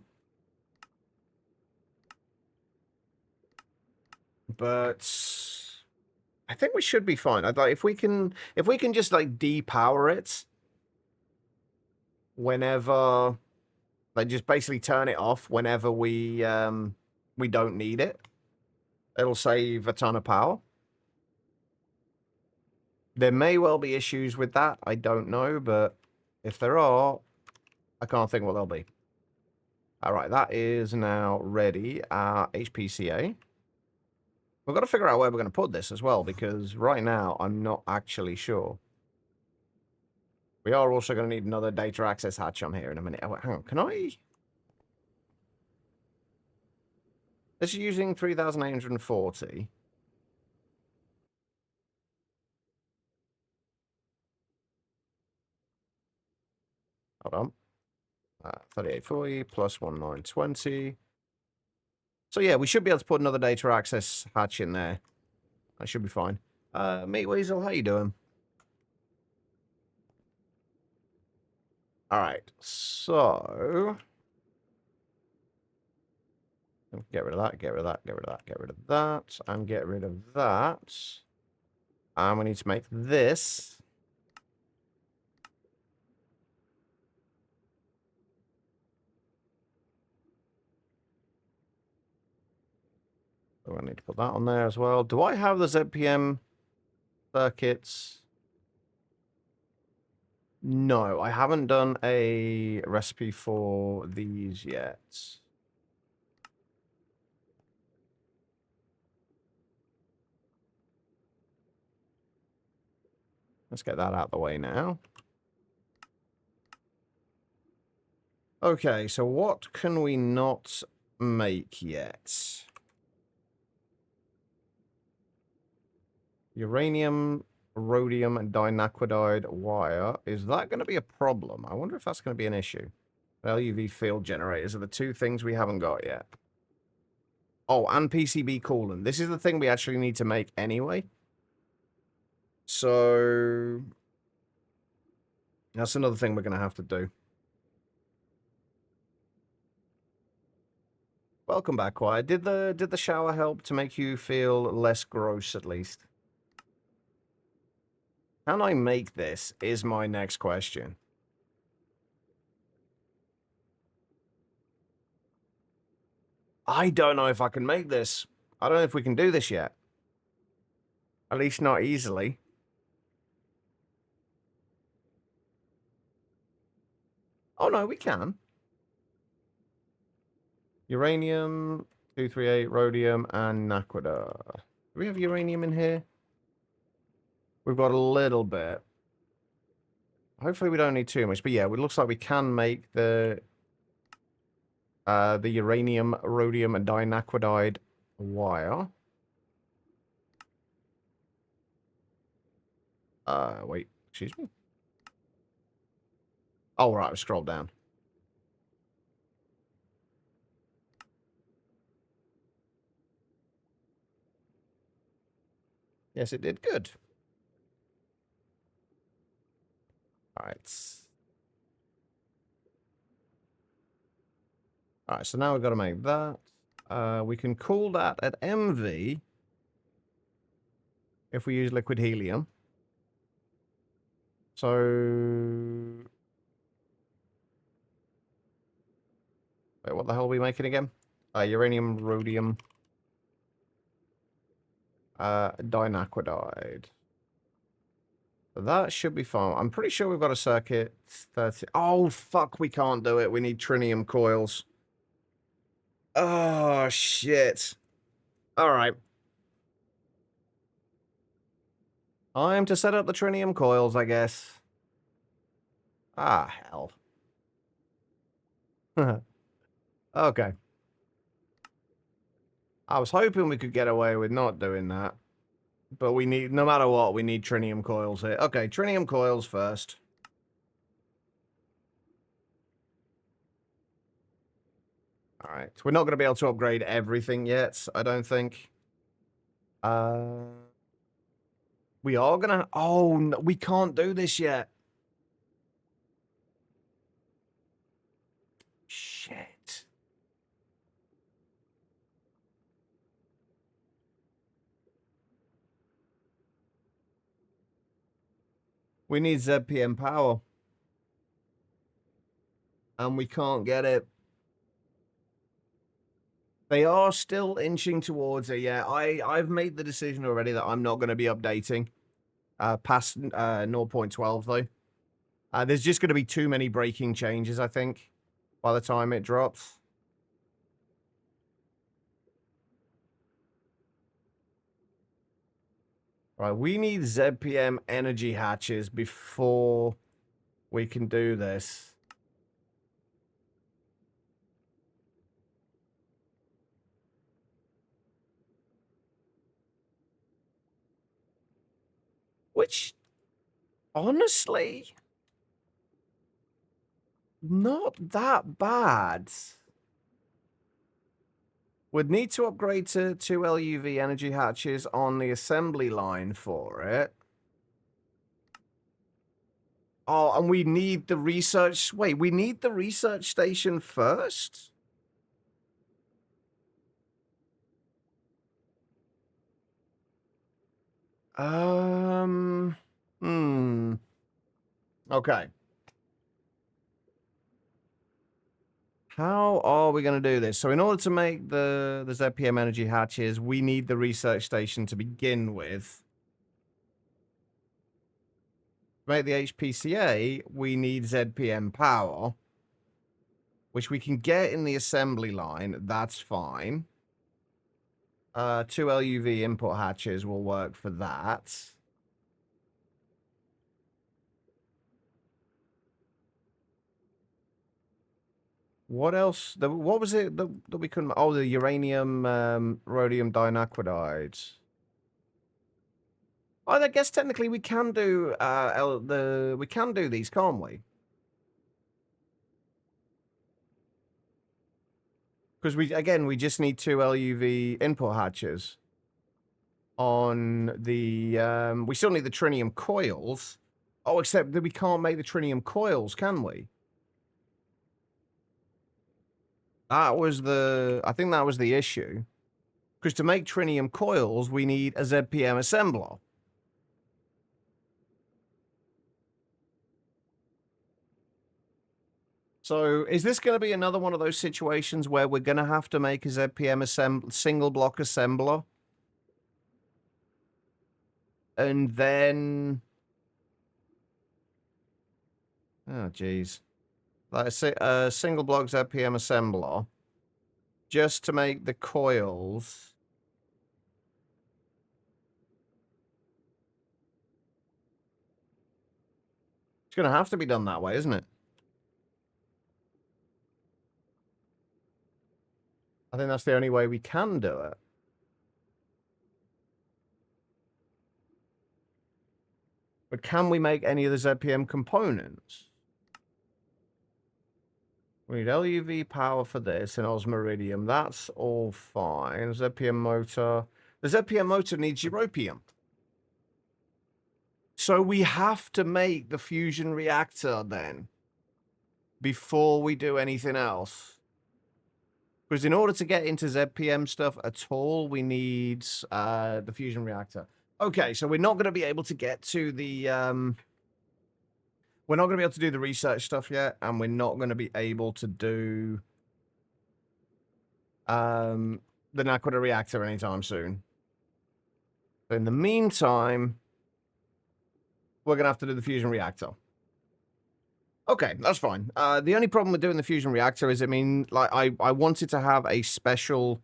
I think we should be fine. I'd like if we can just like depower it whenever, like just basically turn it off whenever we don't need it. It'll save a ton of power. There may well be issues with that. I don't know, but if there are, I can't think what they'll be. All right, that is now ready. HPCA. We've got to figure out where we're going to put this as well, because right now I'm not actually sure. We are also going to need another data access hatch on here in a minute. Oh, hang on, can I? This is using 3,840. Hold on. 3840 plus 1920. So yeah, we should be able to put another data access hatch in there. That should be fine. Meat Weasel, how you doing? All right, so get rid of that, get rid of that, get rid of that, get rid of that, and get rid of that. And we need to make this. So I need to put that on there as well. Do I have the ZPM circuits? No, I haven't done a recipe for these yet. Let's get that out of the way now. Okay, so what can we not make yet? Uranium, rhodium, and dinaquidide wire. Is that going to be a problem? I wonder if that's going to be an issue. LUV field generators are the 2 things we haven't got yet. Oh, and PCB coolant. This is the thing we actually need to make anyway. So that's another thing we're going to have to do. Welcome back, Quiet. Did the shower help to make you feel less gross, at least? Can I make this is my next question. I don't know if I can make this. I don't know if we can do this yet. At least not easily. Oh, no, we can. Uranium, 238, rhodium, and naquita. Do we have uranium in here? We've got a little bit. Hopefully we don't need too much. But yeah, it looks like we can make the uranium, rhodium, and dinaquidide wire. Wait, excuse me? Oh, right, scroll down. Yes, it did. Good. All right. All right, so now we've got to make that. We can cool that at MV if we use liquid helium. So... Wait, what the hell are we making again? Uranium, rhodium, dinaquidide. That should be fine. I'm pretty sure we've got a circuit 30. Oh, fuck, we can't do it. We need tritium coils. Oh, shit. All right. Time to set up the tritium coils, I guess. Ah, hell. Okay. I was hoping we could get away with not doing that. But we need, no matter what, we need tritium coils here. Okay, tritium coils first. All right. We're not going to be able to upgrade everything yet, I don't think. We are going to... Oh, no, we can't do this yet. Shit. We need ZPM power. And we can't get it. They are still inching towards it, yeah. I've made the decision already that I'm not going to be updating past 0.12, though. There's just going to be too many breaking changes, I think, by the time it drops. Right, we need ZPM energy hatches before we can do this. Which, honestly, not that bad. Would need to upgrade to 2 LUV energy hatches on the assembly line for it. Oh, and we need the research... Wait, we need the research station first? Okay. How are we going to do this? So in order to make the ZPM energy hatches, we need the research station to begin with. To make the HPCA, we need ZPM power, which we can get in the assembly line. That's fine. 2 LUV input hatches will work for that. What else? What was it that we couldn't... Oh, the uranium, rhodium dinaquidide. Oh, I guess technically we can do we can do these, can't we? Because we just need 2 LUV input hatches on the we still need the tritium coils. Oh, except that we can't make the tritium coils, can we? That was I think that was the issue. Because to make tritium coils, we need a ZPM assembler. So is this going to be another one of those situations where we're going to have to make a ZPM single block assembler? And then... Oh, jeez. like a single block ZPM assembler, just to make the coils. It's going to have to be done that way, isn't it? I think that's the only way we can do it. But can we make any of the ZPM components? We need LUV power for this and osmiridium. That's all fine. ZPM motor. The ZPM motor needs europium. So we have to make the fusion reactor then before we do anything else. Because in order to get into ZPM stuff at all, we need the fusion reactor. Okay, so we're not going to be able to get to the... we're not going to be able to do the research stuff yet, and we're not going to be able to do the Naquita reactor anytime soon. But in the meantime, we're going to have to do the fusion reactor. Okay, that's fine. The only problem with doing the fusion reactor is, I wanted to have a special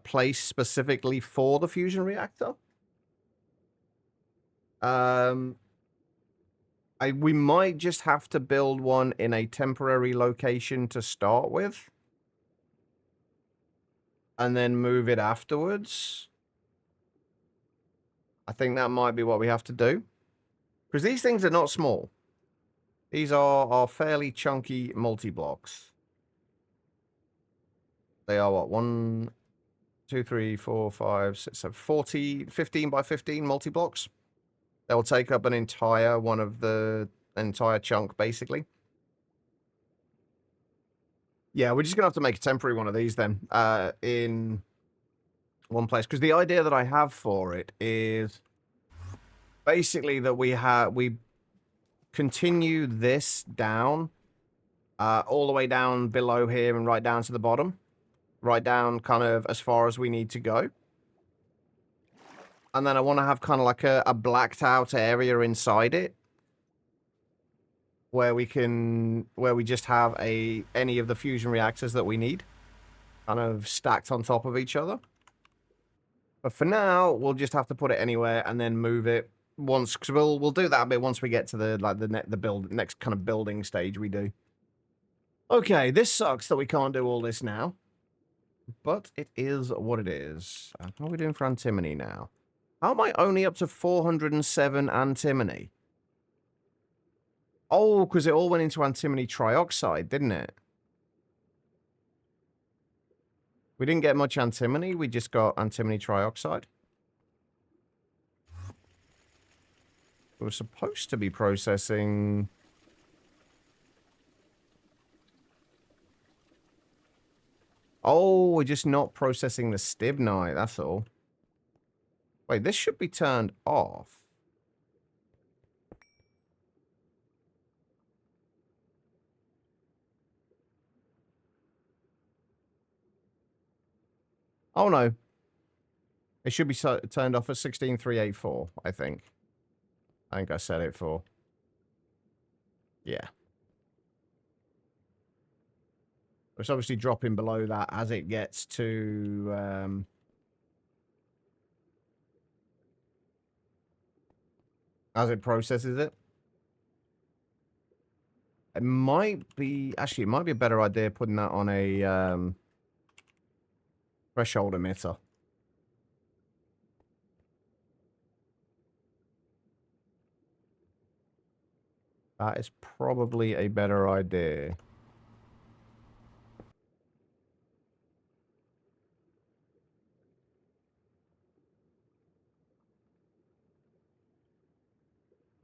place specifically for the fusion reactor. We might just have to build one in a temporary location to start with. And then move it afterwards. I think that might be what we have to do. Because these things are not small. These are fairly chunky multi-blocks. They are what? 1, 2, 3, 4, 5, 6, 7, 40, 15 by 15 multi-blocks. They'll take up an entire entire chunk, basically. Yeah, we're just going to have to make a temporary one of these then, in one place. Because the idea that I have for it is basically that we continue this down, all the way down below here and right down to the bottom. Right down kind of as far as we need to go. And then I want to have kind of like a blacked out area inside it. Where we just have any of the fusion reactors that we need. Kind of stacked on top of each other. But for now, we'll just have to put it anywhere and then move it once, because we'll do that a bit once we get to the next kind of building stage we do. Okay, this sucks that we can't do all this now. But it is what it is. How are we doing for antimony now? How am I only up to 407 antimony? Oh, because it all went into antimony trioxide, didn't it? We didn't get much antimony, we just got antimony trioxide. We were supposed to be processing... Oh, we're just not processing the stibnite, that's all. Wait, this should be turned off. Oh, no. It should be turned off at 16384, I think. I think I set it for. Yeah. It's obviously dropping below that as it gets to... as it processes it. It might be... Actually, it might be a better idea putting that on a threshold emitter. That is probably a better idea.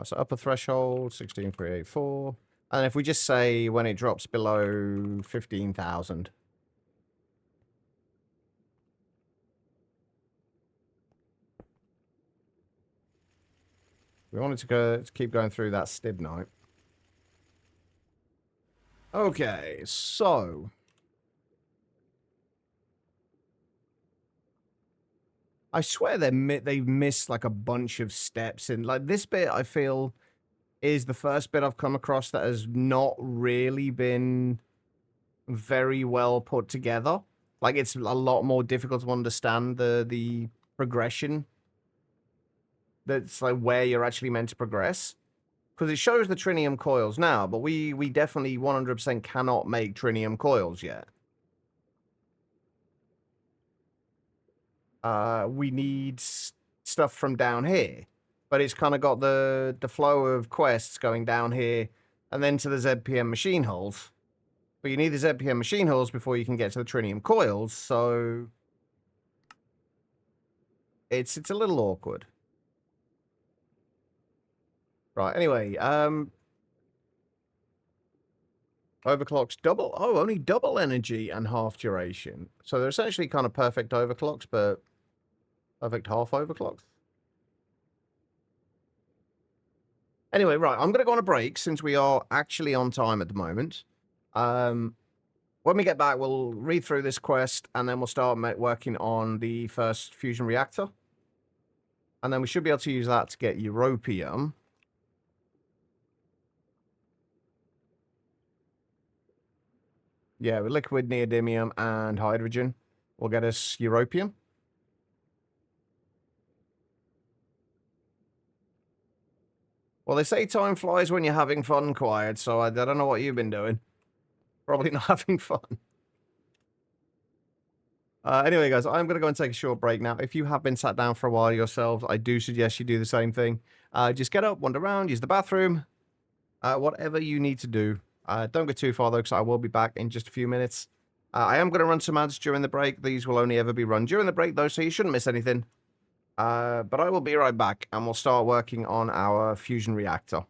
So upper threshold, 16384. And if we just say when it drops below 15,000. We wanted to keep going through that stibnite. Okay, so... I swear they've missed like a bunch of steps in. Like this bit, I feel is the first bit I've come across that has not really been very well put together. Like, it's a lot more difficult to understand the progression. That's like where you're actually meant to progress. Because it shows the trinium coils now, but we definitely 100% cannot make trinium coils yet. We need stuff from down here. But it's kind of got the flow of quests going down here and then to the ZPM machine hulls. But you need the ZPM machine hulls before you can get to the trinium coils, so it's a little awkward. Right, anyway, overclocks double. Oh, only double energy and half duration. So they're essentially kind of perfect overclocks, but perfect half overclocks. Anyway, right, I'm going to go on a break since we are actually on time at the moment. When we get back, we'll read through this quest, and then we'll start working on the first fusion reactor. And then we should be able to use that to get europium. Yeah, with liquid neodymium and hydrogen will get us europium. Well, they say time flies when you're having fun, Quiet, so I don't know what you've been doing. Probably not having fun. Anyway, guys, I'm going to go and take a short break now. If you have been sat down for a while yourselves, I do suggest you do the same thing. Just get up, wander around, use the bathroom, whatever you need to do. Don't go too far, though, because I will be back in just a few minutes. I am going to run some ads during the break. These will only ever be run during the break, though, so you shouldn't miss anything. But I will be right back, and we'll start working on our fusion reactor.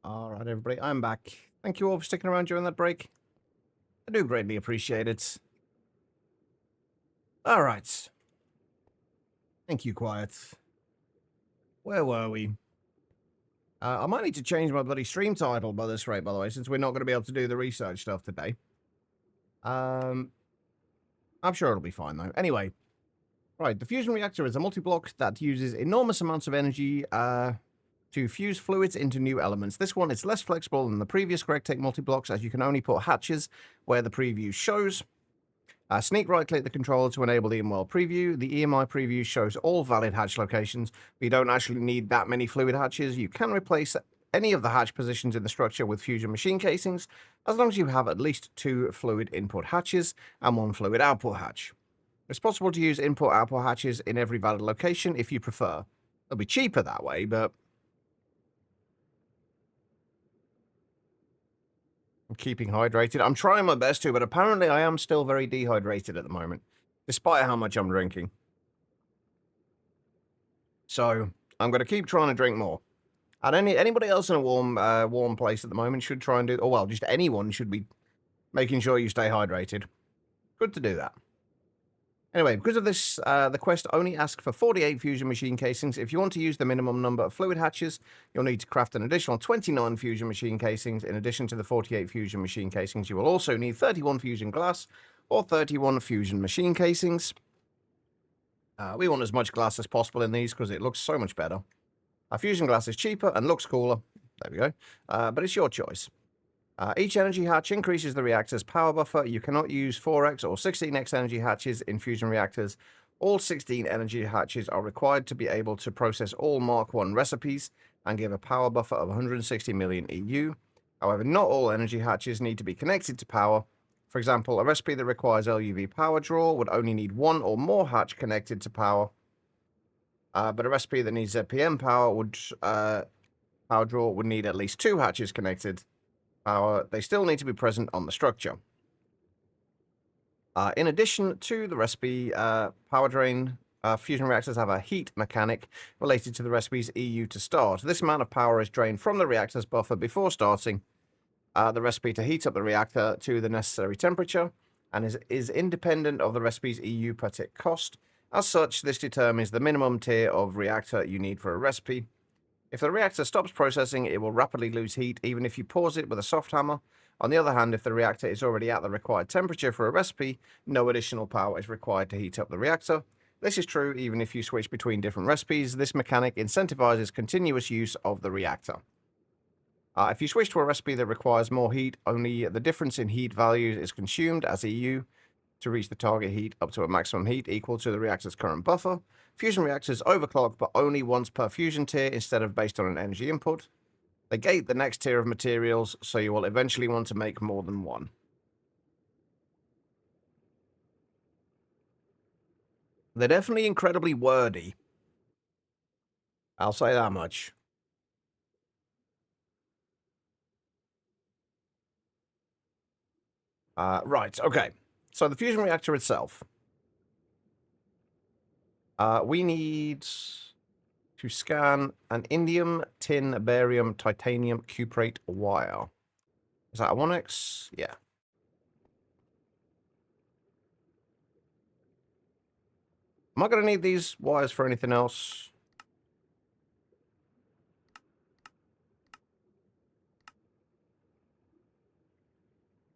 All right, everybody, I'm back. Thank you all for sticking around during that break. I do greatly appreciate it. All right. Thank you, Quiet. Where were we? I might need to change my bloody stream title by this rate, by the way, since we're not going to be able to do the research stuff today. I'm sure it'll be fine, though. Anyway, right, the fusion reactor is a multi-block that uses enormous amounts of energy to fuse fluids into new elements. This one is less flexible than the previous Gregtech multi-blocks, as you can only put hatches where the preview shows. Sneak right-click the controller to enable the in-world preview. The EMI preview shows all valid hatch locations. You don't actually need that many fluid hatches. You can replace any of the hatch positions in the structure with fusion machine casings, as long as you have at least 2 fluid input hatches and 1 fluid output hatch. It's possible to use input-output hatches in every valid location if you prefer. It'll be cheaper that way, but I'm keeping hydrated. I'm trying my best to, but apparently I am still very dehydrated at the moment, despite how much I'm drinking. So I'm going to keep trying to drink more. And anybody else in a warm place at the moment should try and do, or well, just anyone should be making sure you stay hydrated. Good to do that. Anyway, because of this, the quest only asks for 48 fusion machine casings. If you want to use the minimum number of fluid hatches, you'll need to craft an additional 29 fusion machine casings. In addition to the 48 fusion machine casings, you will also need 31 fusion glass or 31 fusion machine casings. We want as much glass as possible in these because it looks so much better. Fusion glass is cheaper and looks cooler. There we go. But it's your choice. Each energy hatch increases the reactor's power buffer. You cannot use 4x or 16x energy hatches in fusion reactors. All 16 energy hatches are required to be able to process all Mark I recipes and give a power buffer of 160 million EU. However, not all energy hatches need to be connected to power. For example, a recipe that requires LUV power draw would only need 1 or more hatch connected to power. But a recipe that needs ZPM power draw would need at least 2 hatches connected. They still need to be present on the structure. In addition to the recipe power drain, fusion reactors have a heat mechanic related to the recipe's EU to start. This amount of power is drained from the reactor's buffer before starting the recipe to heat up the reactor to the necessary temperature, and is independent of the recipe's EU per tick cost. As such, this determines the minimum tier of reactor you need for a recipe. If the reactor stops processing, it will rapidly lose heat, even if you pause it with a soft hammer. On the other hand, if the reactor is already at the required temperature for a recipe, no additional power is required to heat up the reactor. This is true even if you switch between different recipes. This mechanic incentivizes continuous use of the reactor. If you switch to a recipe that requires more heat, only the difference in heat values is consumed as EU to reach the target heat up to a maximum heat equal to the reactor's current buffer. Fusion reactors overclock, but only once per fusion tier instead of based on an energy input. They gate the next tier of materials, so you will eventually want to make more than one. They're definitely incredibly wordy. I'll say that much. Right, okay. So the fusion reactor itself. We need to scan an indium, tin, barium, titanium, cuprate wire. Is that a 1x? Yeah. Am I going to need these wires for anything else?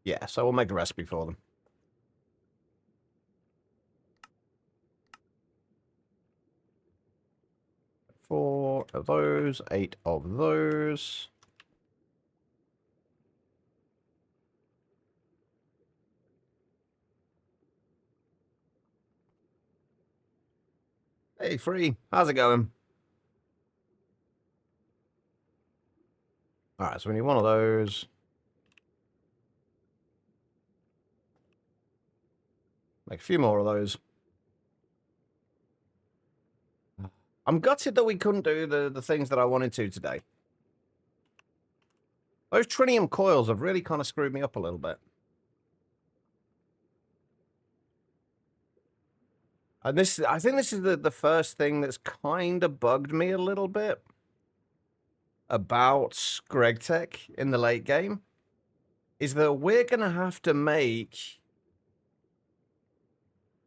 Yeah, so we'll make a recipe for them. 4 of those, 8 of those. Hey, Free, how's it going? All right, so we need one of those. Make a few more of those. I'm gutted that we couldn't do the things that I wanted to today. Those trinium coils have really kind of screwed me up a little bit. And I think this is the first thing that's kind of bugged me a little bit. about GregTech in the late game is that we're going to have to make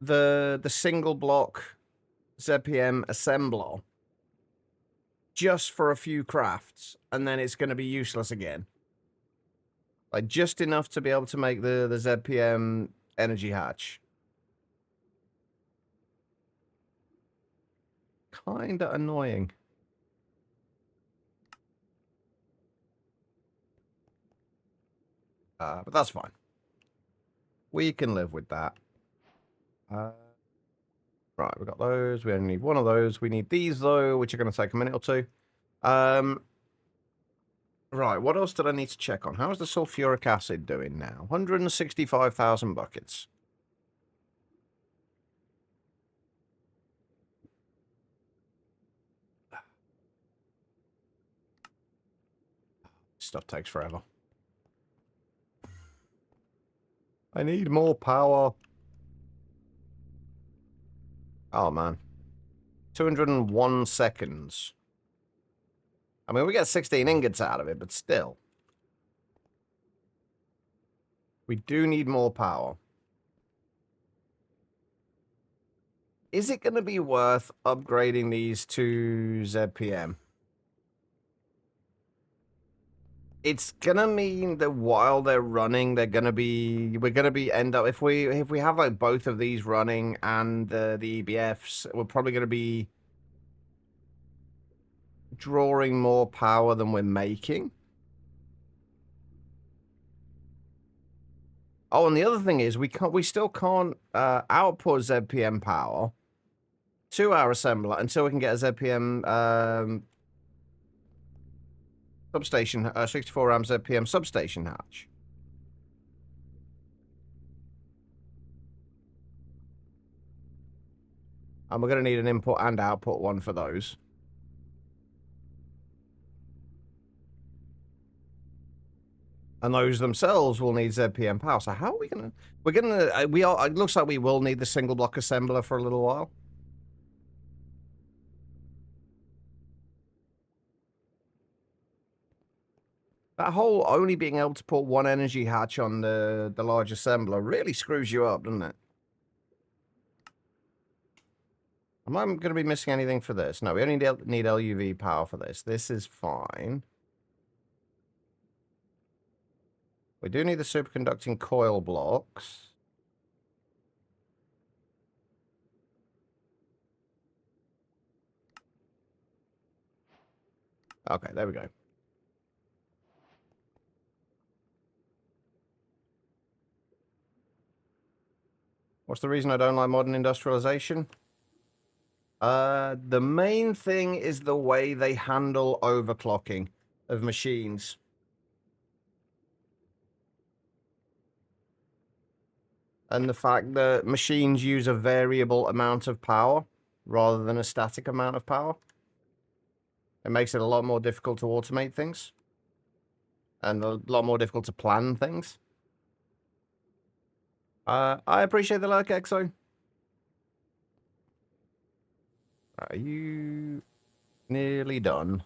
the single block ZPM assembler just for a few crafts, and then it's going to be useless again. Like, just enough to be able to make the ZPM energy hatch. Kinda annoying. But that's fine. We can live with that. Right, we got those. We only need one of those. We need these, though, which are going to take a minute or two. Right, what else did I need to check on? How's the sulfuric acid doing now? 165,000 buckets. Stuff takes forever. I need more power. Oh, man. 201 seconds. I mean, we get 16 ingots out of it, but still. We do need more power. Is it going to be worth upgrading these to ZPM? It's gonna mean that while they're running, we're gonna be end up if we have like both of these running and the EBFs, we're probably gonna be drawing more power than we're making. Oh, and the other thing is we still can't output ZPM power to our assembler until we can get a ZPM substation, 64 amp ZPM substation hatch. And we're going to need an input and output one for those. And those themselves will need ZPM power. So how are we going to... We're going to... it looks like we will need the single block assembler for a little while. That whole only being able to put one energy hatch on the large assembler really screws you up, doesn't it? Am I going to be missing anything for this? No, we only need LUV power for this. This is fine. We do need the superconducting coil blocks. Okay, there we go. What's the reason I don't like modern industrialization? The main thing is the way they handle overclocking of machines. And the fact that machines use a variable amount of power rather than a static amount of power. It makes it a lot more difficult to automate things. And a lot more difficult to plan things. I appreciate the like, Exo. Are you nearly done?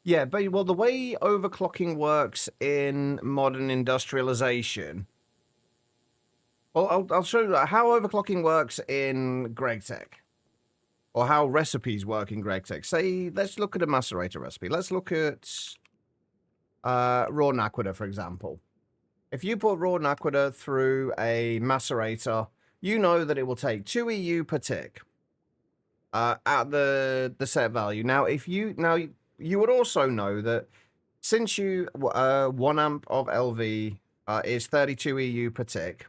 Yeah, but well, the way overclocking works in modern industrialization. Well, I'll show you how overclocking works in GregTech. Or how recipes work in GregTech. Say, let's look at a macerator recipe. Let's look at raw naquita, for example. If you put raw naquita through a macerator, you know that it will take 2 EU per tick at the set value. Now, you would also know that since 1 amp of LV is 32 EU per tick,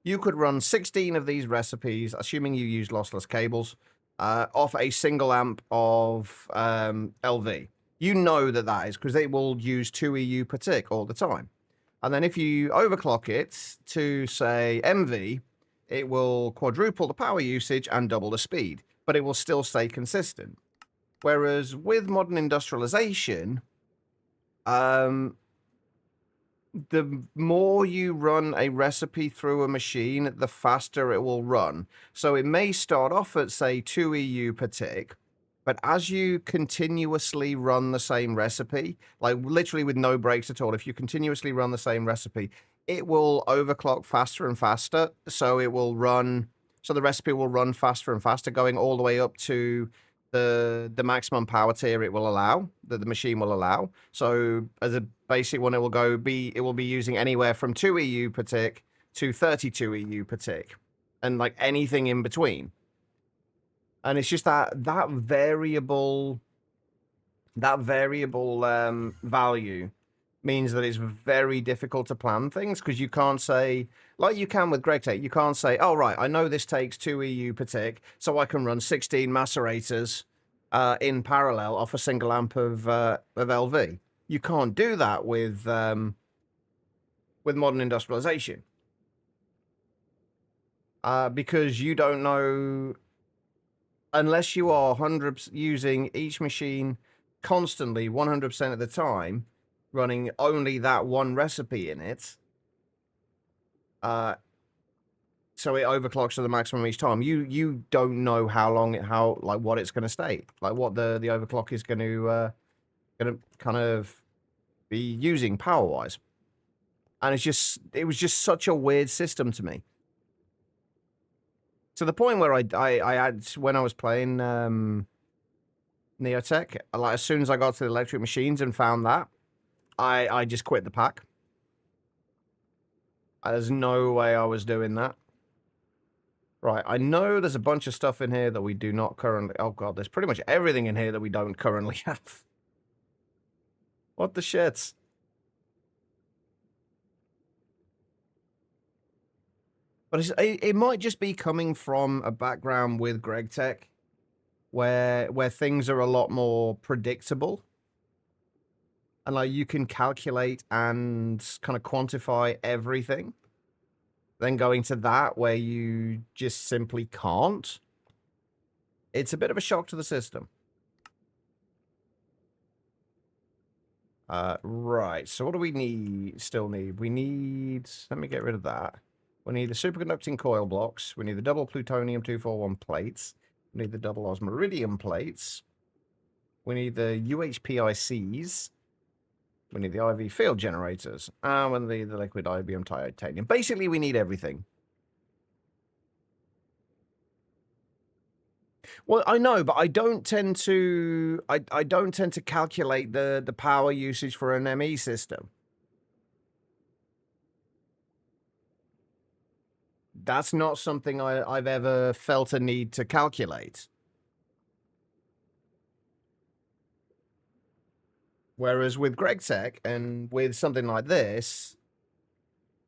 you could run 16 of these recipes, assuming you use lossless cables, off a single amp of LV. You know that is because they will use 2 EU per tick all the time. And then if you overclock it to, say, MV, it will quadruple the power usage and double the speed, but it will still stay consistent. Whereas with modern industrialization, the more you run a recipe through a machine, the faster it will run. So it may start off at, say, 2 EU per tick, but as you continuously run the same recipe, like literally with no breaks at all, if you continuously run the same recipe, it will overclock faster and faster. So it will run, so the recipe will run faster and faster, going all the way up to the maximum power tier it will allow, that the machine will allow. So as a basic one, it will be using anywhere from 2 EU per tick to 32 EU per tick, and like anything in between. And it's just that variable value means that it's very difficult to plan things, because you can't say, like you can with GregTech, you can't say, oh, right, I know this takes 2 EU per tick, so I can run 16 macerators in parallel off a single amp of LV. You can't do that with modern industrialization. Because you don't know, unless you are 100% using each machine constantly 100% of the time, running only that one recipe in it, so it overclocks to the maximum each time. You don't know what it's going to stay, like what the overclock is going to kind of be using power wise, and it was just such a weird system to me. To the point where I had, when I was playing Neotech, like as soon as I got to the electric machines and found that, I just quit the pack. There's no way I was doing that. Right, I know there's a bunch of stuff in here that we do not currently... Oh god, there's pretty much everything in here that we don't currently have. What the shits? But it might just be coming from a background with GregTech, where things are a lot more predictable. And like you can calculate and kind of quantify everything. Then going to that where you just simply can't. It's a bit of a shock to the system. Right, so what do we still need? We need, let me get rid of that. We need the superconducting coil blocks. We need the double plutonium-241 plates. We need the double osmiridium plates. We need the UHPICs. We need the IV field generators. And we need the liquid IBM titanium. Basically, we need everything. Well, I know, but I don't tend to calculate the power usage for an ME system. That's not something I've ever felt a need to calculate. Whereas with GregTech and with something like this,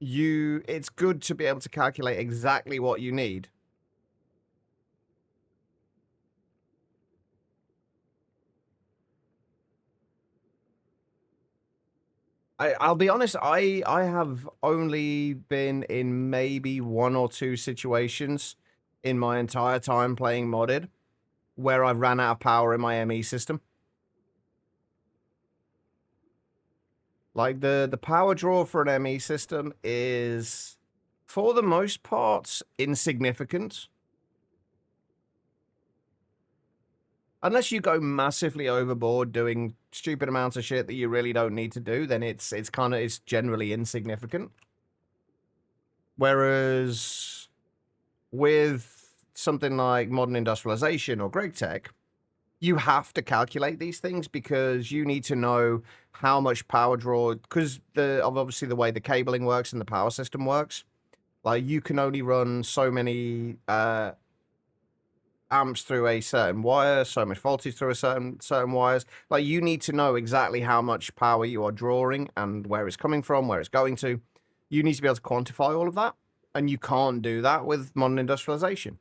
it's good to be able to calculate exactly what you need. I'll be honest, I have only been in maybe 1 or 2 situations in my entire time playing modded where I've ran out of power in my ME system. Like the power draw for an ME system is, for the most part, insignificant. Unless you go massively overboard doing stupid amounts of shit that you really don't need to do, then it's generally insignificant. Whereas with something like modern industrialization or GregTech, you have to calculate these things because you need to know how much power draw, because of obviously the way the cabling works and the power system works. Like you can only run so many amps through a certain wire, so much voltage through a certain wires. Like you need to know exactly how much power you are drawing and where it's coming from, where it's going to. You need to be able to quantify all of that, and you can't do that with modern industrialization.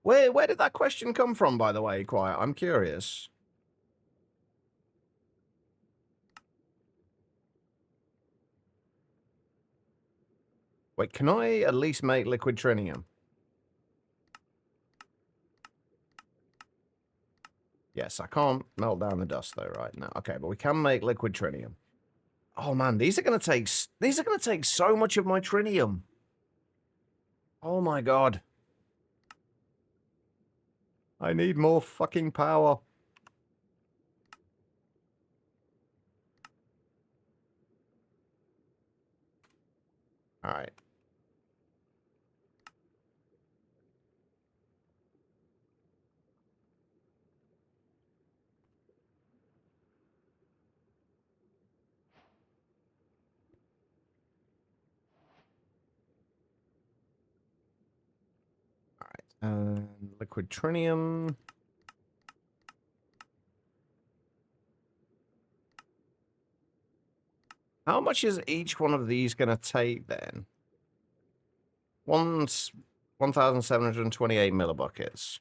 Where did that question come from, by the way, Quiet? I'm curious. Wait, can I at least make liquid trinium? Yes, I can't melt down the dust though right now. Okay, but we can make liquid trinium. Oh man, these are gonna take so much of my trinium. Oh my god. I need more fucking power. Alright. Alright. Liquid trinium. How much is each one of these gonna take then? One's 1,728 millibuckets.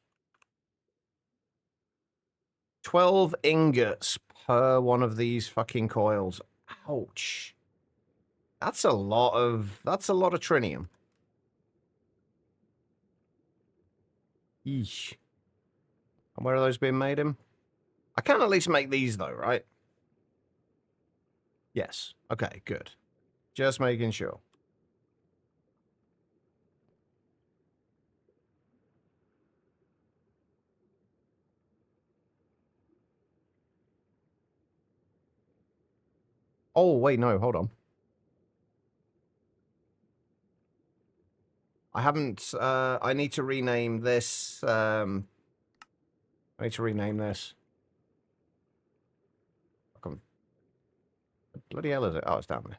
12 ingots per one of these fucking coils. Ouch. That's a lot of trinium. Yeesh. And where are those being made in? I can at least make these though, right? Yes. Okay, good. Just making sure. Oh, wait, no, hold on. I haven't, I need to rename this, I need to rename this. What bloody hell is it? Oh, it's down there.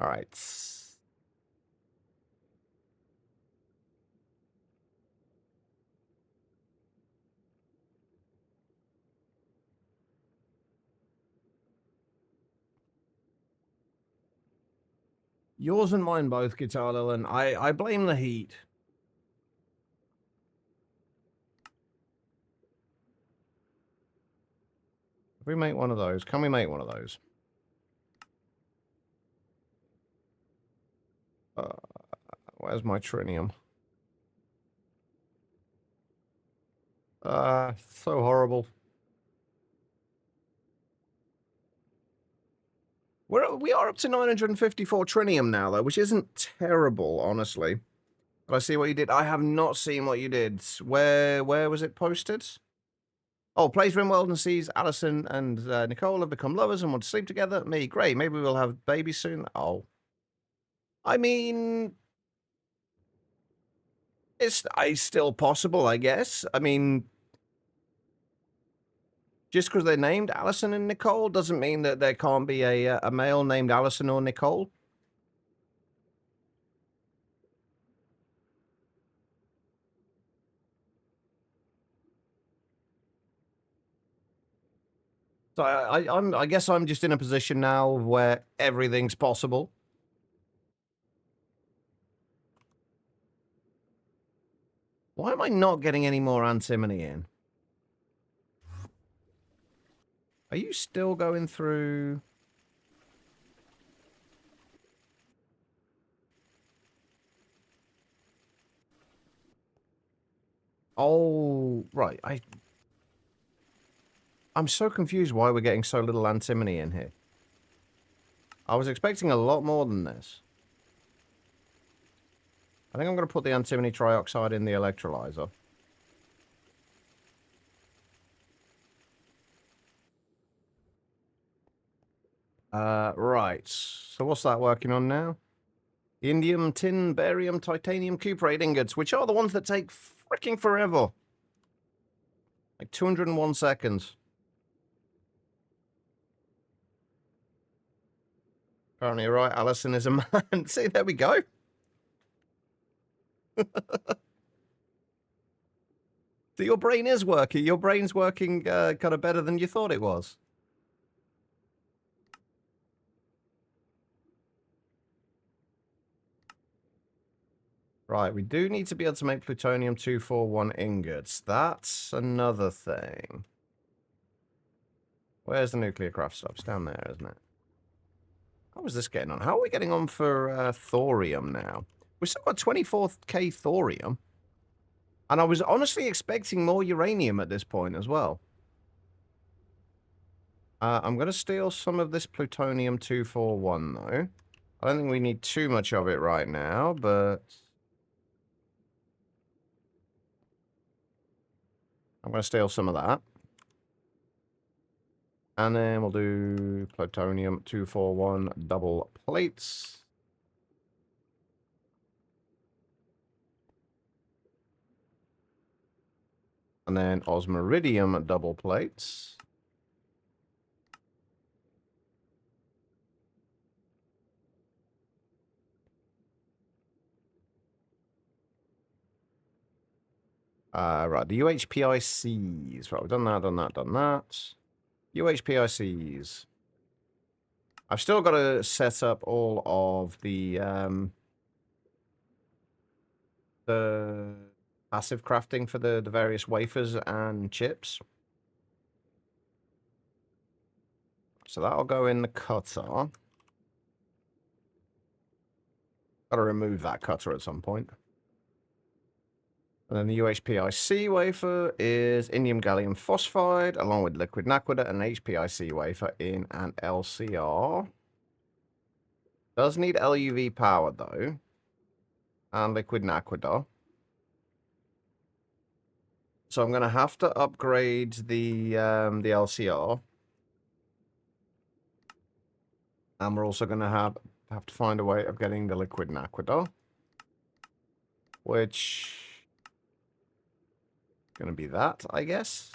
All right. Yours and mine both, Guitar Lilin. I blame the heat. If we make one of those, can we make one of those? Where's my trinium? So horrible. We are up to 954 trinium now, though, which isn't terrible, honestly. But I see what you did. I have not seen what you did. Where was it posted? Oh, plays Rimworld and sees Allison and Nicole have become lovers and want to sleep together. Me, great. Maybe we'll have babies soon. Oh. I mean, it's still possible, I guess. I mean, just because they're named Allison and Nicole doesn't mean that there can't be a male named Allison or Nicole. So I guess I'm just in a position now where everything's possible. Why am I not getting any more antimony in? Are you still going through? Oh, right. I'm so confused why we're getting so little antimony in here. I was expecting a lot more than this. I think I'm going to put the antimony trioxide in the electrolyzer. Right. So what's that working on now? Indium, tin, barium, titanium, cuprate ingots, which are the ones that take freaking forever. Like 201 seconds. Apparently you're right, Allison is a man. See, there we go. So your brain is working. Your brain's working kind of better than you thought it was. Right, we do need to be able to make plutonium-241 ingots. That's another thing. Where's the nuclear craft stuff? It's down there, isn't it? How is this getting on? How are we getting on for thorium now? We've still got 24k thorium. And I was honestly expecting more uranium at this point as well. I'm going to steal some of this plutonium-241, though. I don't think we need too much of it right now, but... I'm going to steal some of that. And then we'll do plutonium-241 double plates. And then osmiridium double plates. Right, the UHPICs. Right, we've done that, done that, done that. UHPICs. I've still got to set up all of the passive crafting for the various wafers and chips. So that'll go in the cutter. Got to remove that cutter at some point. And then the UHPIC wafer is indium gallium phosphide, along with liquid naquadah, and HPIC wafer in an LCR. Does need LUV power, though. And liquid naquadah. So I'm going to have to upgrade the LCR. And we're also going to have to find a way of getting the liquid naquadah. Which... Gonna be that, I guess.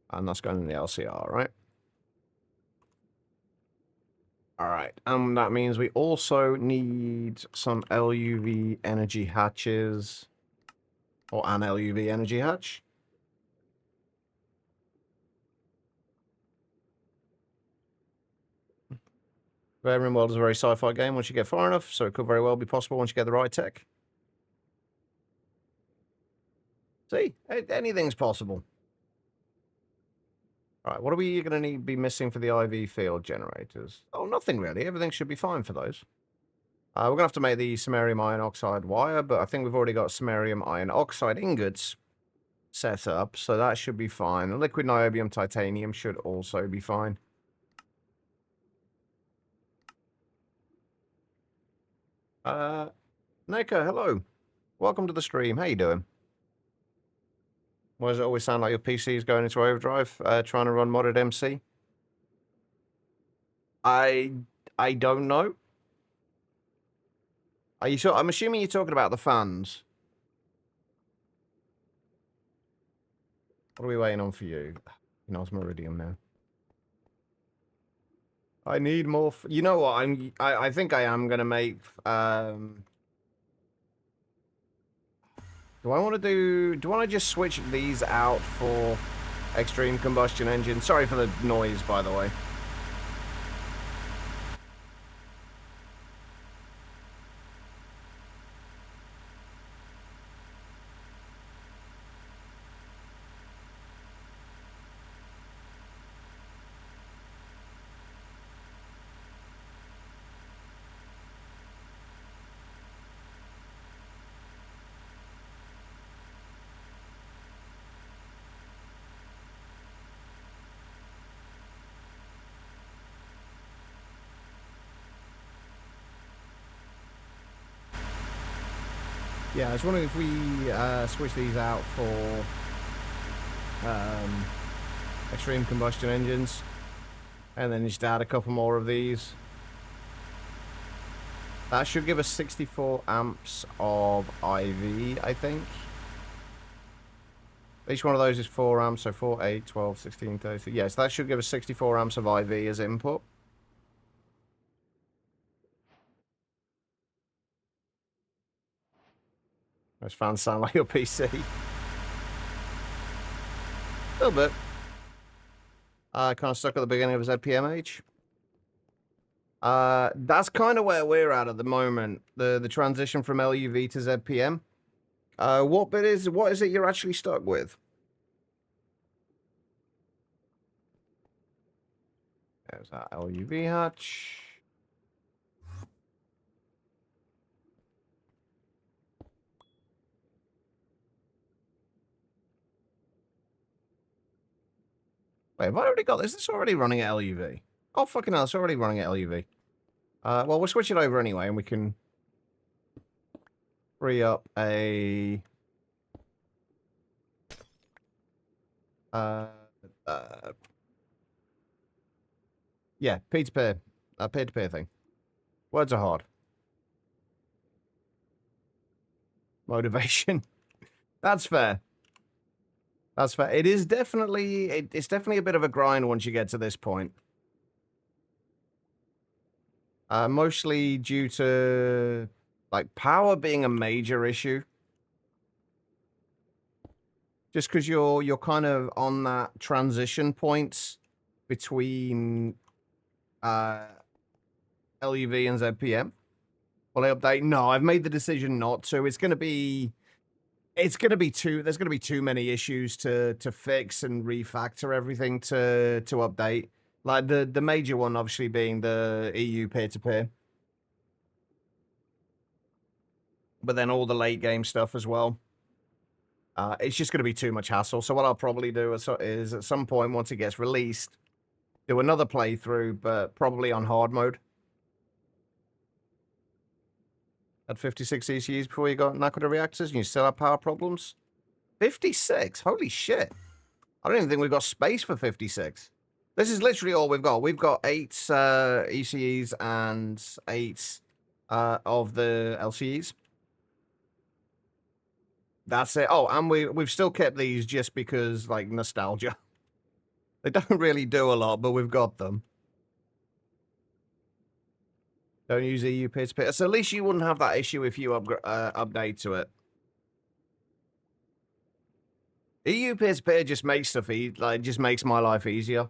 And that's going in the LCR, right? Alright, that means we also need some LUV energy hatches. Or an LUV energy hatch. Variant World is a very sci-fi game once you get far enough, so it could very well be possible once you get the right tech. See? Anything's possible. Alright, what are we going to be missing for the IV field generators? Oh, nothing really. Everything should be fine for those. We're going to have to make the samarium iron oxide wire, but I think we've already got samarium iron oxide ingots set up, so that should be fine. The liquid niobium titanium should also be fine. Neka, hello. Welcome to the stream. How you doing? Why does it always sound like your PC is going into overdrive, trying to run modded MC? I don't know. I'm assuming you're talking about the fans. What are we waiting on for you? Osmiridium now. I need more. You know what? I think I am gonna make. Do I want to do? Do I want to just switch these out for extreme combustion engine? Sorry for the noise, by the way. Yeah, I was wondering if we switch these out for extreme combustion engines, and then just add a couple more of these. That should give us 64 amps of IV, I think. Each one of those is 4 amps, so 4, 8, 12, 16, 30. Yes, that should give us 64 amps of IV as input. Those fans sound like your PC. A little bit. Kind of stuck at the beginning of ZPMH. That's kind of where we're at the moment. The transition from LUV to ZPM. What is it you're actually stuck with? There's that LUV hatch. Wait, have I already got this? This is already running at LUV. Oh, fucking hell, it's already running at LUV. Well, we'll switch it over anyway, and we can free up a... yeah, peer-to-peer. A peer-to-peer thing. Words are hard. Motivation. That's fair. That's fair. It is definitely... It's definitely a bit of a grind once you get to this point. Mostly due to, like, power being a major issue. Just because you're kind of on that transition point between LUV and ZPM. Will they update? No, I've made the decision not to. There's gonna be too many issues to fix and refactor everything to update. Like the major one obviously being the EU peer-to-peer. But then all the late game stuff as well. It's just going to be too much hassle. So what I'll probably do is at some point, once it gets released, do another playthrough, but probably on hard mode. At 56 ECUs before you got knack with the reactors and you still have power problems? 56? Holy shit. I don't even think we've got space for 56. This is literally all we've got. We've got 8 ECEs and 8 of the LCEs. That's it. Oh, and we've still kept these just because, like, nostalgia. They don't really do a lot, but we've got them. Don't use EU peer-to-peer. So at least you wouldn't have that issue if you update to it. EU peer-to-peer just makes stuff just makes my life easier,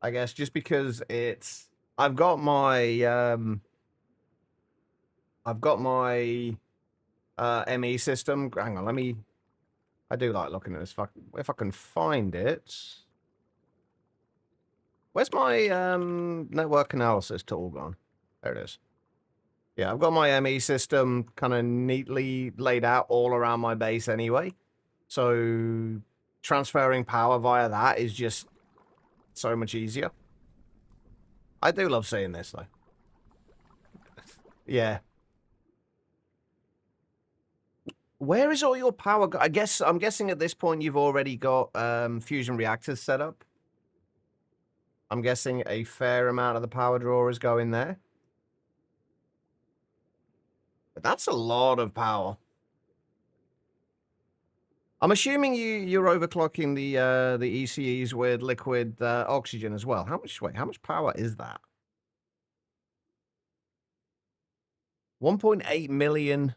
I guess, just because it's... I've got my ME system. Hang on, I do like looking at this. If I can find it. Where's my network analysis tool gone? There it is. Yeah, I've got my ME system kind of neatly laid out all around my base anyway. So transferring power via that is just so much easier. I do love seeing this, though. Yeah. Where is all your power? I'm guessing at this point you've already got fusion reactors set up. I'm guessing a fair amount of the power draw is going there. But that's a lot of power. I'm assuming you're overclocking the ECEs with liquid oxygen as well. How much power is that? 1.8 million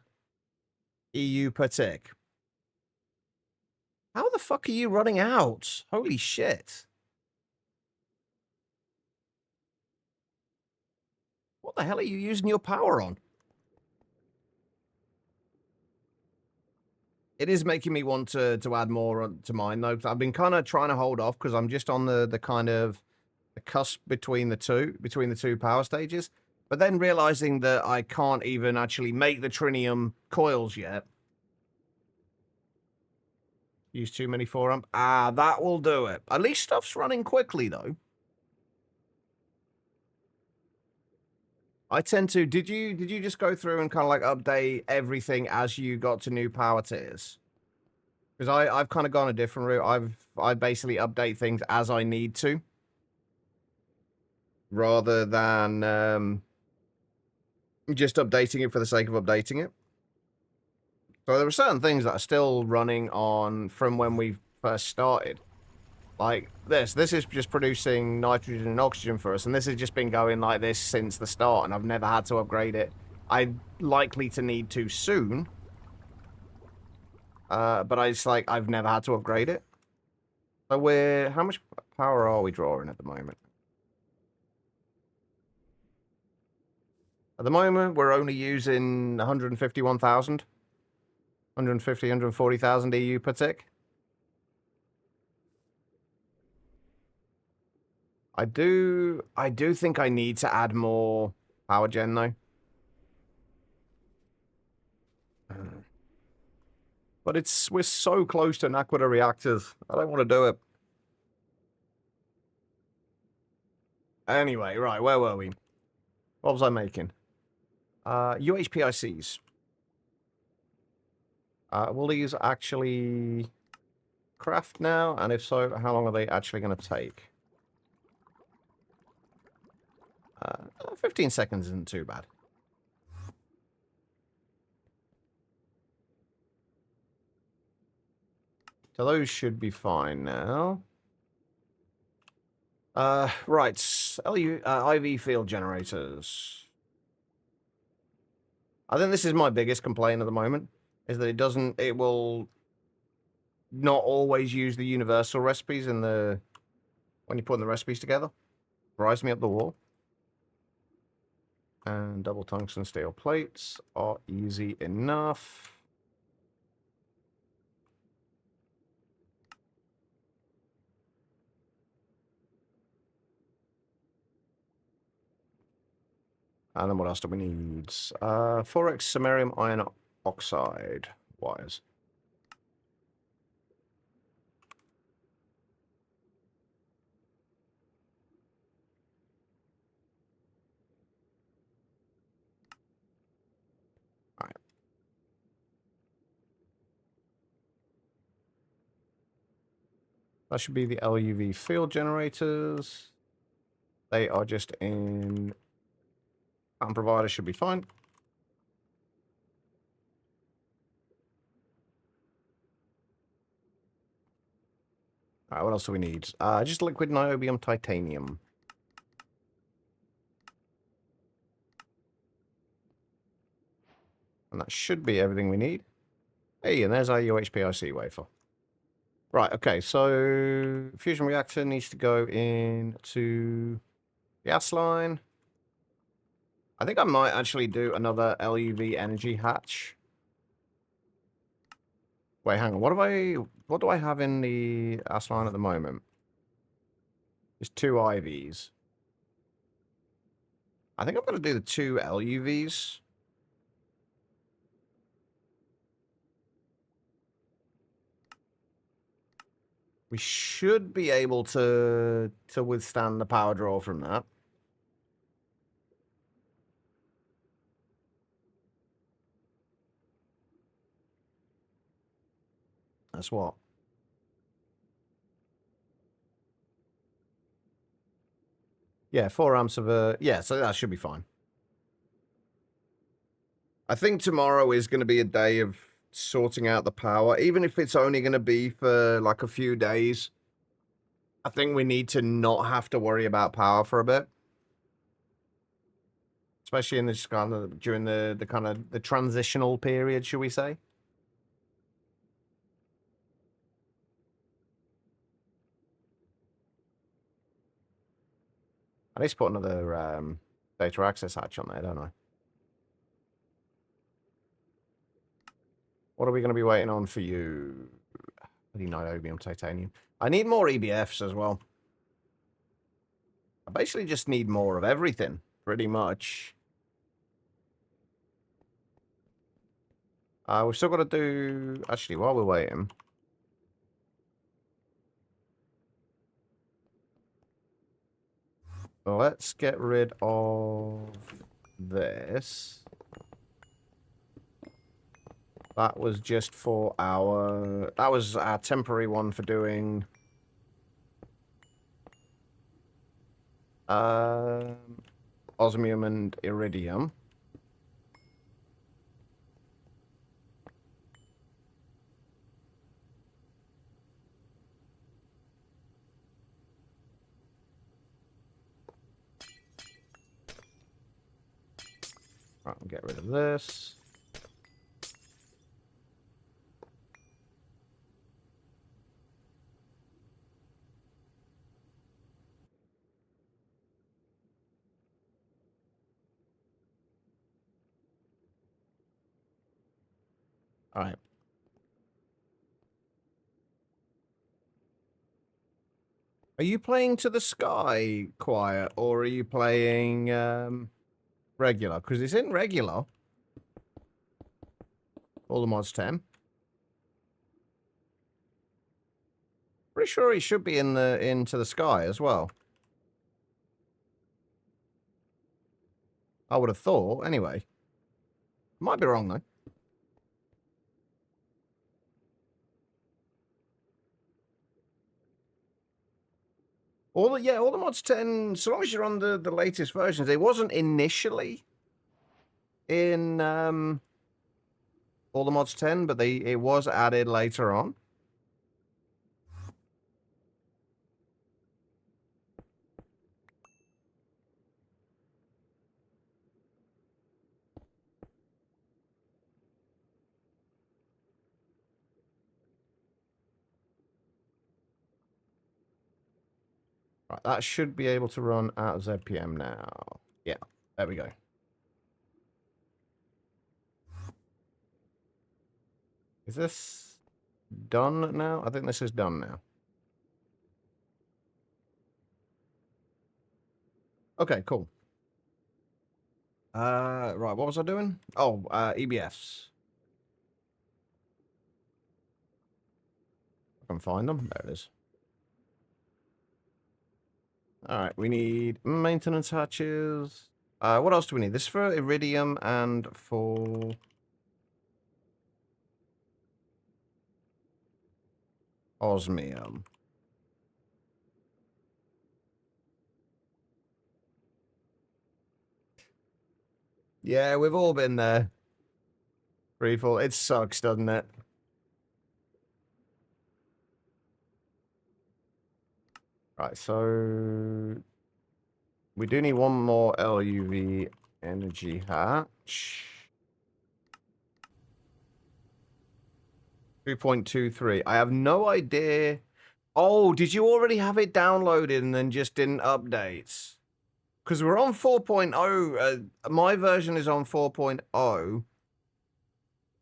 EU per tick. How the fuck are you running out? Holy shit. What the hell are you using your power on? It is making me want to add more to mine, though. I've been kind of trying to hold off because I'm just on the kind of the cusp between the two power stages. But then realizing that I can't even actually make the trinium coils yet. Use too many 4-amp. Ah, that will do it. At least stuff's running quickly, though. I tend to... Did you just go through and kind of, like, update everything as you got to new power tiers? Because I've kind of gone a different route. I basically update things as I need to. Rather than just updating it for the sake of updating it. So there are certain things that are still running on from when we first started. Like this. This is just producing nitrogen and oxygen for us, and this has just been going like this since the start, and I've never had to upgrade it. I'm likely to need to soon. But I've never had to upgrade it. So how much power are we drawing at the moment? At the moment, we're only using 151,000. 150, 140,000 EU per tick. I do think I need to add more power gen though. But we're so close to an aqua reactors. I don't want to do it. Anyway, right, where were we? What was I making? UHPICs. Will these actually craft now? And if so, how long are they actually going to take? 15 seconds isn't too bad. So those should be fine now. Right. IV field generators. I think this is my biggest complaint at the moment, is that it will not always use the universal recipes when you're putting the recipes together. Rise me up the wall. And double tungsten steel plates are easy enough. And then what else do we need? 4x samarium iron oxide wires. All right. That should be the LUV field generators. They are just in pattern provider, should be fine. All right, what else do we need? Just liquid niobium titanium. And that should be everything we need. Hey, and there's our UHPIC wafer. Right, okay, so fusion reactor needs to go into the gas line. I think I might actually do another LUV energy hatch. Wait, hang on. What do I have in the gas line at the moment? Just 2 IVs. I think I'm going to do the 2 LUVs. We should be able to withstand the power draw from that. That's what? Yeah, 4 amps of yeah, so that should be fine. I think tomorrow is going to be a day of sorting out the power, even if it's only going to be for like a few days. I think we need to not have to worry about power for a bit. Especially in this kind of during the kind of the transitional period, should we say? I need to put another data access hatch on there, don't I? What are we going to be waiting on for you? Bloody niobium titanium. I need more EBFs as well. I basically just need more of everything, pretty much. We've still got to do... Actually, while we're waiting... Let's get rid of this. That was just for our... That was our temporary one for doing... osmium and iridium. Right, I'll get rid of this. All right. Are you playing to the sky quiet, or are you playing regular? Because it's in regular. All the mods 10. Pretty sure he should be in the into the sky as well. I would have thought, anyway. Might be wrong though. All the mods 10, so long as you're on the latest versions. It wasn't initially in all the mods 10, but it was added later on. Right, that should be able to run out of ZPM now. Yeah, there we go. Is this done now? I think this is done now. Okay, cool. Right, what was I doing? Oh, EBFs. I can find them. There it is. All right, we need maintenance hatches. What else do we need? This for iridium and for osmium. Yeah, we've all been there. Freefall. It sucks, doesn't it? Right, so we do need one more LUV energy hatch. 3.23. I have no idea. Oh, did you already have it downloaded and then just didn't update? Because we're on 4.0. My version is on 4.0.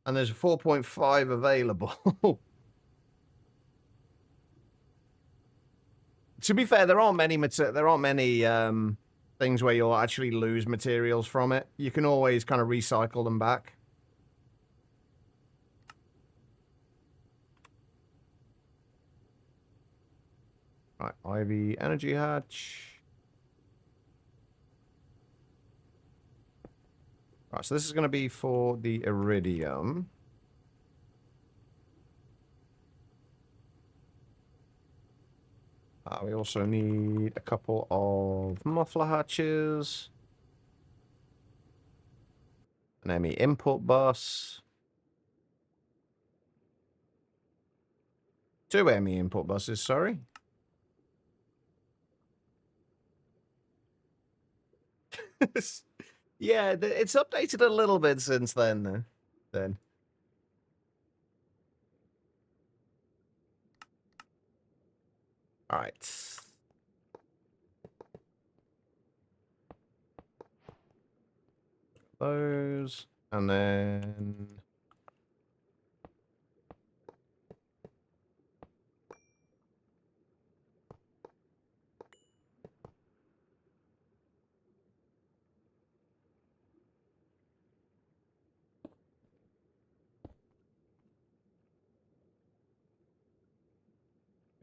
And there's a 4.5 available. To be fair, there aren't many things where you'll actually lose materials from it. You can always kind of recycle them back. Right, Ivy energy hatch. Right, so this is going to be for the iridium. We also need a couple of muffler hatches. An ME input bus. 2 ME input buses, sorry. Yeah, it's updated a little bit since then. All right. Those, and then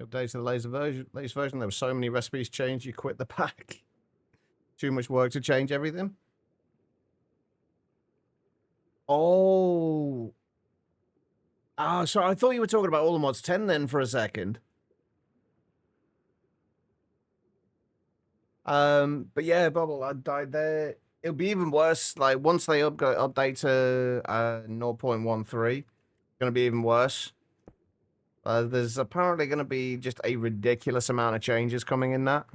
updates to the latest version. There were so many recipes changed, you quit the pack. Too much work to change everything. Oh. Oh, sorry. I thought you were talking about all the mods 10 then for a second. But yeah, Bubble, I died there. It'll be even worse. Like once they update to 0.13, it's gonna be even worse. There's apparently gonna be just a ridiculous amount of changes coming in that.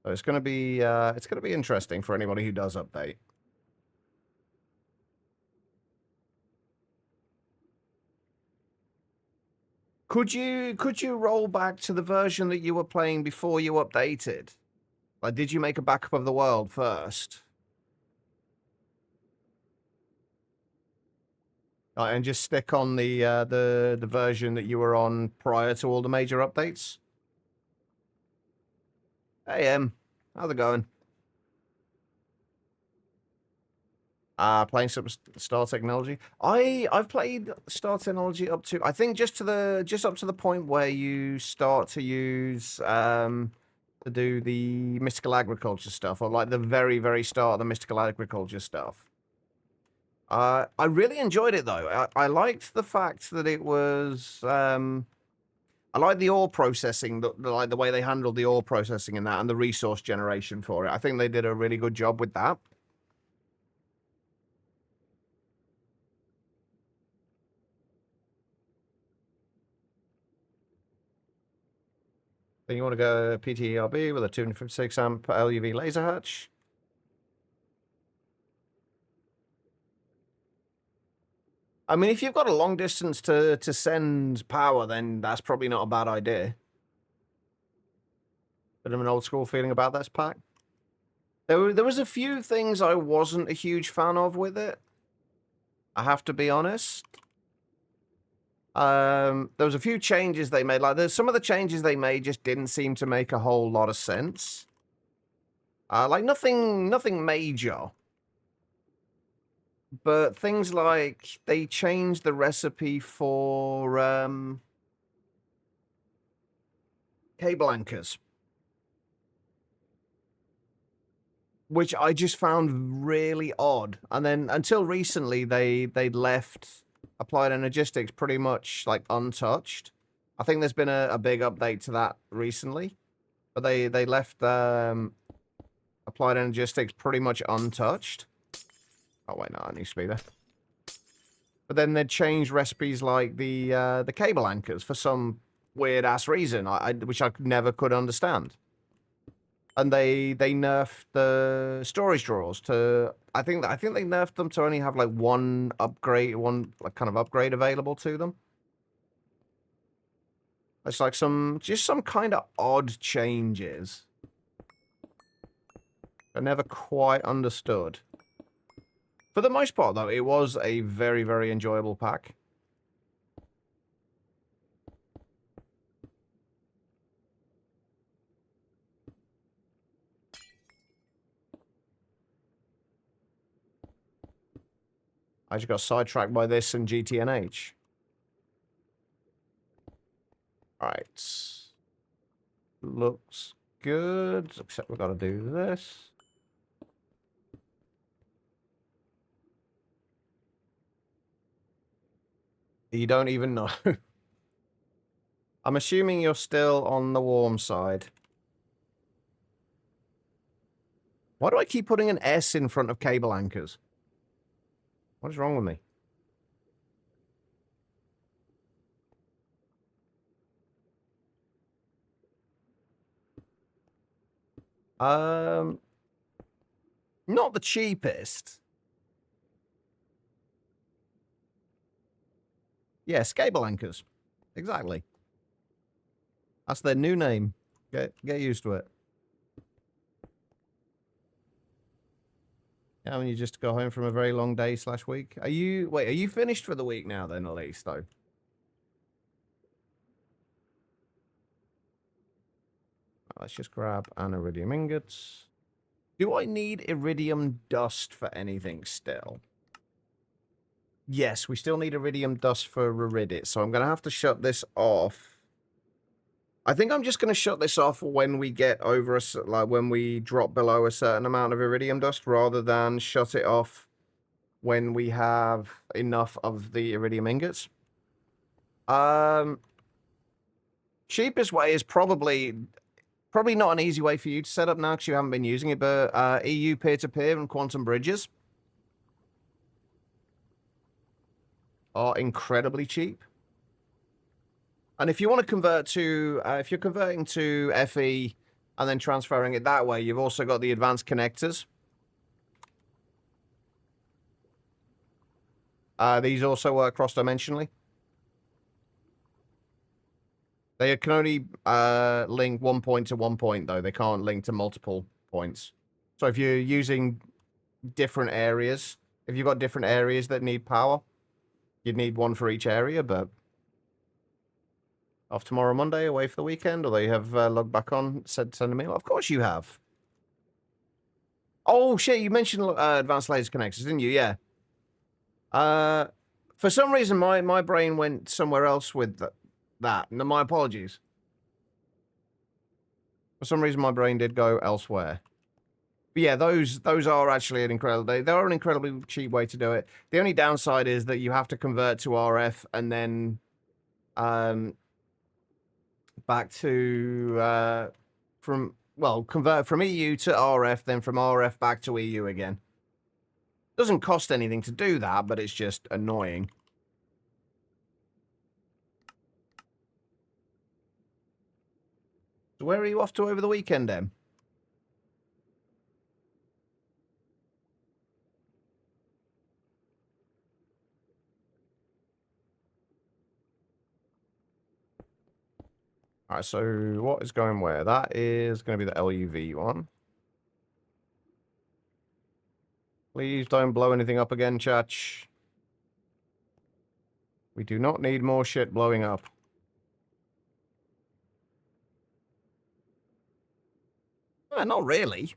So it's gonna be interesting for anybody who does update. Could you roll back to the version that you were playing before you updated? Like, did you make a backup of the world first? And just stick on the version that you were on prior to all the major updates. Hey, how's it going? Playing some Star Technology. I've played Star Technology up to, I think, just up to the point where you start to use to do the mystical agriculture stuff, or like the very, very start of the mystical agriculture stuff. I really enjoyed it though. I liked the fact that it was I like the ore processing, like the way they handled the ore processing in that, and the resource generation for it. I think they did a really good job with that. Then you want to go PTERB with a 256 amp LUV laser hatch. I mean, if you've got a long distance to send power, then that's probably not a bad idea. Bit of an old school feeling about this pack. There was a few things I wasn't a huge fan of with it. I have to be honest. There was a few changes they made. Like, there's some of the changes they made just didn't seem to make a whole lot of sense. Like nothing major. But things like they changed the recipe for cable anchors, which I just found really odd. And then until recently, they'd left Applied Energistics pretty much like untouched. I think there's been a big update to that recently, but they left Applied Energistics pretty much untouched. Oh wait, no, it needs to be there. But then they'd change recipes like the cable anchors for some weird ass reason, which I never could understand. And they nerfed the storage drawers to I think they nerfed them to only have like one like kind of upgrade available to them. It's like some kind of odd changes. I never quite understood. For the most part, though, it was a very, very enjoyable pack. I just got sidetracked by this and GTNH. Right. Looks good, except we've got to do this. You don't even know. I'm assuming you're still on the warm side. Why do I keep putting an S in front of cable anchors? What is wrong with me? Not the cheapest. Yes, cable anchors. Exactly. That's their new name. Get used to it. Yeah, when you just go home from a very long day / week. Are you finished for the week now then, at least, though? Let's just grab an iridium ingots. Do I need iridium dust for anything still? Yes, we still need iridium dust for Reridit, so I'm going to have to shut this off. I think I'm just going to shut this off when we get over when we drop below a certain amount of iridium dust, rather than shut it off when we have enough of the iridium ingots. Cheapest way is probably not an easy way for you to set up now because you haven't been using it, but EU peer-to-peer and quantum bridges are incredibly cheap. And if you want to convert to, if you're converting to FE and then transferring it that way, you've also got the advanced connectors. These also work cross-dimensionally. They can only link 1 point to 1 point, though. They can't link to multiple points. So if you're using different areas, if you've got different areas that need power, you'd need one for each area, but off tomorrow, Monday, away for the weekend, or they have logged back on, send a mail. Of course you have. Oh, shit, you mentioned advanced laser connectors, didn't you? Yeah. For some reason, my brain went somewhere else with that. No, my apologies. For some reason, my brain did go elsewhere. But yeah, those are actually an incredible. They're an incredibly cheap way to do it. The only downside is that you have to convert to RF and then back to convert from EU to RF, then from RF back to EU again. Doesn't cost anything to do that, but it's just annoying. So where are you off to over the weekend, Em? Alright, so what is going where? That is going to be the LUV one. Please don't blow anything up again, Chach. We do not need more shit blowing up. Not really.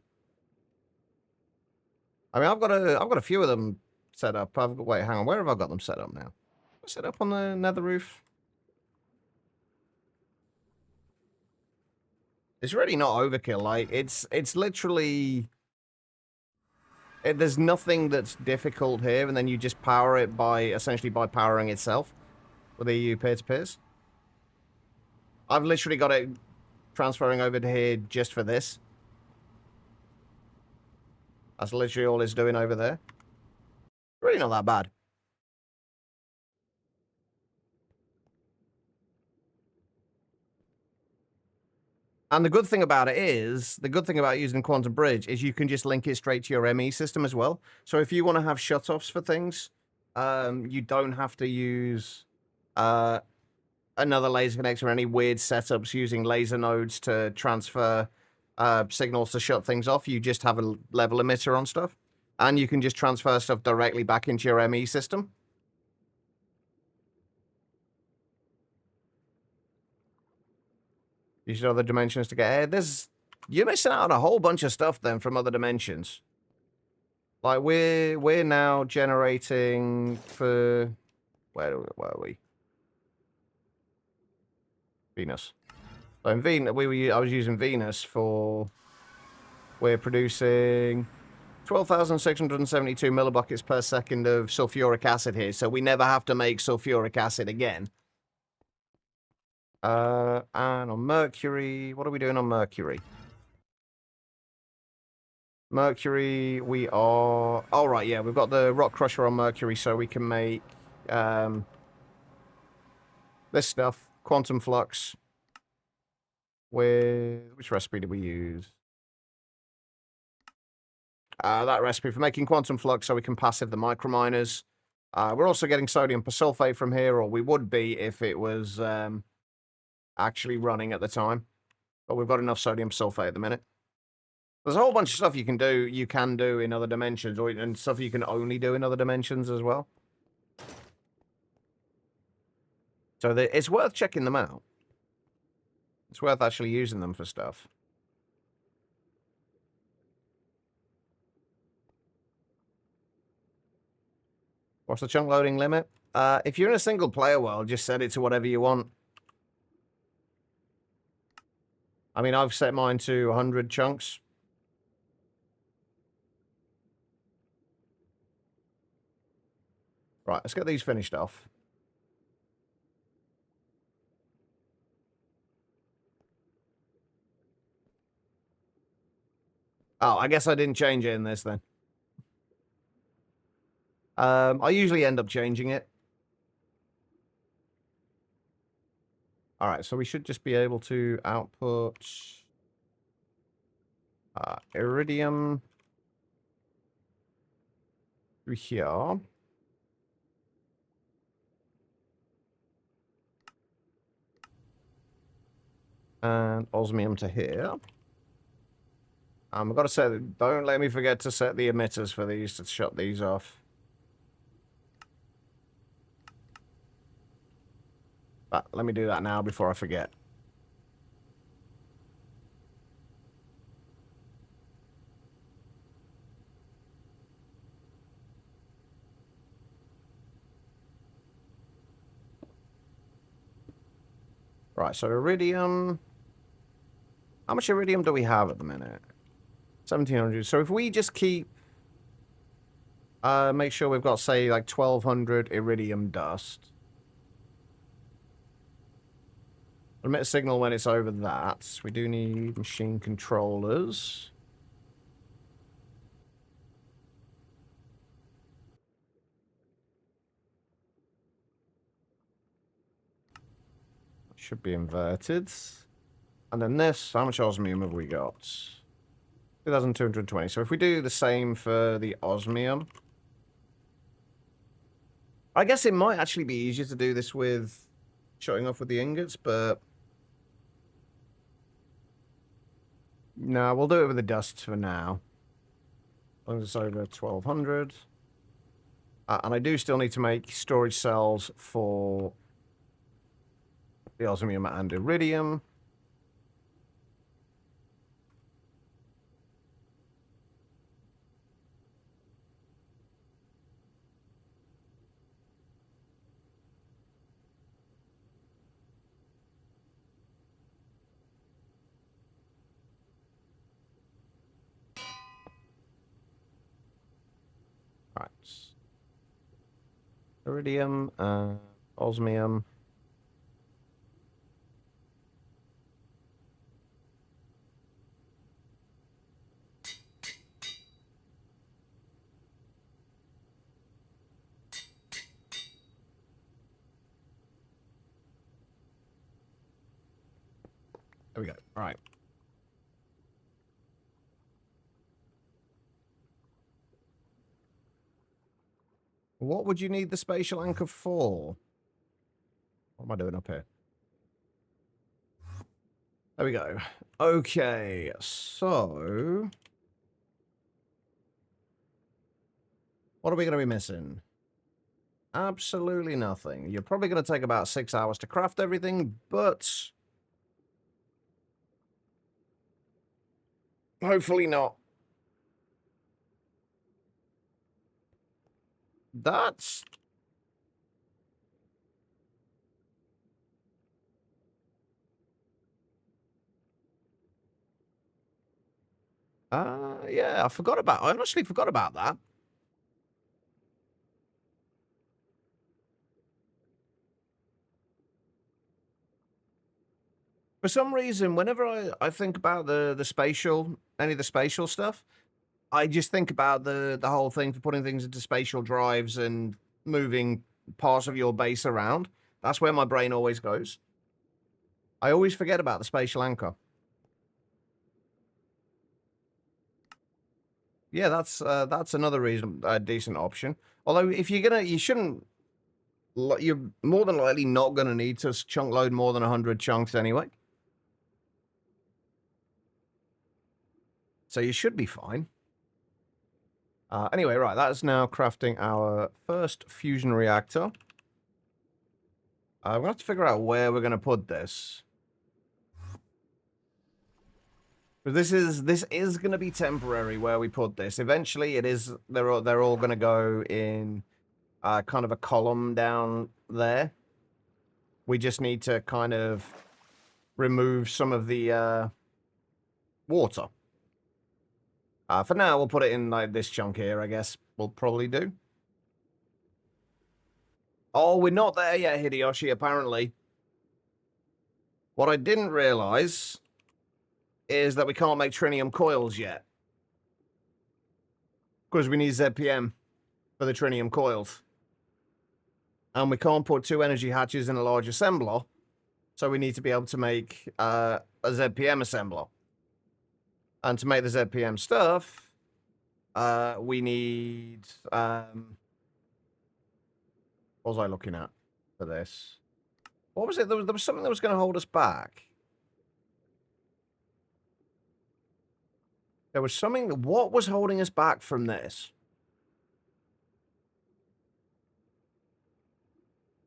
I mean, I've got a few of them set up. Wait, hang on. Where have I got them set up now? Set up on the nether roof. It's really not overkill. Like it's literally. There's nothing that's difficult here, and then you just power it essentially by powering itself with EU peer-to-peers. I've literally got it transferring over to here just for this. That's literally all it's doing over there. Really not that bad. And the good thing about using Quantum Bridge is you can just link it straight to your ME system as well. So if you want to have shutoffs for things, you don't have to use another laser connector or any weird setups using laser nodes to transfer signals to shut things off. You just have a level emitter on stuff. And you can just transfer stuff directly back into your ME system. Use other dimensions to get air. You're missing out on a whole bunch of stuff then from other dimensions. Like we're now generating for where are we? Venus. So in Venus, I was using Venus for. We're producing 12,672 millibuckets per second of sulfuric acid here, so we never have to make sulfuric acid again. And on Mercury, what are we doing on Mercury? Mercury, we are... Oh, right, yeah, we've got the rock crusher on Mercury, so we can make this stuff, quantum flux, with... Which recipe did we use? That recipe for making quantum flux so we can passive the microminers. We're also getting sodium persulfate from here, or we would be if it was actually running at the time. But we've got enough sodium sulfate at the minute. There's a whole bunch of stuff you can do in other dimensions, and stuff you can only do in other dimensions as well. So it's worth checking them out. It's worth actually using them for stuff. What's the chunk loading limit? If you're in a single player world, just set it to whatever you want. I mean, I've set mine to 100 chunks. Right, let's get these finished off. Oh, I guess I didn't change it in this then. I usually end up changing it. All right, so we should just be able to output iridium through here. And osmium to here. I've got to set... Don't let me forget to set the emitters for these to shut these off. But let me do that now before I forget. Right, so iridium. How much iridium do we have at the minute? 1,700. So if we just keep... make sure we've got, say, like 1,200 iridium dust. Emit a signal when it's over that. We do need machine controllers. Should be inverted. And then this, how much osmium have we got? 2,220. So if we do the same for the osmium... I guess it might actually be easier to do this with shutting off with the ingots, but... No, we'll do it with the dust for now. As long as it's over 1,200. And I do still need to make storage cells for the osmium and iridium. Right. Iridium, osmium. There we go. All right. What would you need the spatial anchor for? What am I doing up here? There we go. Okay, so... what are we going to be missing? Absolutely nothing. You're probably going to take about 6 hours to craft everything, but... hopefully not. That's... yeah, I honestly forgot about that. For some reason, whenever I think about the spatial, any of the spatial stuff, I just think about the whole thing for putting things into spatial drives and moving parts of your base around. That's where my brain always goes. I always forget about the spatial anchor. Yeah, that's another reason, a decent option. Although, if you're gonna, you shouldn't. You're more than likely not gonna need to chunk load more than 100 chunks anyway. So you should be fine. Anyway, right, that's now crafting our first fusion reactor. We're gonna have to figure out where we're gonna put this. But this is gonna be temporary where we put this. Eventually, it is. They're all gonna go in kind of a column down there. We just need to kind of remove some of the water. For now, we'll put it in like this chunk here, I guess. We'll probably do. Oh, we're not there yet, Hideyoshi, apparently. What I didn't realize is that we can't make trinium coils yet. Because we need ZPM for the trinium coils. And we can't put 2 energy hatches in a large assembler. So we need to be able to make a ZPM assembler. And to make the ZPM stuff, we need... what was I looking at for this? What was it? There was something that was going to hold us back. There was something... what was holding us back from this?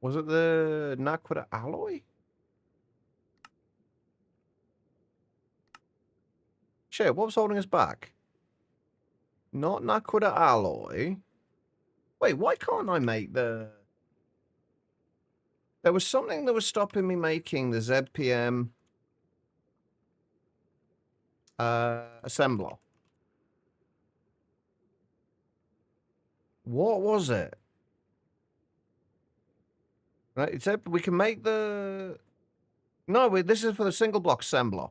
Was it the Naquita alloy? Shit, what was holding us back? Not Naquita alloy. Wait, why can't I make the... There was something that was stopping me making the ZPM assembler. What was it? Right, it said we can make the... No, wait, this is for the single block assembler.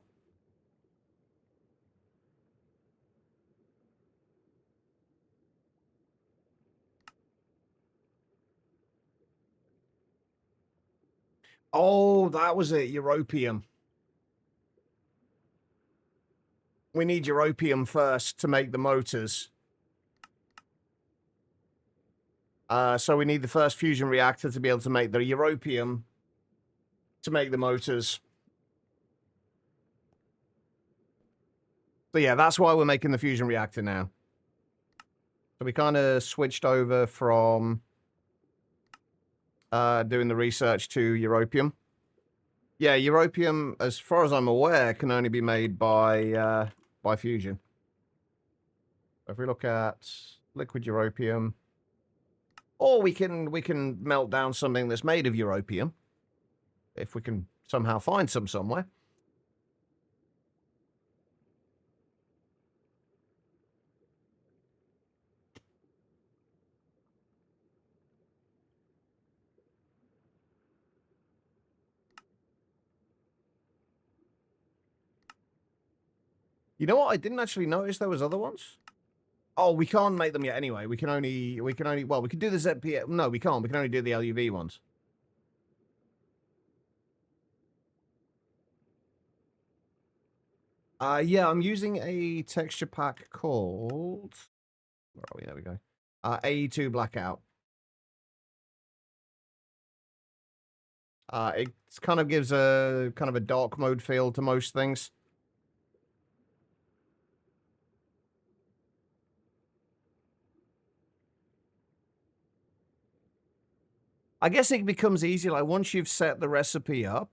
Oh, that was it, europium. We need europium first to make the motors. So we need the first fusion reactor to be able to make the europium to make the motors. So yeah, that's why we're making the fusion reactor now. So we kind of switched over from doing the research to europium. Yeah, europium, as far as I'm aware, can only be made by fusion. If we look at liquid europium, or we can melt down something that's made of europium, if we can somehow find some somewhere. You know what? I didn't actually notice there was other ones. Oh, we can't make them yet anyway. We can only, well, we can do the ZPM. No, we can't. We can only do the LUV ones. Yeah, I'm using a texture pack called, where are we? There we go. AE2 Blackout. It kind of gives a kind of a dark mode feel to most things. I guess it becomes easy, like, once you've set the recipe up.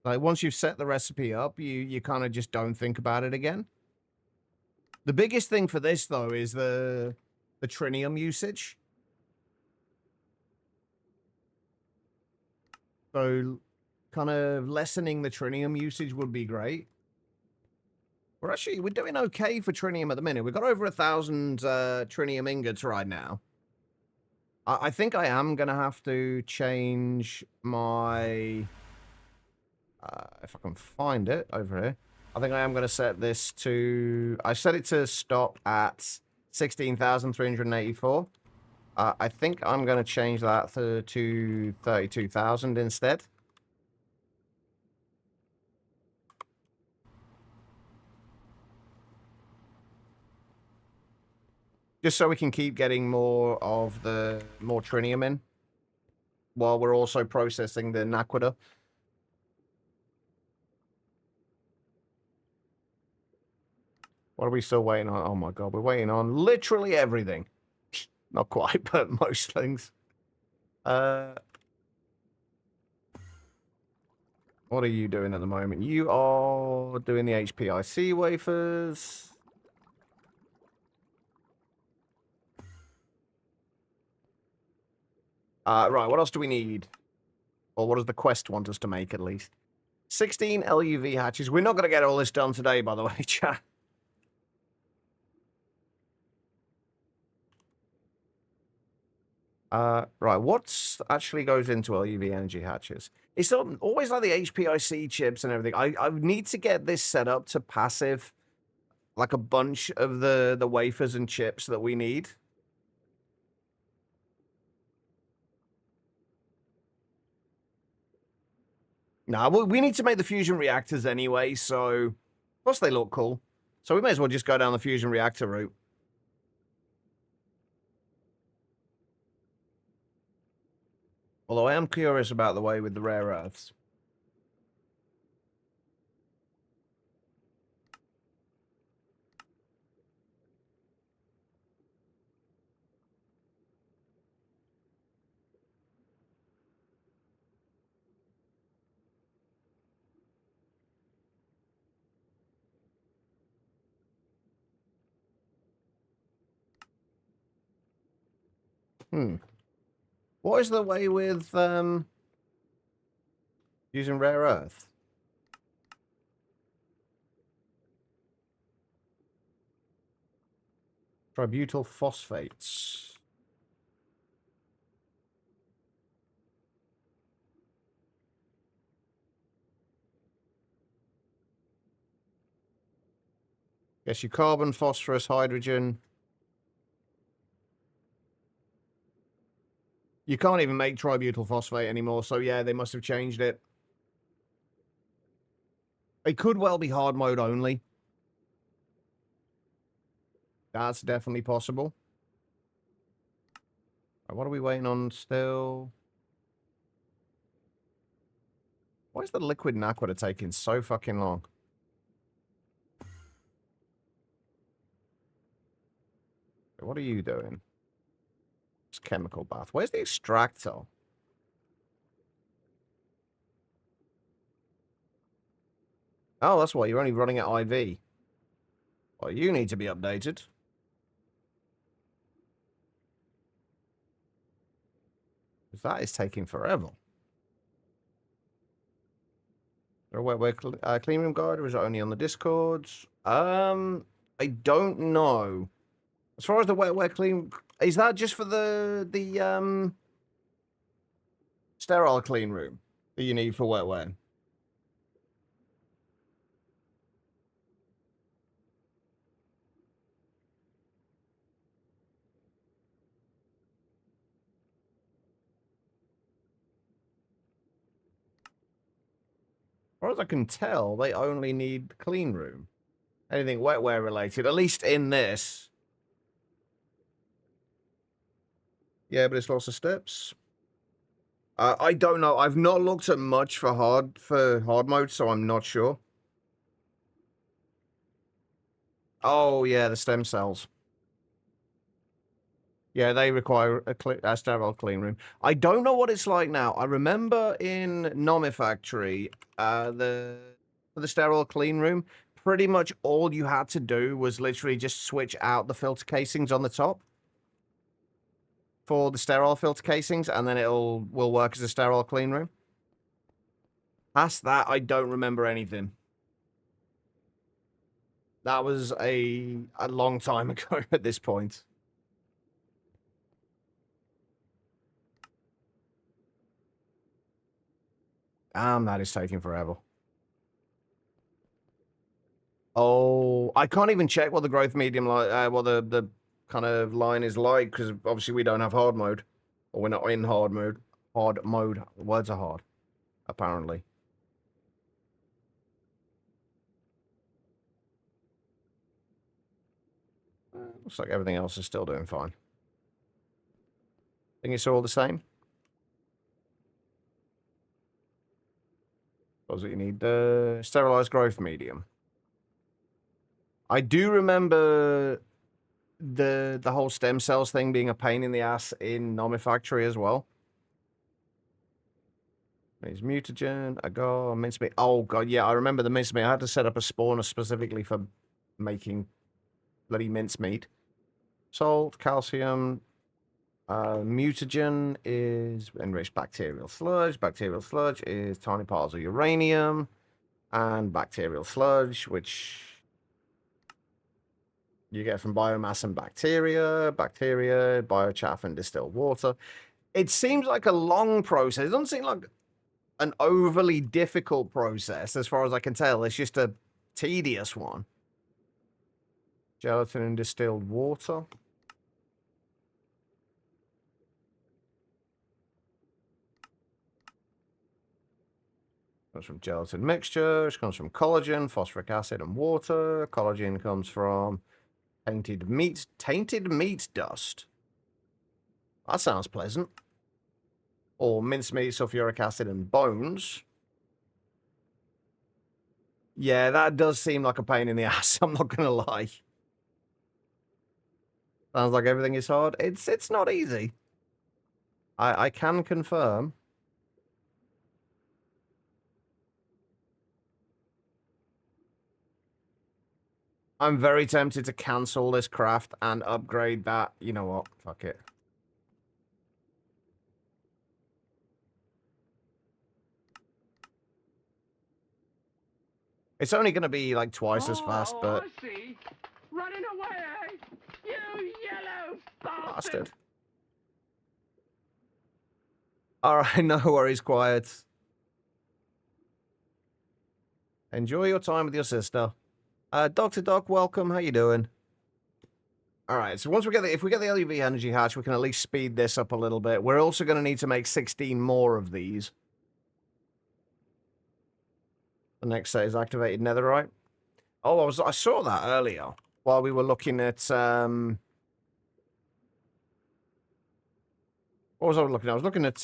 Like, once you've set the recipe up, you kind of just don't think about it again. The biggest thing for this, though, is the trinium usage. So, kind of lessening the trinium usage would be great. We're doing okay for trinium at the minute. We've got over 1,000 trinium ingots right now. I think I am going to have to change my... if I can find it over here. I think I am going to set this to... I set it to stop at 16,384. I think I'm going to change that to 32,000 instead. Just so we can keep getting more trinium in, while we're also processing the Naquita. What are we still waiting on? Oh my god, we're waiting on literally everything. Not quite, but most things. What are you doing at the moment? You are doing the HPIC wafers. Right, what else do we need? Or what does the quest want us to make, at least? 16 LUV hatches. We're not going to get all this done today, by the way, chat. Right, what actually goes into LUV energy hatches? It's always like the HPIC chips and everything. I need to get this set up to passive, like a bunch of the wafers and chips that we need. Nah, we need to make the fusion reactors anyway, so... Plus, they look cool. So we may as well just go down the fusion reactor route. Although I am curious about the way with the rare earths. What is the way with using rare earth? Tributyl phosphates. Yes, your carbon, phosphorus, hydrogen. You can't even make tributyl phosphate anymore, so yeah, they must have changed it. It could well be hard mode only. That's definitely possible. Right, what are we waiting on still? Why is the liquid and aqua taking so fucking long? What are you doing? It's chemical bath. Where's the extractor? Oh, that's why you're only running at IV. Well, you need to be updated. Because that is taking forever. Or where clean room guide, or is it only on the Discords? I don't know. As far as the wet clean, is that just for the sterile clean room that you need for wetware? As far as I can tell, they only need clean room. Anything wetware related, at least in this. Yeah, but it's lots of steps. I don't know. I've not looked at much for hard mode, so I'm not sure. Oh yeah, the stem cells. Yeah, they require a sterile clean room. I don't know what it's like now. I remember in Monifactory, for the sterile clean room, pretty much all you had to do was literally just switch out the filter casings on the top for the sterile filter casings, and then will work as a sterile clean room. Past that, I don't remember anything. That was a long time ago at this point. That is taking forever. Oh, I can't even check what the growth medium like, what the kind of line is like, because obviously we don't have hard mode, or we're not in hard mode. Hard mode. Words are hard, apparently. Looks like everything else is still doing fine. Think it's all the same? What's what you need? The sterilized growth medium. I do remember the whole stem cells thing being a pain in the ass in Monifactory as well. There's mutagen, agar, mincemeat. Oh god, yeah, I remember the mincemeat. I had to set up a spawner specifically for making bloody mincemeat. Salt, calcium, mutagen is enriched bacterial sludge. Bacterial sludge is tiny particles of uranium, and bacterial sludge, which you get from biomass and bacteria, biochaff, and distilled water. It seems like a long process. It doesn't seem like an overly difficult process, as far as I can tell. It's just a tedious one. Gelatin and distilled water. Comes from gelatin mixture. It comes from collagen, phosphoric acid, and water. Collagen comes from tainted meat dust. That sounds pleasant. Or mincemeat, sulfuric acid, and bones. Yeah, that does seem like a pain in the ass. I'm not gonna lie. Sounds like everything is hard. It's not easy. I can confirm. I'm very tempted to cancel this craft and upgrade that. You know what? Fuck it. It's only going to be like twice as fast, but... I see. Running away, eh? You yellow bastard! Bastard. Alright, no worries, quiet. Enjoy your time with your sister. Dr. Doc, welcome. How you doing? Alright, so once we get if we get the LUV energy hatch, we can at least speed this up a little bit. We're also going to need to make 16 more of these. The next set is activated netherite. Oh, I saw that earlier while we were looking at what was I looking at? I was looking at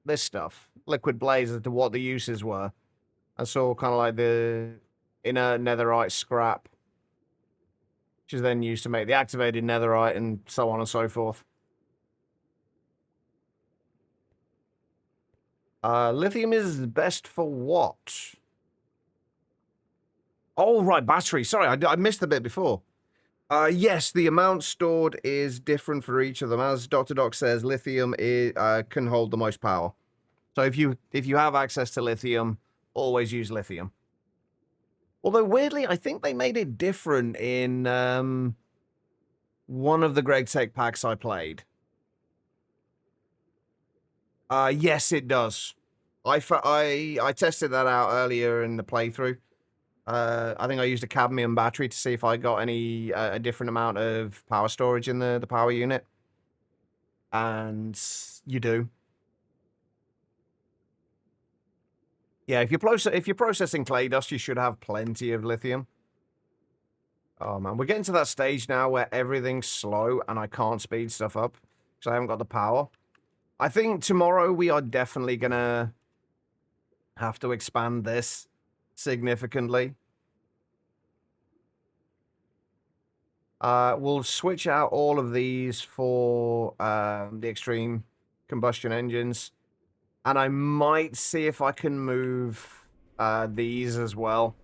this stuff, liquid blaze, as to what the uses were. I saw kind of like the inner netherite scrap, which is then used to make the activated netherite and so on and so forth. Lithium is best for what? Oh, right, battery. Sorry, I missed the bit before. Yes, the amount stored is different for each of them. As Dr. Doc says, lithium can hold the most power. So if you have access to lithium, always use lithium. Although, weirdly, I think they made it different in one of the Greg Tech packs I played. Yes, it does. I tested that out earlier in the playthrough. I think I used a cadmium battery to see if I got any a different amount of power storage in the power unit. And you do. Yeah, if you're processing clay dust, you should have plenty of lithium. Oh man, we're getting to that stage now where everything's slow and I can't speed stuff up because I haven't got the power. I think tomorrow we are definitely gonna have to expand this significantly. We'll switch out all of these for the extreme combustion engines. And I might see if I can move these as well.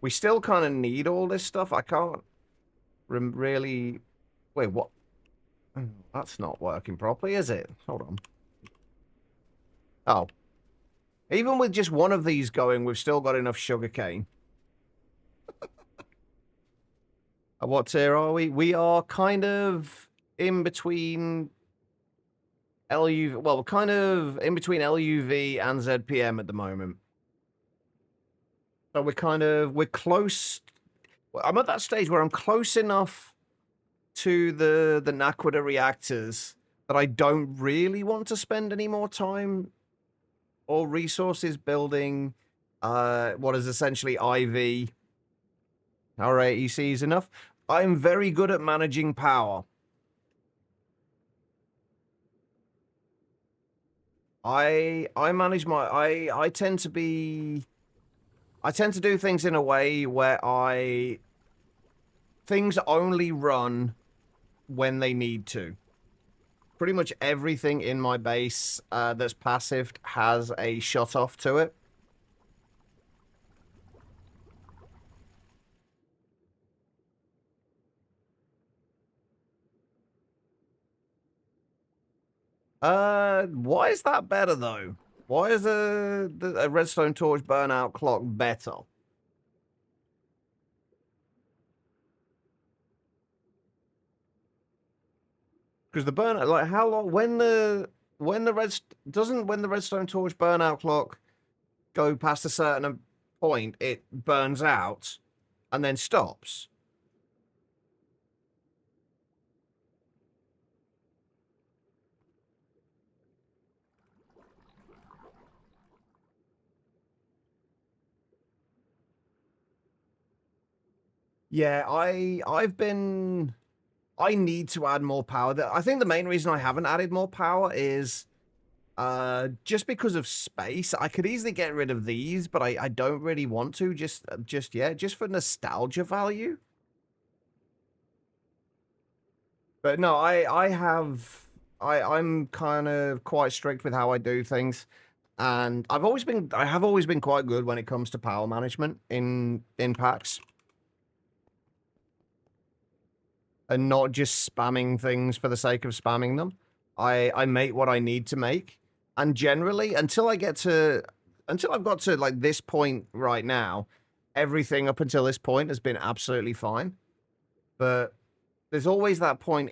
We still kind of need all this stuff. I can't really... Wait, what? That's not working properly, is it? Hold on. Oh. Even with just one of these going, we've still got enough sugarcane. What tier are we? We are kind of in between LUV. Well, we're kind of in between LUV and ZPM at the moment. So we're close. I'm at that stage where I'm close enough to the Naquita reactors that I don't really want to spend any more time or resources building what is essentially IV. All right, EC is enough. I'm very good at managing power. I manage my I tend to do things in a way where things only run when they need to. Pretty much everything in my base that's passive has a shut off to it. Why is that better though? Why is a redstone torch burnout clock better? Because the burnout, like, how long? When the redstone torch burnout clock go past a certain point, it burns out and then stops. Yeah, I need to add more power. I think the main reason I haven't added more power is just because of space. I could easily get rid of these, but I don't really want to just yet, just for nostalgia value. But no, I'm kind of quite strict with how I do things. And I have always been quite good when it comes to power management in packs. And not just spamming things for the sake of spamming them. I make what I need to make. And generally, until I get to until I've got to like this point right now, everything up until this point has been absolutely fine. But there's always that point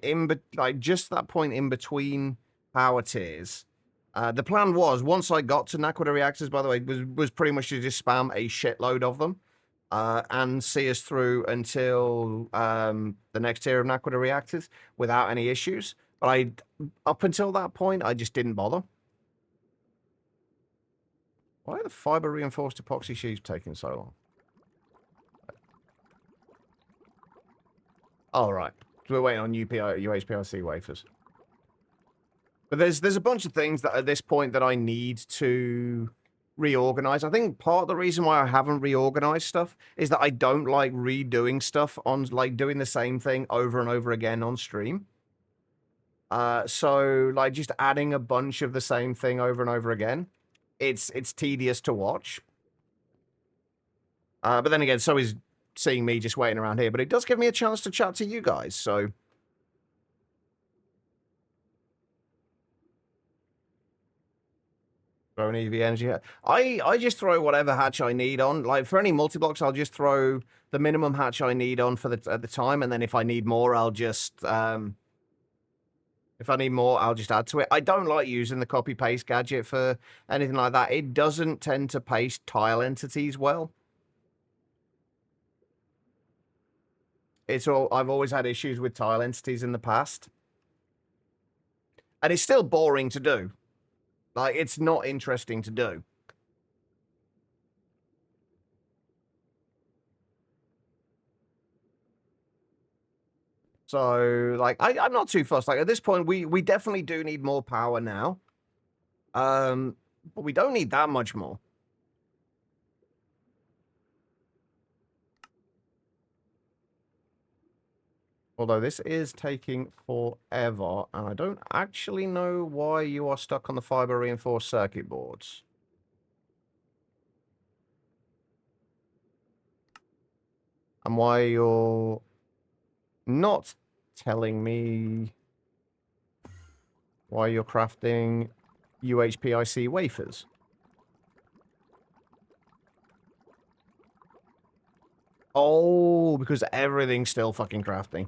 just that point in between power tiers. The plan was, once I got to Naquadah reactors, by the way, was pretty much to just spam a shitload of them and see us through until the next tier of Naquadah reactors without any issues. But up until that point, I just didn't bother. Why are the fiber reinforced epoxy sheets taking so long? Oh, right. So we're waiting on UHPRC wafers. But there's a bunch of things that at this point that I need to reorganize. I think part of the reason why I haven't reorganized stuff is that I don't like redoing stuff on, like, doing the same thing over and over again on stream. So, like, just adding a bunch of the same thing over and over again, it's tedious to watch. But then again, so is seeing me just waiting around here. But it does give me a chance to chat to you guys, so... Throw an EV energy. I just throw whatever hatch I need on. Like, for any multi-blocks, I'll just throw the minimum hatch I need on for at the time, and then if I need more, I'll just... if I need more, I'll just add to it. I don't like using the copy-paste gadget for anything like that. It doesn't tend to paste tile entities well. I've always had issues with tile entities in the past. And it's still boring to do. Like, it's not interesting to do. So, like, I'm not too fussed. Like, at this point, we definitely do need more power now. But we don't need that much more. Although this is taking forever, and I don't actually know why you are stuck on the fiber reinforced circuit boards. And why you're not telling me why you're crafting UHPIC wafers. Oh, because everything's still fucking crafting.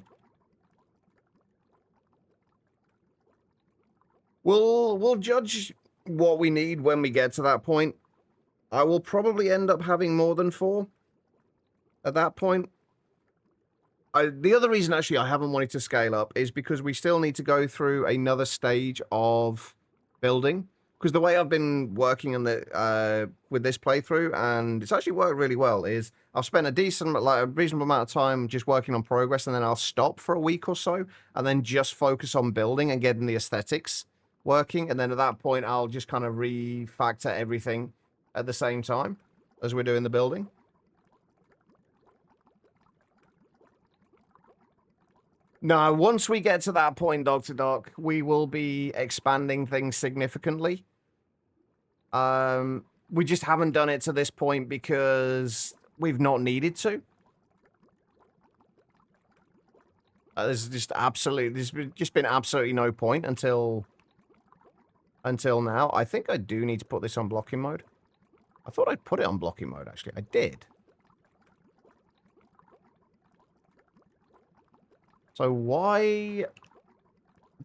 We'll judge what we need when we get to that point. I will probably end up having more than 4 at that point. The other reason, actually, I haven't wanted to scale up is because we still need to go through another stage of building. Because the way I've been working on the with this playthrough, and it's actually worked really well, is I've spent a reasonable amount of time just working on progress, and then I'll stop for a week or so, and then just focus on building and getting the aesthetics working. And then at that point, I'll just kind of refactor everything at the same time as we're doing the building. No, once we get to that point, Dr. Doc, we will be expanding things significantly. We just haven't done it to this point because we've not needed to. There's just been absolutely no point until now. I think I do need to put this on blocking mode. I thought I'd put it on blocking mode, actually. I did. So why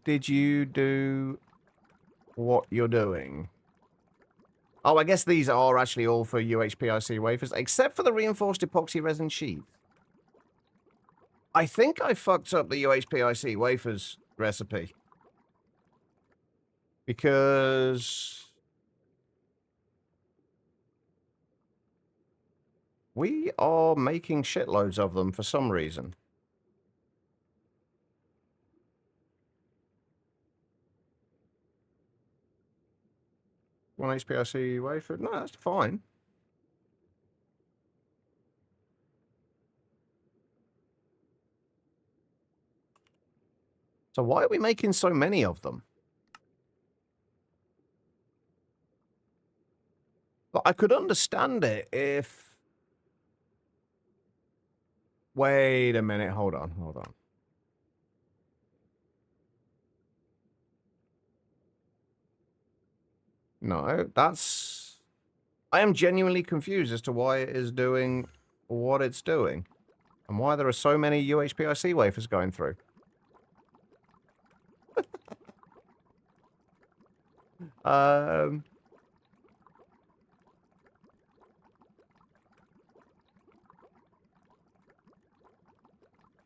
did you do what you're doing? Oh, I guess these are actually all for UHPIC wafers, except for the reinforced epoxy resin sheath. I think I fucked up the UHPIC wafers recipe. Because we are making shitloads of them for some reason. One HPIC wafer? No, that's fine. So why are we making so many of them? But I could understand it if... Wait a minute, hold on. No, that's... I am genuinely confused as to why it is doing what it's doing. And why there are so many UHPIC wafers going through. Um...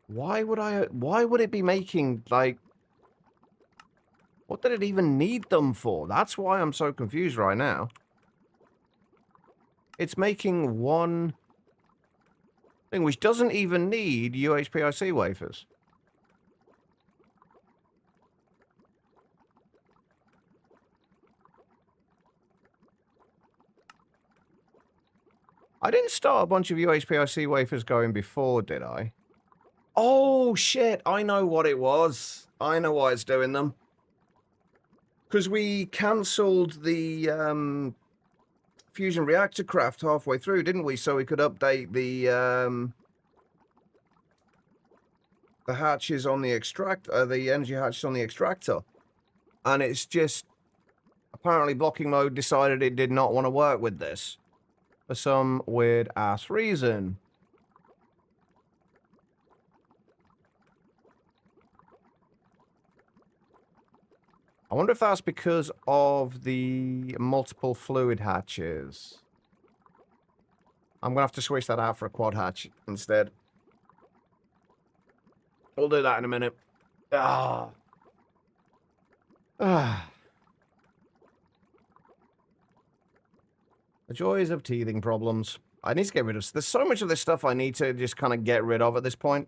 Why would it be making, like... What did it even need them for? That's why I'm so confused right now. It's making one thing which doesn't even need UHPIC wafers. I didn't start a bunch of UHPIC wafers going before, did I? Oh, shit. I know what it was. I know why it's doing them. Because we cancelled the fusion reactor craft halfway through, didn't we? So we could update the hatches on the the energy hatches on the extractor. And it's just, apparently blocking mode decided it did not want to work with this. For some weird ass reason. I wonder if that's because of the multiple fluid hatches. I'm going to have to switch that out for a quad hatch instead. We'll do that in a minute. Ah. Ah. The joys of teething problems. I need to get rid of... There's so much of this stuff I need to just kind of get rid of at this point.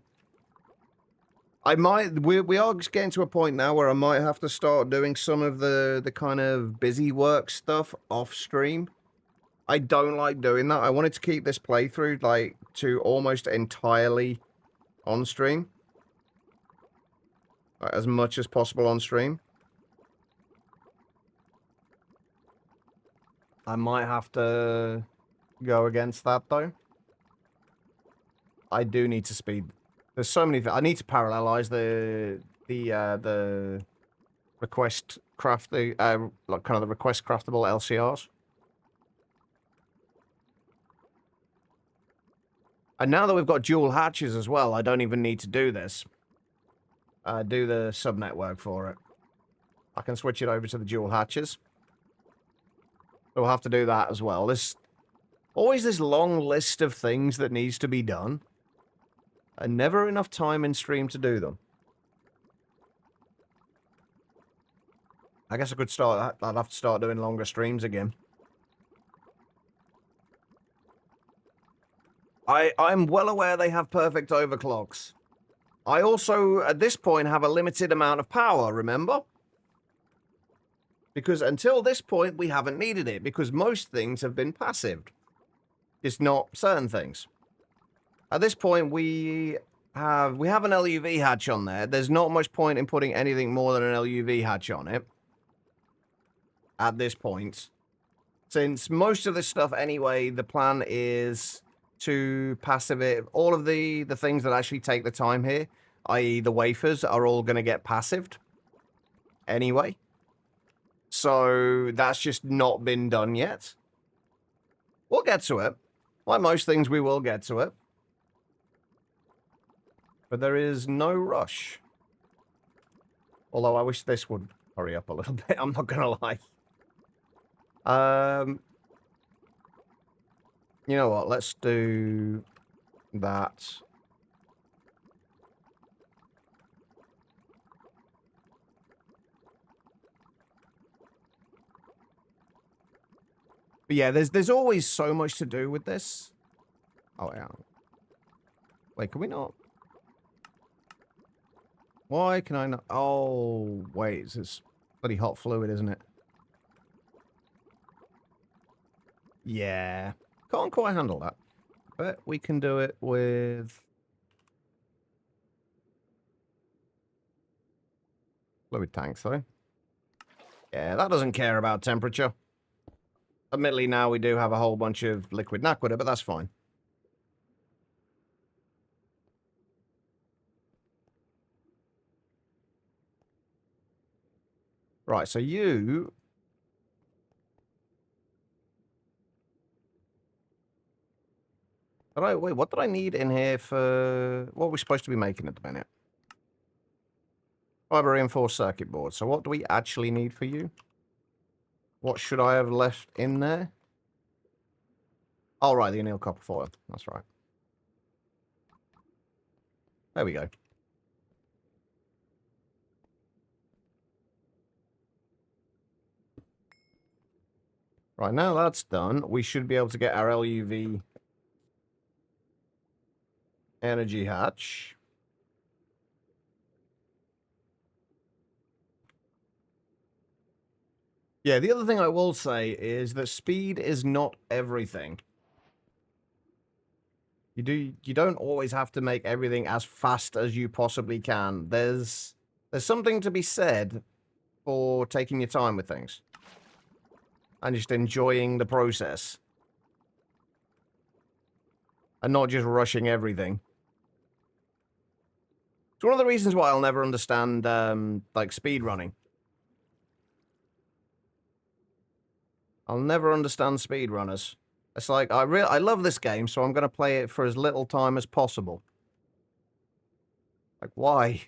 I might... We are getting to a point now where I might have to start doing some of the kind of busy work stuff off stream. I don't like doing that. I wanted to keep this playthrough, like, to almost entirely on stream. Like, as much as possible on stream. I might have to go against that, though. I do need to speed. There's so many... I need to parallelize the request craft... like, kind of the request craftable LCRs. And now that we've got dual hatches as well, I don't even need to do this. Do the subnetwork for it. I can switch it over to the dual hatches. We'll have to do that as well. There's always this long list of things that needs to be done. And never enough time in stream to do them. I guess I could start... I'd have to start doing longer streams again. I'm well aware they have perfect overclocks. I also, at this point, have a limited amount of power, remember? Because until this point, we haven't needed it, because most things have been passived. It's not certain things. At this point, we have an LUV hatch on there. There's not much point in putting anything more than an LUV hatch on it. At this point. Since most of this stuff, anyway, the plan is to passive it. All of the things that actually take the time here, i.e. the wafers, are all going to get passived. Anyway. So that's just not been done yet. We'll get to it. Like most things, we will get to it. But there is no rush. Although I wish this would hurry up a little bit, I'm not going to lie. You know what? Let's do that. But yeah, there's always so much to do with this. Oh, yeah. Wait, can we not? Why can I not? Oh, wait. It's bloody hot fluid, isn't it? Yeah. Can't quite handle that. But we can do it with... fluid tanks, though. Yeah, that doesn't care about temperature. Admittedly, now we do have a whole bunch of liquid naquita, but that's fine. Right, so you... Wait, what did I need in here for what we're supposed to be making at the minute? Fiber reinforced circuit board. So what do we actually need for you? What should I have left in there? Oh, right, the anneal copper foil. That's right. There we go. Right, now that's done, we should be able to get our LUV energy hatch. Yeah, the other thing I will say is that speed is not everything. You don't always have to make everything as fast as you possibly can. There's something to be said for taking your time with things. And just enjoying the process. And not just rushing everything. It's one of the reasons why I'll never understand, like, speed running. I'll never understand speedrunners. It's like, I love this game, so I'm going to play it for as little time as possible. Like, why?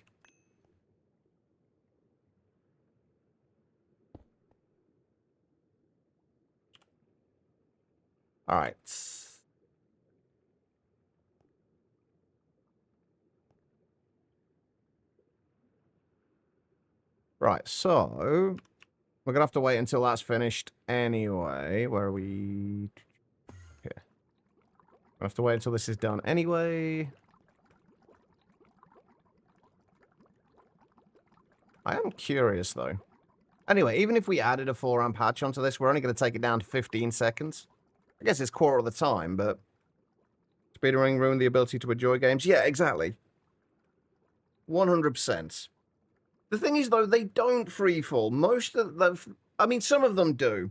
Alright. Right, so... we're going to have to wait until that's finished anyway. Where are we? Here. We'll have to wait until this is done anyway. I am curious, though. Anyway, even if we added a 4-amp hatch onto this, we're only going to take it down to 15 seconds. I guess it's quarter of the time, but... speedrunning ruined the ability to enjoy games? Yeah, exactly. 100%. The thing is, though, they don't freefall. Most of them... I mean, some of them do.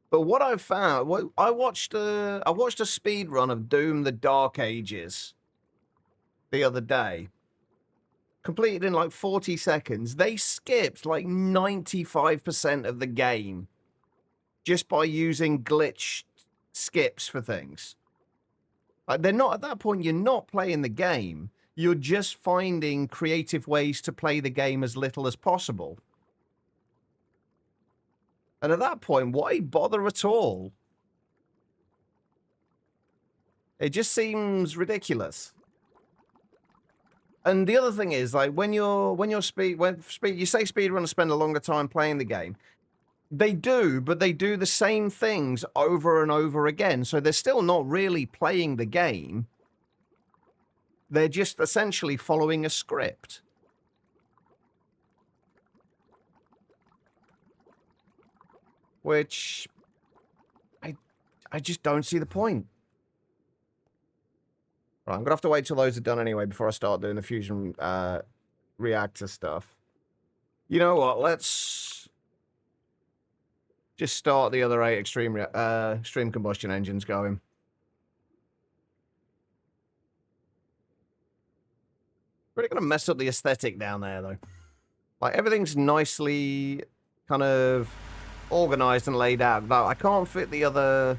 But what I've found... I watched a speed run of Doom the Dark Ages the other day. Completed in like 40 seconds. They skipped like 95% of the game just by using glitch skips for things. Like, they're not, at that point, you're not playing the game. You're just finding creative ways to play the game as little as possible. And at that point, why bother at all? It just seems ridiculous. And the other thing is, like, when you say speedrunners spend a longer time playing the game, they do, but they do the same things over and over again. So they're still not really playing the game. They're just essentially following a script. Which I just don't see the point. Right, I'm going to have to wait till those are done anyway before I start doing the fusion reactor stuff. You know what? Let's just start the other 8 extreme combustion engines going. Really going to mess up the aesthetic down there, though. Like, everything's nicely kind of organized and laid out. Though I can't fit the other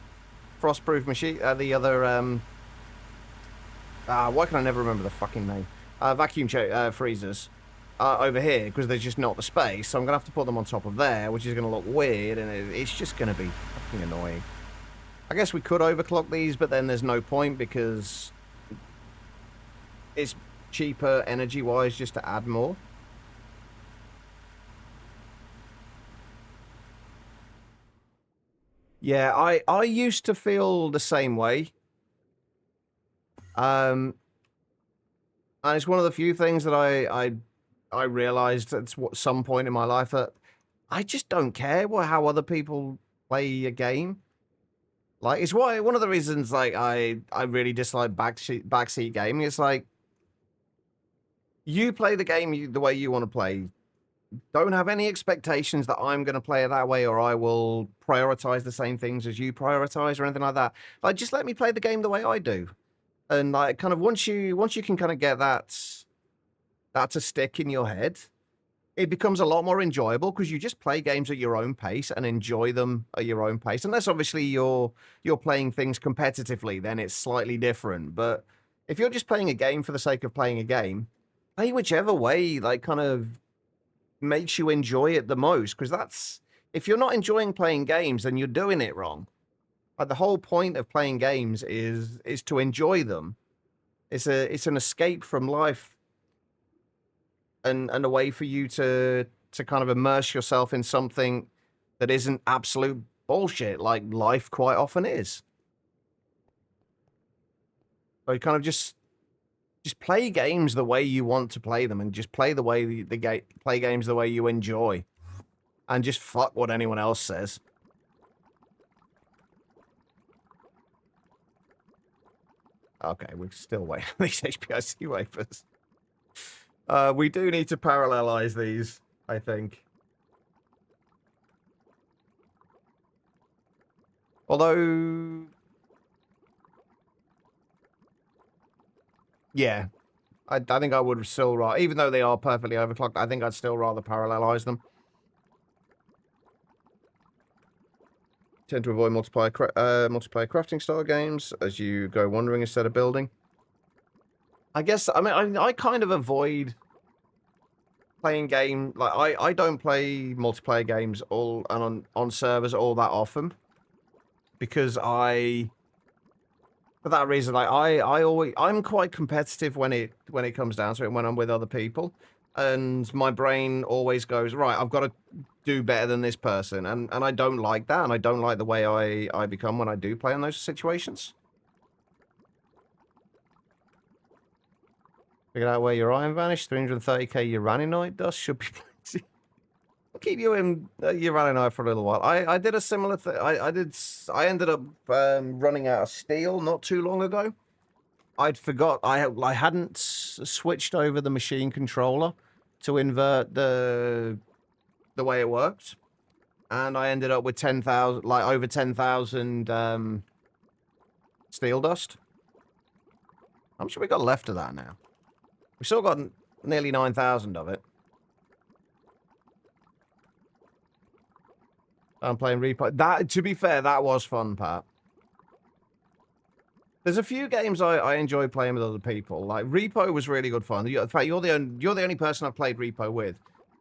frostproof machine, the other, why can I never remember the fucking name? Vacuum freezers over here, because there's just not the space. So I'm going to have to put them on top of there, which is going to look weird, and it's just going to be fucking annoying. I guess we could overclock these, but then there's no point, because it's cheaper energy-wise just to add more. Yeah, I used to feel the same way. And it's one of the few things that I realized at some point in my life that I just don't care how other people play a game. Like, it's one of the reasons, like, I really dislike backseat gaming. It's like, you play the game the way you want to play. Don't have any expectations that I'm going to play it that way, or I will prioritize the same things as you prioritize, or anything like that. Like, just let me play the game the way I do. And, like, kind of once you can kind of get that to stick in your head, it becomes a lot more enjoyable because you just play games at your own pace and enjoy them at your own pace. Unless obviously you're playing things competitively, then it's slightly different. But if you're just playing a game for the sake of playing a game, play whichever way like kind of makes you enjoy it the most. Because that's if you're not enjoying playing games, then you're doing it wrong. Like the whole point of playing games is to enjoy them. It's an escape from life and a way for you to kind of immerse yourself in something that isn't absolute bullshit like life quite often is. So you kind of just play games the way you want to play them and just play the way play games the way you enjoy and just fuck what anyone else says. Okay, we're still waiting on these HPIC wafers. We do need to parallelize these, I think. Although, yeah, I think I would still rather, even though they are perfectly overclocked, I think I'd still rather parallelize them. Tend to avoid multiplayer crafting style games as you go wandering instead of building. I guess, I mean, I kind of avoid playing like, I don't play multiplayer games on servers all that often. Because for that reason, like, I'm quite competitive when it comes down to it, when I'm with other people. And my brain always goes, right, I've got to do better than this person. And I don't like that, and I don't like the way I become when I do play in those situations. Figured out where your iron vanished. 330k uraninite dust should be plenty. I'll keep you in uraninite for a little while. I did a similar thing. I ended up running out of steel not too long ago. I hadn't switched over the machine controller to invert the way it worked, and I ended up with 10,000, like over 10,000 steel dust. How much have we got left of that now? We still got nearly 9,000 of it. I'm playing Repo. That, to be fair, that was fun, Pat. There's a few games I enjoy playing with other people. Like Repo was really good fun. In fact, you're the only person I've played Repo with.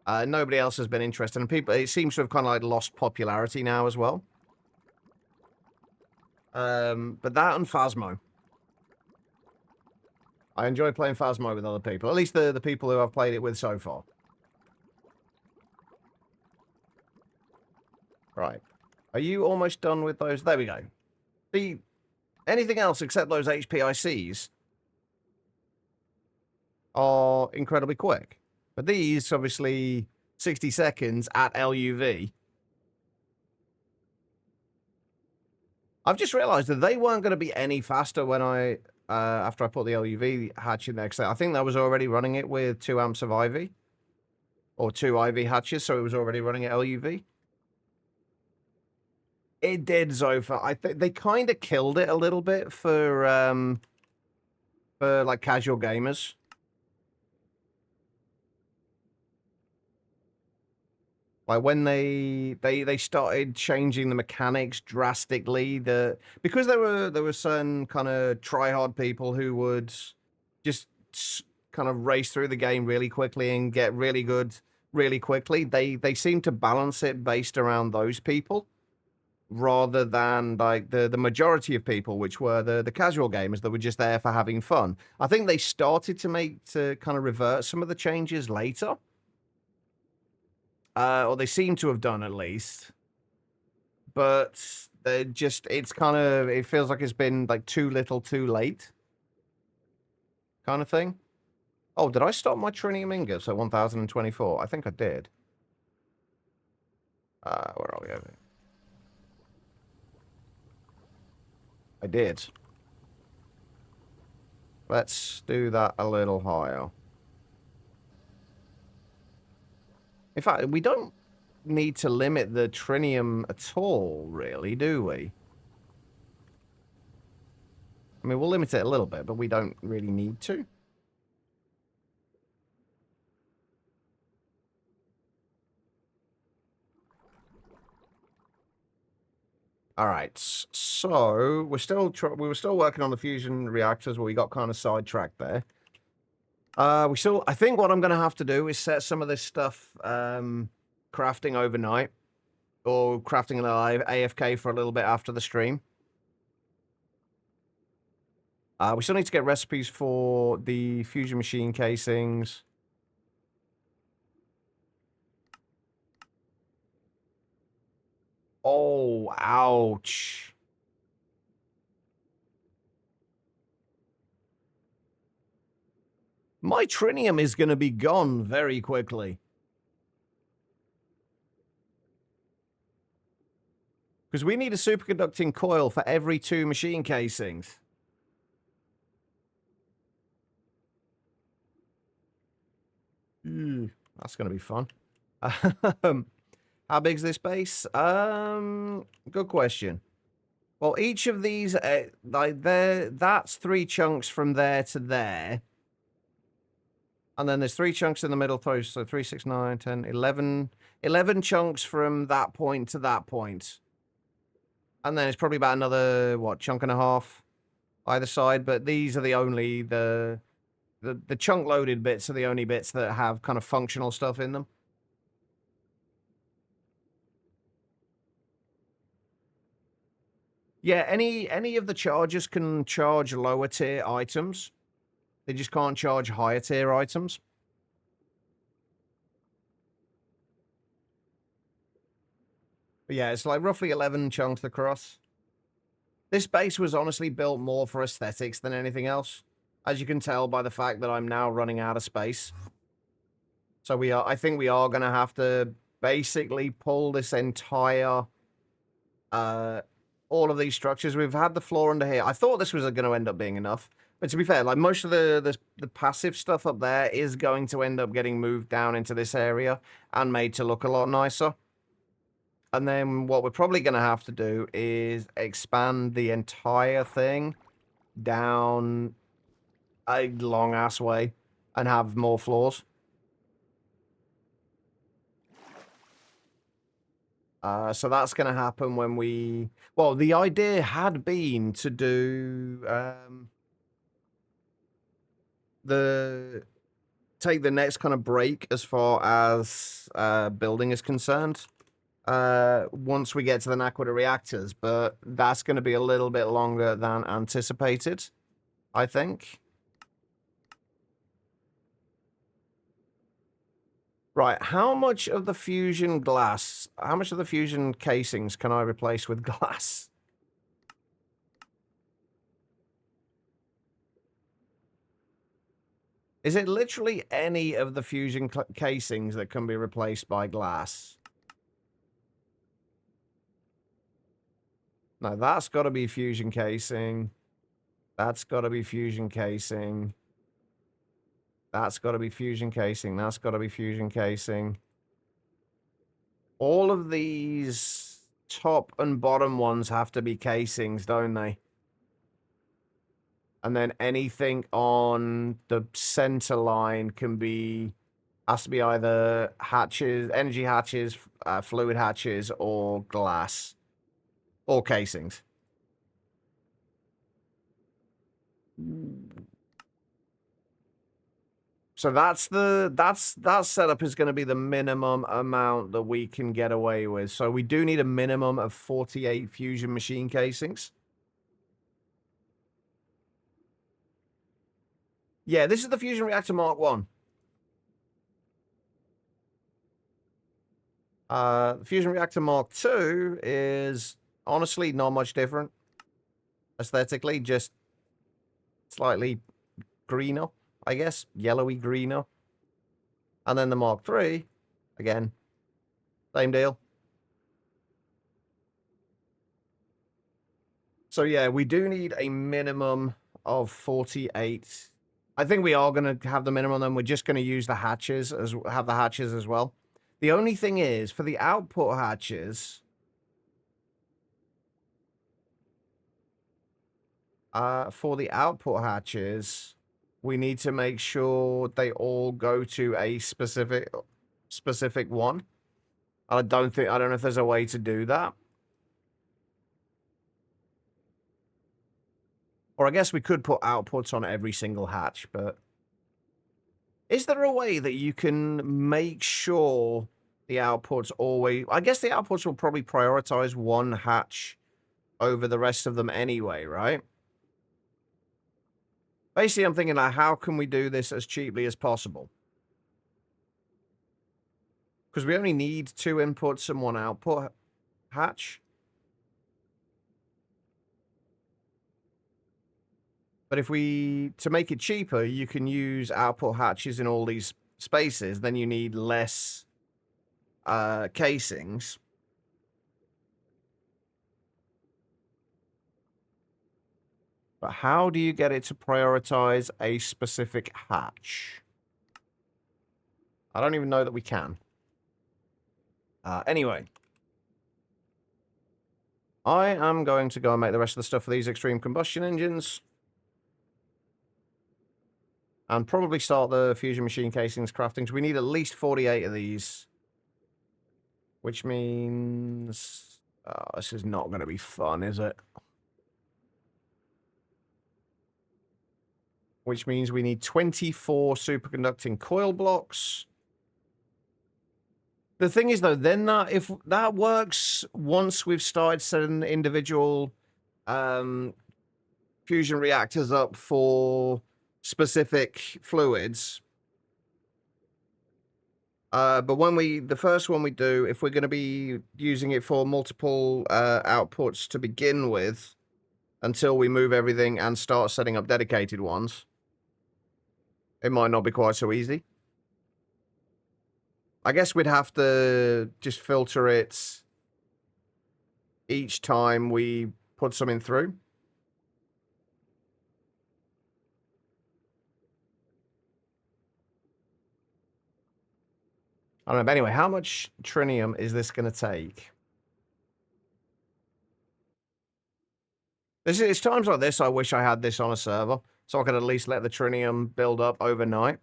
Nobody else has been interested, and people. It seems to have kind of like lost popularity now as well. But that and Phasmo. I enjoy playing Phasmo with other people. At least the people who I've played it with so far. Right. Are you almost done with those? There we go. Anything else except those HPICs are incredibly quick. But these, obviously, 60 seconds at LUV. I've just realized that they weren't going to be any faster when after I put the LUV hatch in there. Because I think that was already running it with 2 amps of IV. Or 2 IV hatches, so it was already running at LUV. It did, Zofa. I think they kind of killed it a little bit for like casual gamers. Like when they started changing the mechanics drastically, because there were certain kind of try-hard people who would just kind of race through the game really quickly and get really good really quickly. They seem to balance it based around those people, rather than like the majority of people, which were the casual gamers that were just there for having fun. I think they started to kind of revert some of the changes later. Or they seem to have done at least. But it's kind of, it feels like it's been like too little too late. Kind of thing. Oh, did I stop my trinium ingots at 1024? I think I did. Where are we over? I did. Let's do that a little higher. In fact, we don't need to limit the trinium at all, really, do we? I mean, we'll limit it a little bit, but we don't really need to. All right, so we were still working on the fusion reactors, but we got kind of sidetracked there. I think what I'm going to have to do is set some of this stuff crafting overnight, or crafting an AFK for a little bit after the stream. We still need to get recipes for the fusion machine casings. Oh, ouch. My trinium is going to be gone very quickly. Because we need a superconducting coil for every 2 machine casings. That's going to be fun. How big's this base? Good question. Well, each of these, that's 3 chunks from there to there. And then there's 3 chunks in the middle, so 3, 6, 9, 10, 11. 11 chunks from that point to that point. And then it's probably about another, what, chunk and a half either side. But these are the only, the chunk-loaded bits are the only bits that have kind of functional stuff in them. Yeah, any of the chargers can charge lower tier items. They just can't charge higher tier items. But yeah, it's like roughly 11 chunks across. This base was honestly built more for aesthetics than anything else, as you can tell by the fact that I'm now running out of space. So I think we are going to have to basically pull this entire, all of these structures. We've had the floor under here. I thought this was going to end up being enough. But to be fair, like most of the passive stuff up there is going to end up getting moved down into this area and made to look a lot nicer. And then what we're probably going to have to do is expand the entire thing down a long-ass way and have more floors. So that's going to happen when we... Well, the idea had been to do... take the next kind of break as far as building is concerned. Once we get to the Naquita reactors, but that's going to be a little bit longer than anticipated, I think. Right, how much of the fusion casings can I replace with glass? Is it literally any of the fusion casings that can be replaced by glass? No, that's got to be fusion casing. That's got to be fusion casing. That's got to be fusion casing. That's got to be fusion casing. All of these top and bottom ones have to be casings, don't they? And then anything on the center line has to be either hatches, energy hatches, fluid hatches, or glass. Or casings. So that setup is going to be the minimum amount that we can get away with. So we do need a minimum of 48 fusion machine casings. Yeah, this is the Fusion Reactor Mark 1. Fusion Reactor Mark 2 is honestly not much different. Aesthetically, just slightly greener, I guess. Yellowy greener. And then the Mark 3, again, same deal. So yeah, we do need a minimum of 48. I think we are going to have the minimum, and we're just going to use the hatches, have the hatches as well. The only thing is, for the output hatches, we need to make sure they all go to a specific one. I don't know if there's a way to do that. Or I guess we could put outputs on every single hatch, but... Is there a way that you can make sure the outputs always... I guess the outputs will probably prioritize one hatch over the rest of them anyway, right? Basically, I'm thinking, like, how can we do this as cheaply as possible? Because we only need 2 inputs and 1 output hatch. But if we... To make it cheaper, you can use output hatches in all these spaces. Then you need less casings. But how do you get it to prioritize a specific hatch? I don't even know that we can. Anyway. I am going to go and make the rest of the stuff for these extreme combustion engines. And probably start the fusion machine casings crafting. So we need at least 48 of these. Which means... this is not going to be fun, is it? Which means we need 24 superconducting coil blocks. The thing is, though, then if that works once we've started setting individual fusion reactors up for specific fluids. But when the first one we do, if we're going to be using it for multiple outputs to begin with, until we move everything and start setting up dedicated ones, it might not be quite so easy. I guess we'd have to just filter it each time we put something through. I don't know. But anyway, how much trinium is this going to take? It's times like this I wish I had this on a server, so I could at least let the trinium build up overnight.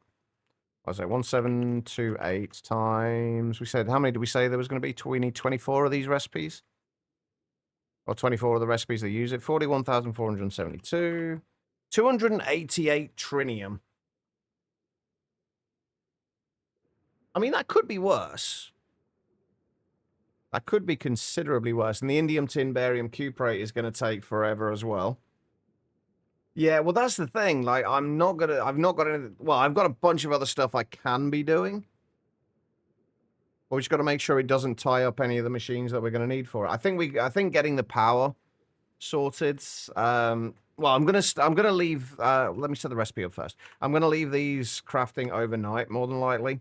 I was like 1728 times... We said, how many did we say there was going to be? We need 24 of these recipes? Or 24 of the recipes that use it. 41,472. 288 trinium. I mean, that could be worse. That could be considerably worse. And the indium tin barium cuprate is going to take forever as well. Yeah, well, that's the thing. Like, I've not got any... Well, I've got a bunch of other stuff I can be doing. But we just got to make sure it doesn't tie up any of the machines that we're going to need for it. I think getting the power sorted... well, I'm gonna leave... let me set the recipe up first. I'm going to leave these crafting overnight, more than likely.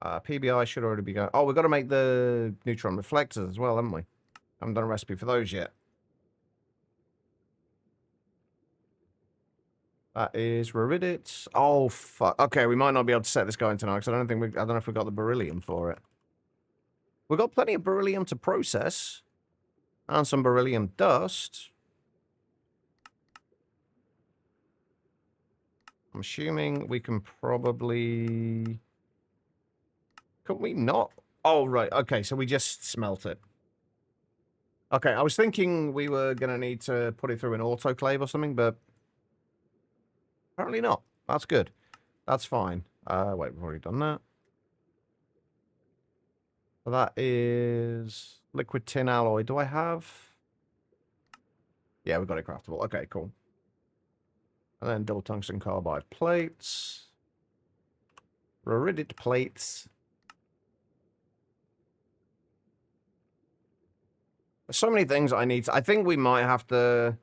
PBI should already be going... Oh, we've got to make the neutron reflectors as well, haven't we? Haven't done a recipe for those yet. That is Reridit. Oh, fuck. Okay, we might not be able to set this going tonight, because I don't know if we got the beryllium for it. We've got plenty of beryllium to process. And some beryllium dust. I'm assuming we can probably... Could we not? Oh, right. Okay, so we just smelt it. Okay, I was thinking we were going to need to put it through an autoclave or something, but... Apparently not. That's good. That's fine. Wait, we've already done that. So that is liquid tin alloy. Do I have... Yeah, we've got it craftable. Okay, cool. And then double tungsten carbide plates. Reridit plates. There's so many things I need. I think we might have to...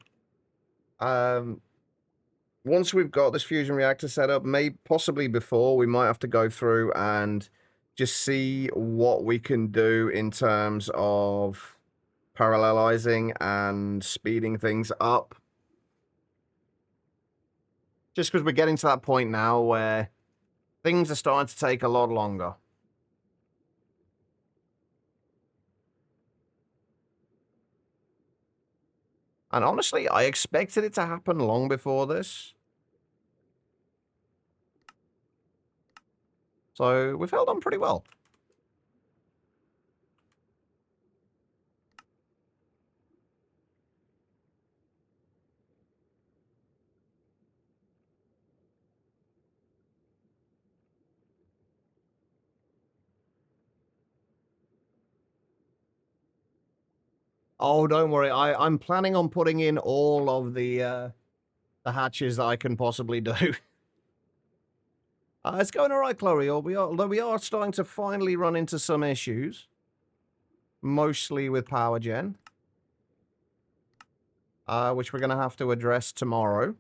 once we've got this fusion reactor set up, possibly before, we might have to go through and just see what we can do in terms of parallelizing and speeding things up. Just because we're getting to that point now where things are starting to take a lot longer. And honestly, I expected it to happen long before this. So we've held on pretty well. Oh, don't worry. I'm planning on putting in all of the hatches that I can possibly do. It's going all right, Chloe. Although we are starting to finally run into some issues, mostly with power gen, which we're going to have to address tomorrow.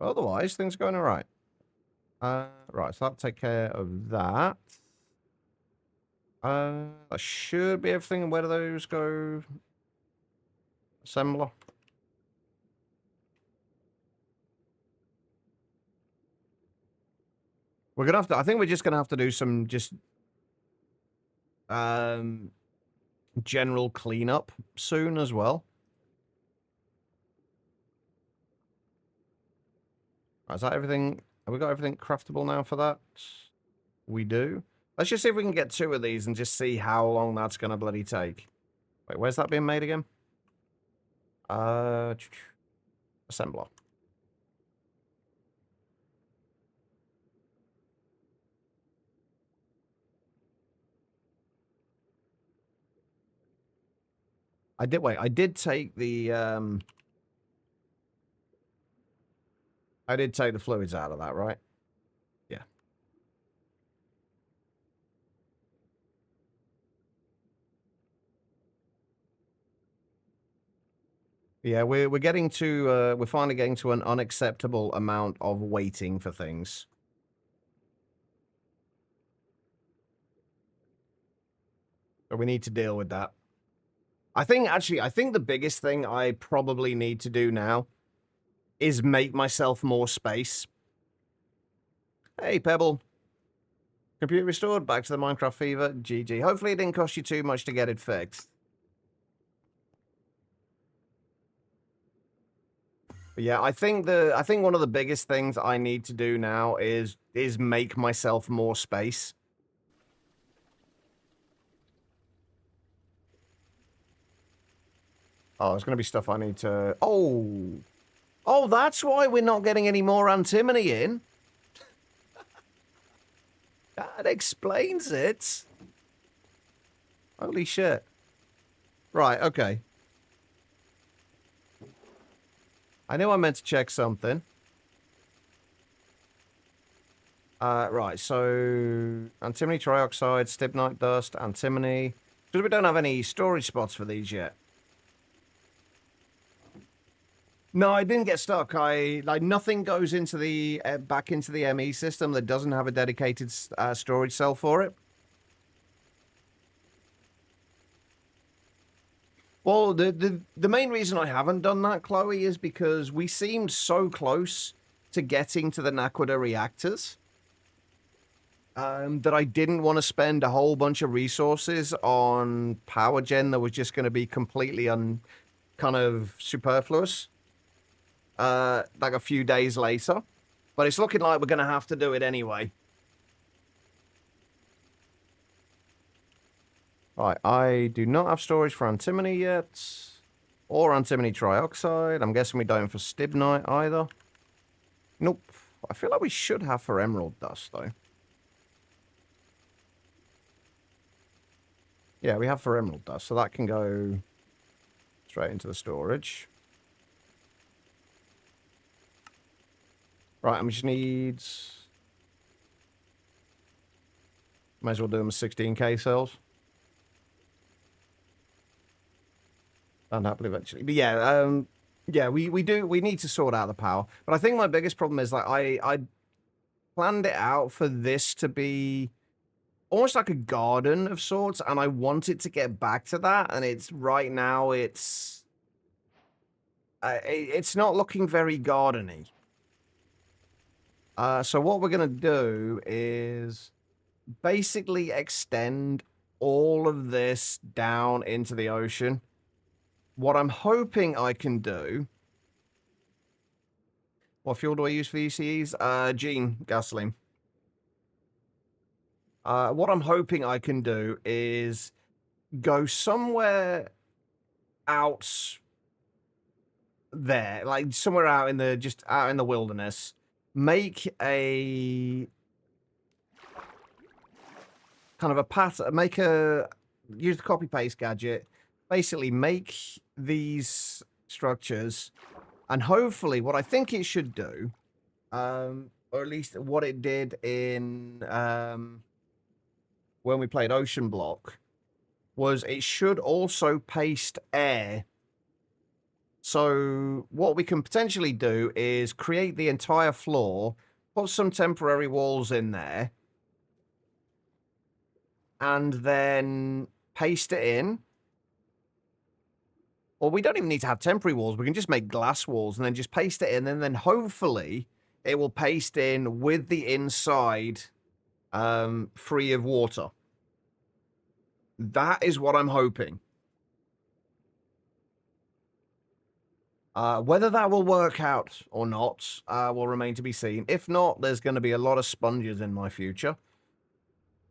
Otherwise, things are going all right. Right, so that'll take care of that. That should be everything. Where do those go? Assembler. We're gonna have to. I think we're just gonna have to do some just general cleanup soon as well. Right, is that everything? Have we got everything craftable now for that? We do. Let's just see if we can get 2 of these and just see how long that's gonna bloody take. Wait, where's that being made again? Assembler. I did take the I did take the fluids out of that, right? Yeah. Yeah, we're getting to we're finally getting to an unacceptable amount of waiting for things. So we need to deal with that. I think the biggest thing I probably need to do now is make myself more space. Hey, Pebble. Computer restored, back to the Minecraft fever. GG. Hopefully it didn't cost you too much to get it fixed. But yeah, I think one of the biggest things I need to do now is make myself more space. Oh, there's going to be stuff I need to... Oh, that's why we're not getting any more antimony in. That explains it. Holy shit. Right, okay. I knew I meant to check something. Right, so... Antimony trioxide, stibnite dust, antimony... Because we don't have any storage spots for these yet. No, I didn't get stuck. Nothing goes into the back into the ME system that doesn't have a dedicated storage cell for it. Well, the main reason I haven't done that, Chloe, is because we seemed so close to getting to the Naquadah reactors that I didn't want to spend a whole bunch of resources on power gen that was just going to be completely kind of superfluous. Like a few days later. But it's looking like we're going to have to do it anyway. Right, I do not have storage for antimony yet. Or antimony trioxide. I'm guessing we don't for stibnite either. Nope. I feel like we should have for emerald dust, though. Yeah, we have for emerald dust, so that can go straight into the storage. Right, and we just need... Might as well do them as 16k cells. And happily eventually. But yeah, yeah, we need to sort out the power. But I think my biggest problem is, like, I planned it out for this to be almost like a garden of sorts, and I want it to get back to that, and it's right now it's not looking very gardeny. So what we're going to do is basically extend all of this down into the ocean. What I'm hoping I can do... What fuel do I use for the ECEs? Gene, gasoline. What I'm hoping I can do is go somewhere out there, like somewhere out in the just out in the wilderness. Make a kind of a pattern. Use the copy paste gadget. Basically, make these structures, and hopefully, what I think it should do, or at least what it did in when we played Ocean Block, was it should also paste air. So what we can potentially do is create the entire floor, put some temporary walls in there, and then paste it in. Or we don't even need to have temporary walls. We can just make glass walls and then just paste it in, and then hopefully it will paste in with the inside free of water. That is what I'm hoping. Whether that will work out or not will remain to be seen. If not, there's going to be a lot of sponges in my future.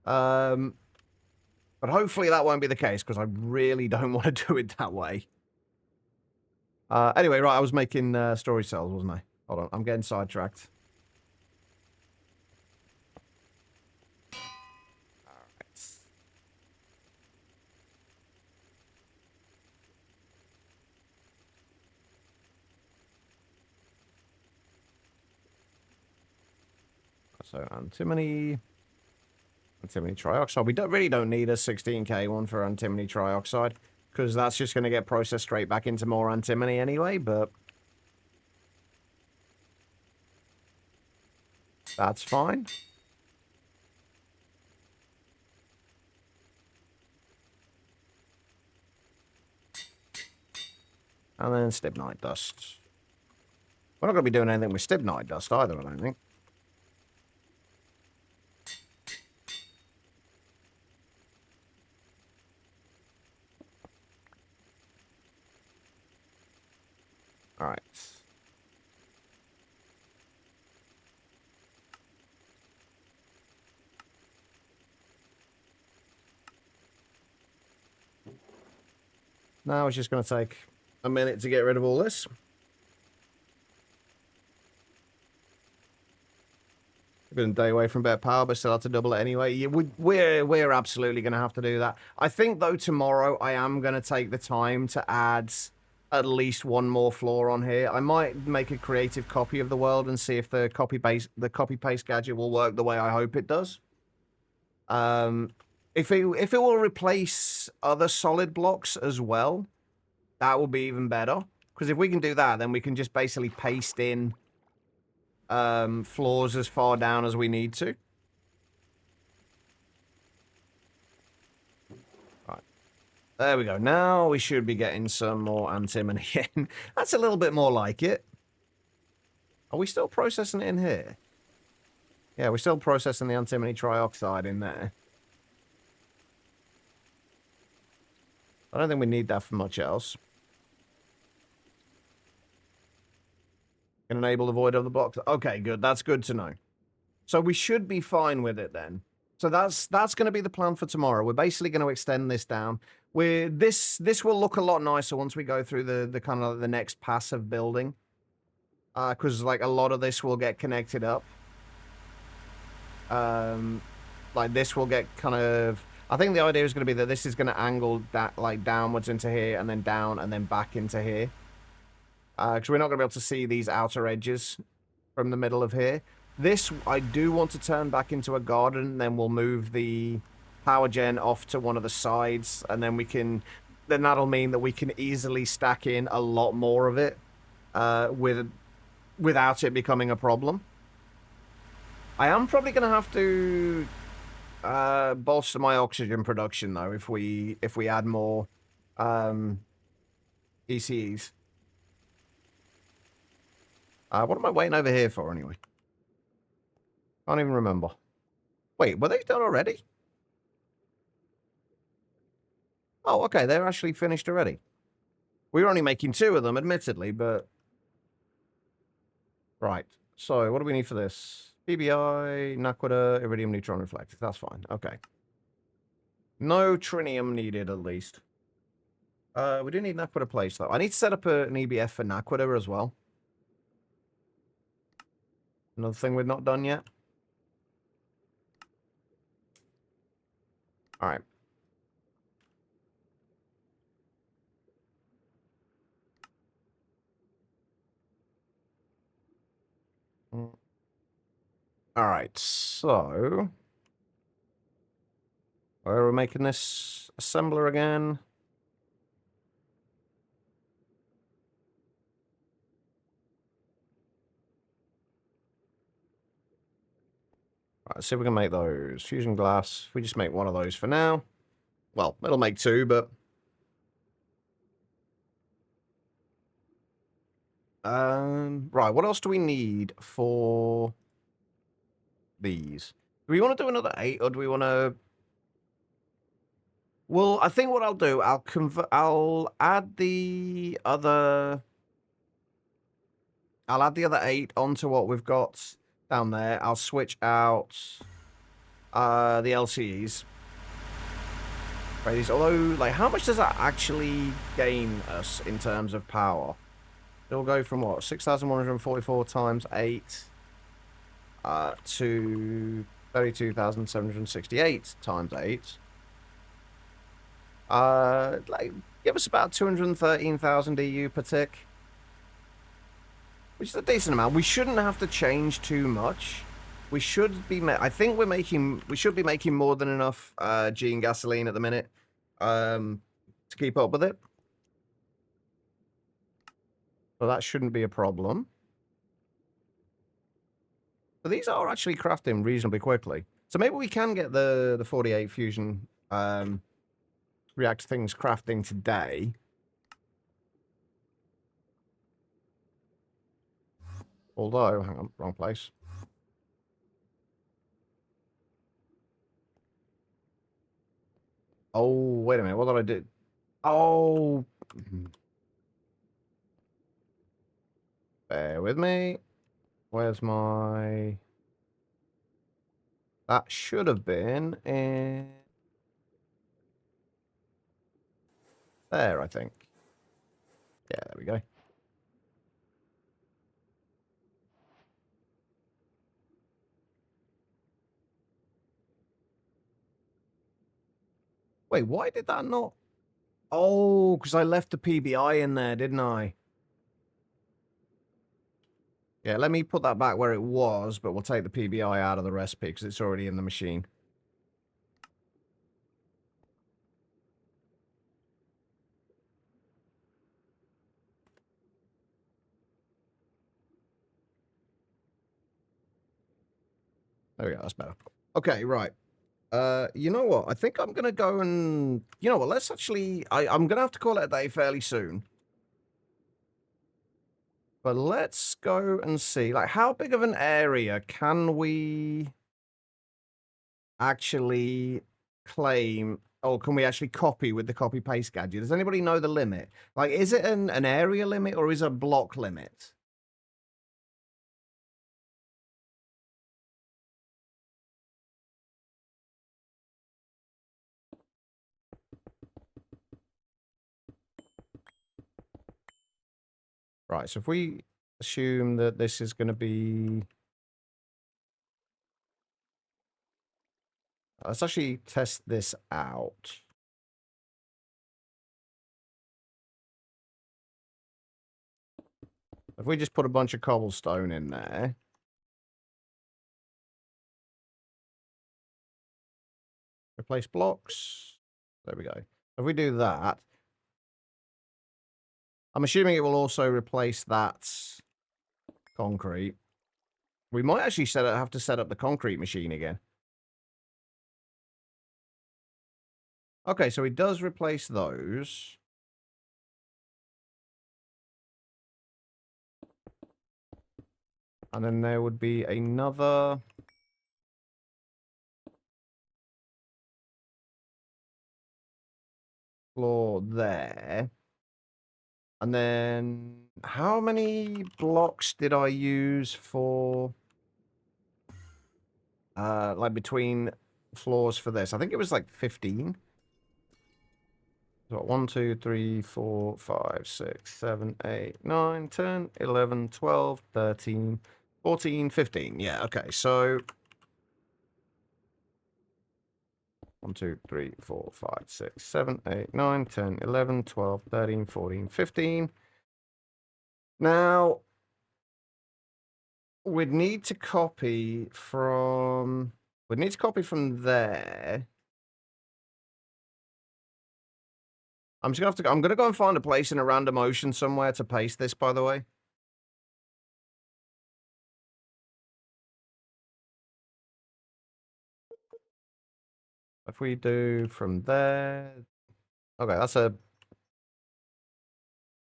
But hopefully that won't be the case, because I really don't want to do it that way. Anyway, right, I was making storage cells, wasn't I? Hold on, I'm getting sidetracked. Alright. So, antimony trioxide. We really don't need a 16k one for antimony trioxide, because that's just going to get processed straight back into more antimony anyway, but that's fine. And then stibnite dust. We're not going to be doing anything with stibnite dust either, I don't think. All right. Now it's just going to take a minute to get rid of all this. We've been a day away from better power, but still have to double it anyway. Yeah, we're absolutely going to have to do that. I think, though, tomorrow I am going to take the time to add at least one more floor on here. I might make a creative copy of the world and see if the copy paste gadget will work the way I hope it does. If it will replace other solid blocks as well, that will be even better. Because if we can do that, then we can just basically paste in floors as far down as we need to. Right. There we go. Now we should be getting some more antimony in. That's a little bit more like it. Are we still processing it in here? Yeah, we're still processing the antimony trioxide in there. I don't think we need that for much else. Can enable the void of the blocks. Okay, good. That's good to know. So we should be fine with it then. So that's going to be the plan for tomorrow. We're basically going to extend this down. This will look a lot nicer once we go through the kind of the next pass of building. Because like a lot of this will get connected up. Like this will get kind of. I think the idea is going to be that this is going to angle that like downwards into here, and then down, and then back into here. Because we're not going to be able to see these outer edges from the middle of here. This, I do want to turn back into a garden, and then we'll move the power gen off to one of the sides, and then we can, then that'll mean that we can easily stack in a lot more of it without it becoming a problem. I am probably going to have to bolster my oxygen production, though, if we add more ECEs. What am I waiting over here for, anyway? Can't even remember. Wait, were they done already? Oh, okay, they're actually finished already. We were only making 2 of them, admittedly, but... Right, so what do we need for this? PBI, Naquita, Iridium, Neutron Reflector. That's fine, okay. No trinium needed, at least. We do need an Aquita place, though. I need to set up an EBF for Naquita as well. Another thing we've not done yet. All right. All right, so where are we making this assembler again? All right, let's see if we can make those. Fusion glass. We just make one of those for now. Well, it'll make two, but right. What else do we need for these? Do we want to do another 8, or do we want to? Well, I think what I'll do, I'll add the other. I'll add the other 8 onto what we've got down there. I'll switch out the LCEs. Right, although, like, how much does that actually gain us in terms of power? It'll go from what, 6,144 times 8 to 32,768 times 8. Like, give us about 213,000 EU per tick, which is a decent amount. We shouldn't have to change too much. We should be. I think we should be making more than enough G and gasoline at the minute to keep up with it. So that shouldn't be a problem. But these are actually crafting reasonably quickly. So maybe we can get the 48 fusion reactor things crafting today. Although, hang on, wrong place. Oh, wait a minute. What did I do? Oh. Bear with me. Where's my... That should have been in... There, I think. Yeah, there we go. Wait, why did that not... Oh, because I left the PBI in there, didn't I? Yeah, let me put that back where it was, but we'll take the PBI out of the recipe because it's already in the machine. There we go, that's better. Okay, right. You know what? I think I'm going to go and... You know what? Let's actually... I'm going to have to call it a day fairly soon. But let's go and see. Like, how big of an area can we actually claim... Or can we actually copy with the copy-paste gadget? Does anybody know the limit? Like, is it an area limit or is it a block limit? Right, so if we assume that this is going to be... Let's actually test this out. If we just put a bunch of cobblestone in there... Replace blocks. There we go. If we do that... I'm assuming it will also replace that concrete. We might actually have to set up the concrete machine again. Okay, so it does replace those. And then there would be another... floor there. And then... How many blocks did I use for... like between floors for this? I think it was like 15. Got 1, 2, 3, 4, 5, 6, 7, 8, 9, 10, 11, 12, 13, 14, 15. Yeah, okay, so 1, 2, 3, 4, 5, 6, 7, 8, 9, 10, 11, 12, 13, 14, 15. Now, we'd need to copy from... We'd need to copy from there. I'm just gonna have to... I'm gonna go and find a place in a random ocean somewhere to paste this, by the way. If we do from there... Okay, that's a...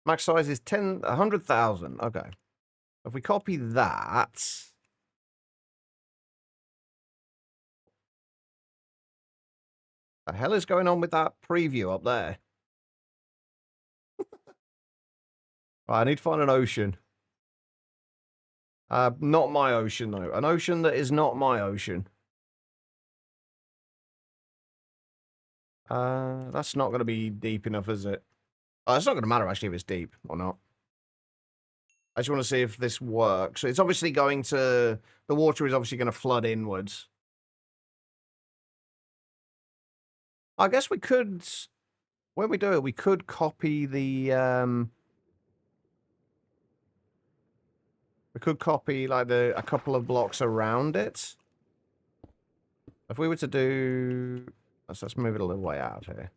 Max size is 100,000. Okay. If we copy that... The hell is going on with that preview up there? Right, I need to find an ocean. Not my ocean, though. An ocean that is not my ocean. That's not going to be deep enough, is it? Oh, it's not going to matter, actually, if it's deep or not. I just want to see if this works. It's obviously going to... The water is obviously going to flood inwards. I guess we could... When we do it, we could copy the... We could copy, like, a couple of blocks around it. If we were to do... Let's move it a little way out here.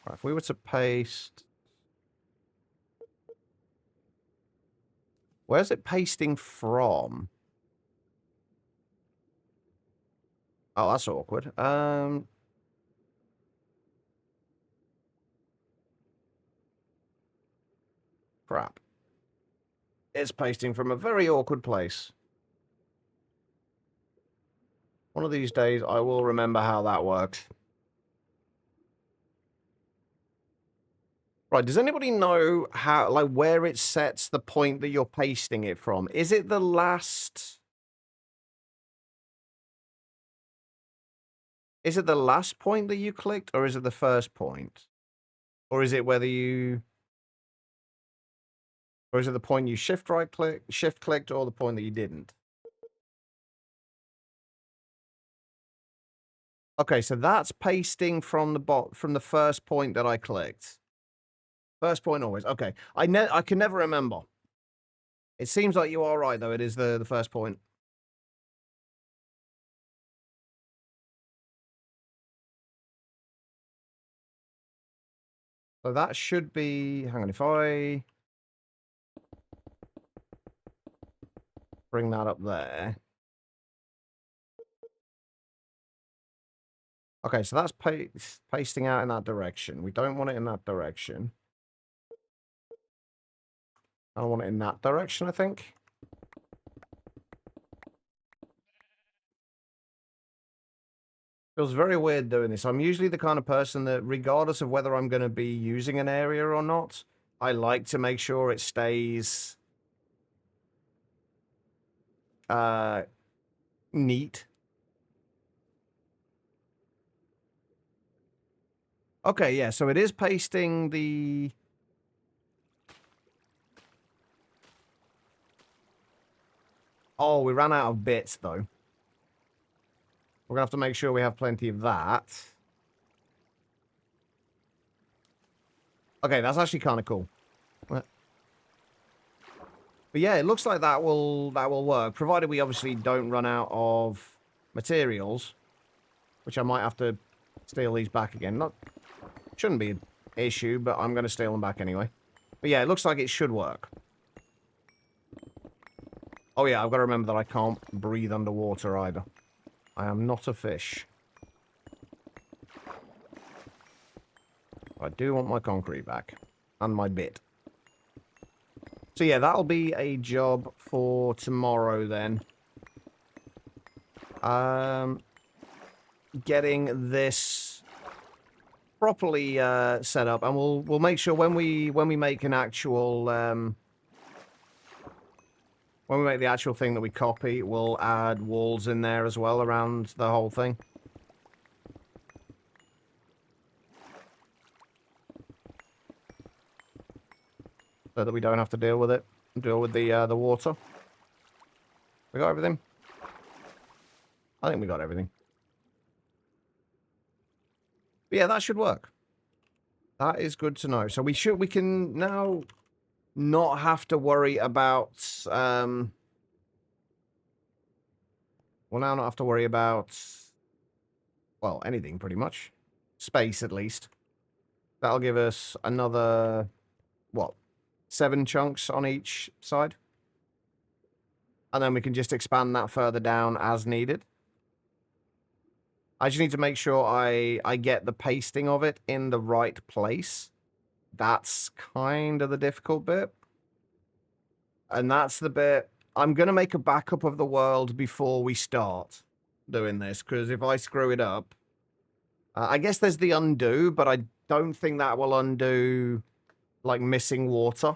Right, if we were to paste... Where's it pasting from? Oh, that's awkward. Crap. It's pasting from a very awkward place. One of these days, I will remember how that worked. Right, does anybody know how, like, where it sets the point that you're pasting it from? Is it the last... Is it the last point that you clicked, or is it the first point? Or is it whether you... Or is it the point you shift clicked, or the point that you didn't? Okay, so that's pasting from the first point that I clicked. First point always. Okay. I can never remember. It seems like you are right, though. It is the first point. So that should be... Hang on, if I... Bring that up there. Okay, so that's pasting out in that direction. We don't want it in that direction. I don't want it in that direction, I think. Feels very weird doing this. I'm usually the kind of person that, regardless of whether I'm going to be using an area or not, I like to make sure it stays neat. Okay, yeah, so it is pasting the... Oh, we ran out of bits, though. We're going to have to make sure we have plenty of that. Okay, that's actually kind of cool. But yeah, it looks like that will work, provided we obviously don't run out of materials, which I might have to steal these back again. Shouldn't be an issue, but I'm going to steal them back anyway. But yeah, it looks like it should work. Oh yeah, I've got to remember that I can't breathe underwater either. I am not a fish. I do want my concrete back. And my bit. So yeah, that'll be a job for tomorrow then. Getting this properly set up, and we'll make sure when we make an actual when when we make the actual thing that we copy, we'll add walls in there as well around the whole thing. So that we don't have to deal with it. Deal with the water. We got everything? I think we got everything. But yeah, that should work. That is good to know. So we can now not have to worry about, we'll now not have to worry about, well, anything pretty much. Space, at least. That'll give us another, what, 7 chunks on each side? And then we can just expand that further down as needed. I just need to make sure I get the pasting of it in the right place. That's kind of the difficult bit. And that's the bit... I'm going to make a backup of the world before we start doing this, because if I screw it up... I guess there's the undo, but I don't think that will undo, like, missing water.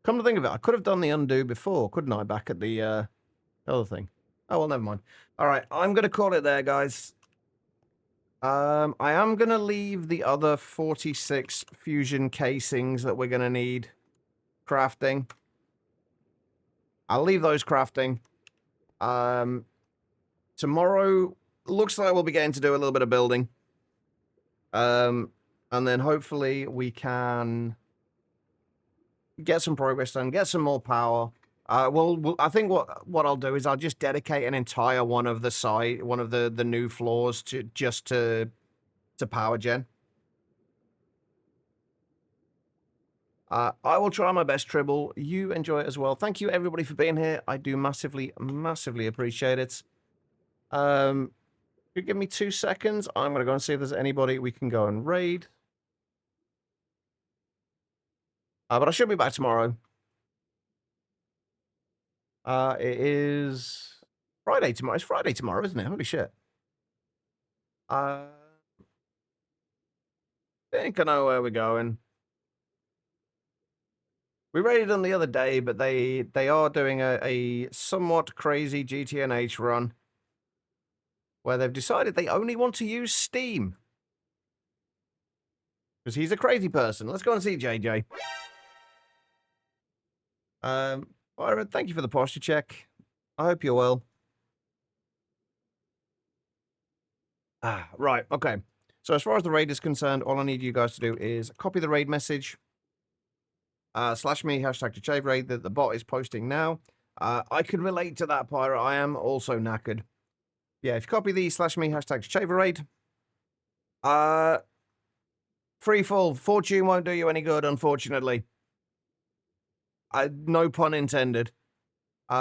Come to think of it, I could have done the undo before, couldn't I, back at the other thing? Oh, well, never mind. All right, I'm going to call it there, guys. I am going to leave the other 46 fusion casings that we're going to need crafting. I'll leave those crafting. Tomorrow, looks like we'll be getting to do a little bit of building. And then hopefully we can get some progress done, get some more power. I think what I'll do is I'll just dedicate an entire one of the new floors to power gen. I will try my best, Tribble. You enjoy it as well. Thank you everybody for being here. I do massively, massively appreciate it. You give me 2 seconds. I'm gonna go and see if there's anybody we can go and raid. But I should be back tomorrow. It is Friday tomorrow. It's Friday tomorrow, isn't it? Holy shit. I think I know where we're going. We raided them the other day, but they are doing a somewhat crazy GTNH run where they've decided they only want to use Steam. Because he's a crazy person. Let's go and see JJ. Byron, thank you for the posture check. I hope you're well. Right, okay. So as far as the raid is concerned, all I need you guys to do is copy the raid message. /me, #to raid that the bot is posting now. I can relate to that, Pyro. I am also knackered. Yeah, if you copy the /me, #to raid. Free fall. Fortune won't do you any good, unfortunately. No pun intended.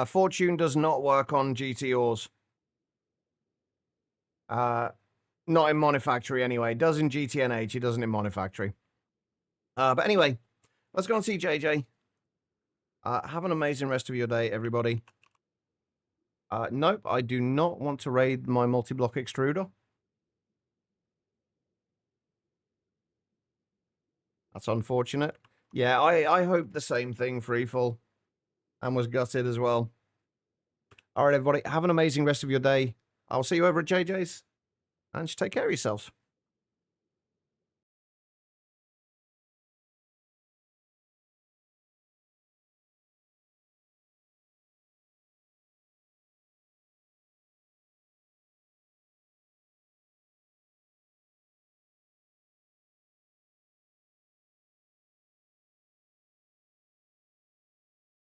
Fortune does not work on GTOs. Not in Monifactory, anyway. It does in GTNH, it doesn't in Monifactory. But anyway, let's go and see JJ. Have an amazing rest of your day, everybody. Nope, I do not want to raid my multi-block extruder. That's unfortunate. Yeah, I hope the same thing, Freefall. And was gutted as well. All right, everybody, have an amazing rest of your day. I'll see you over at JJ's. And just take care of yourselves.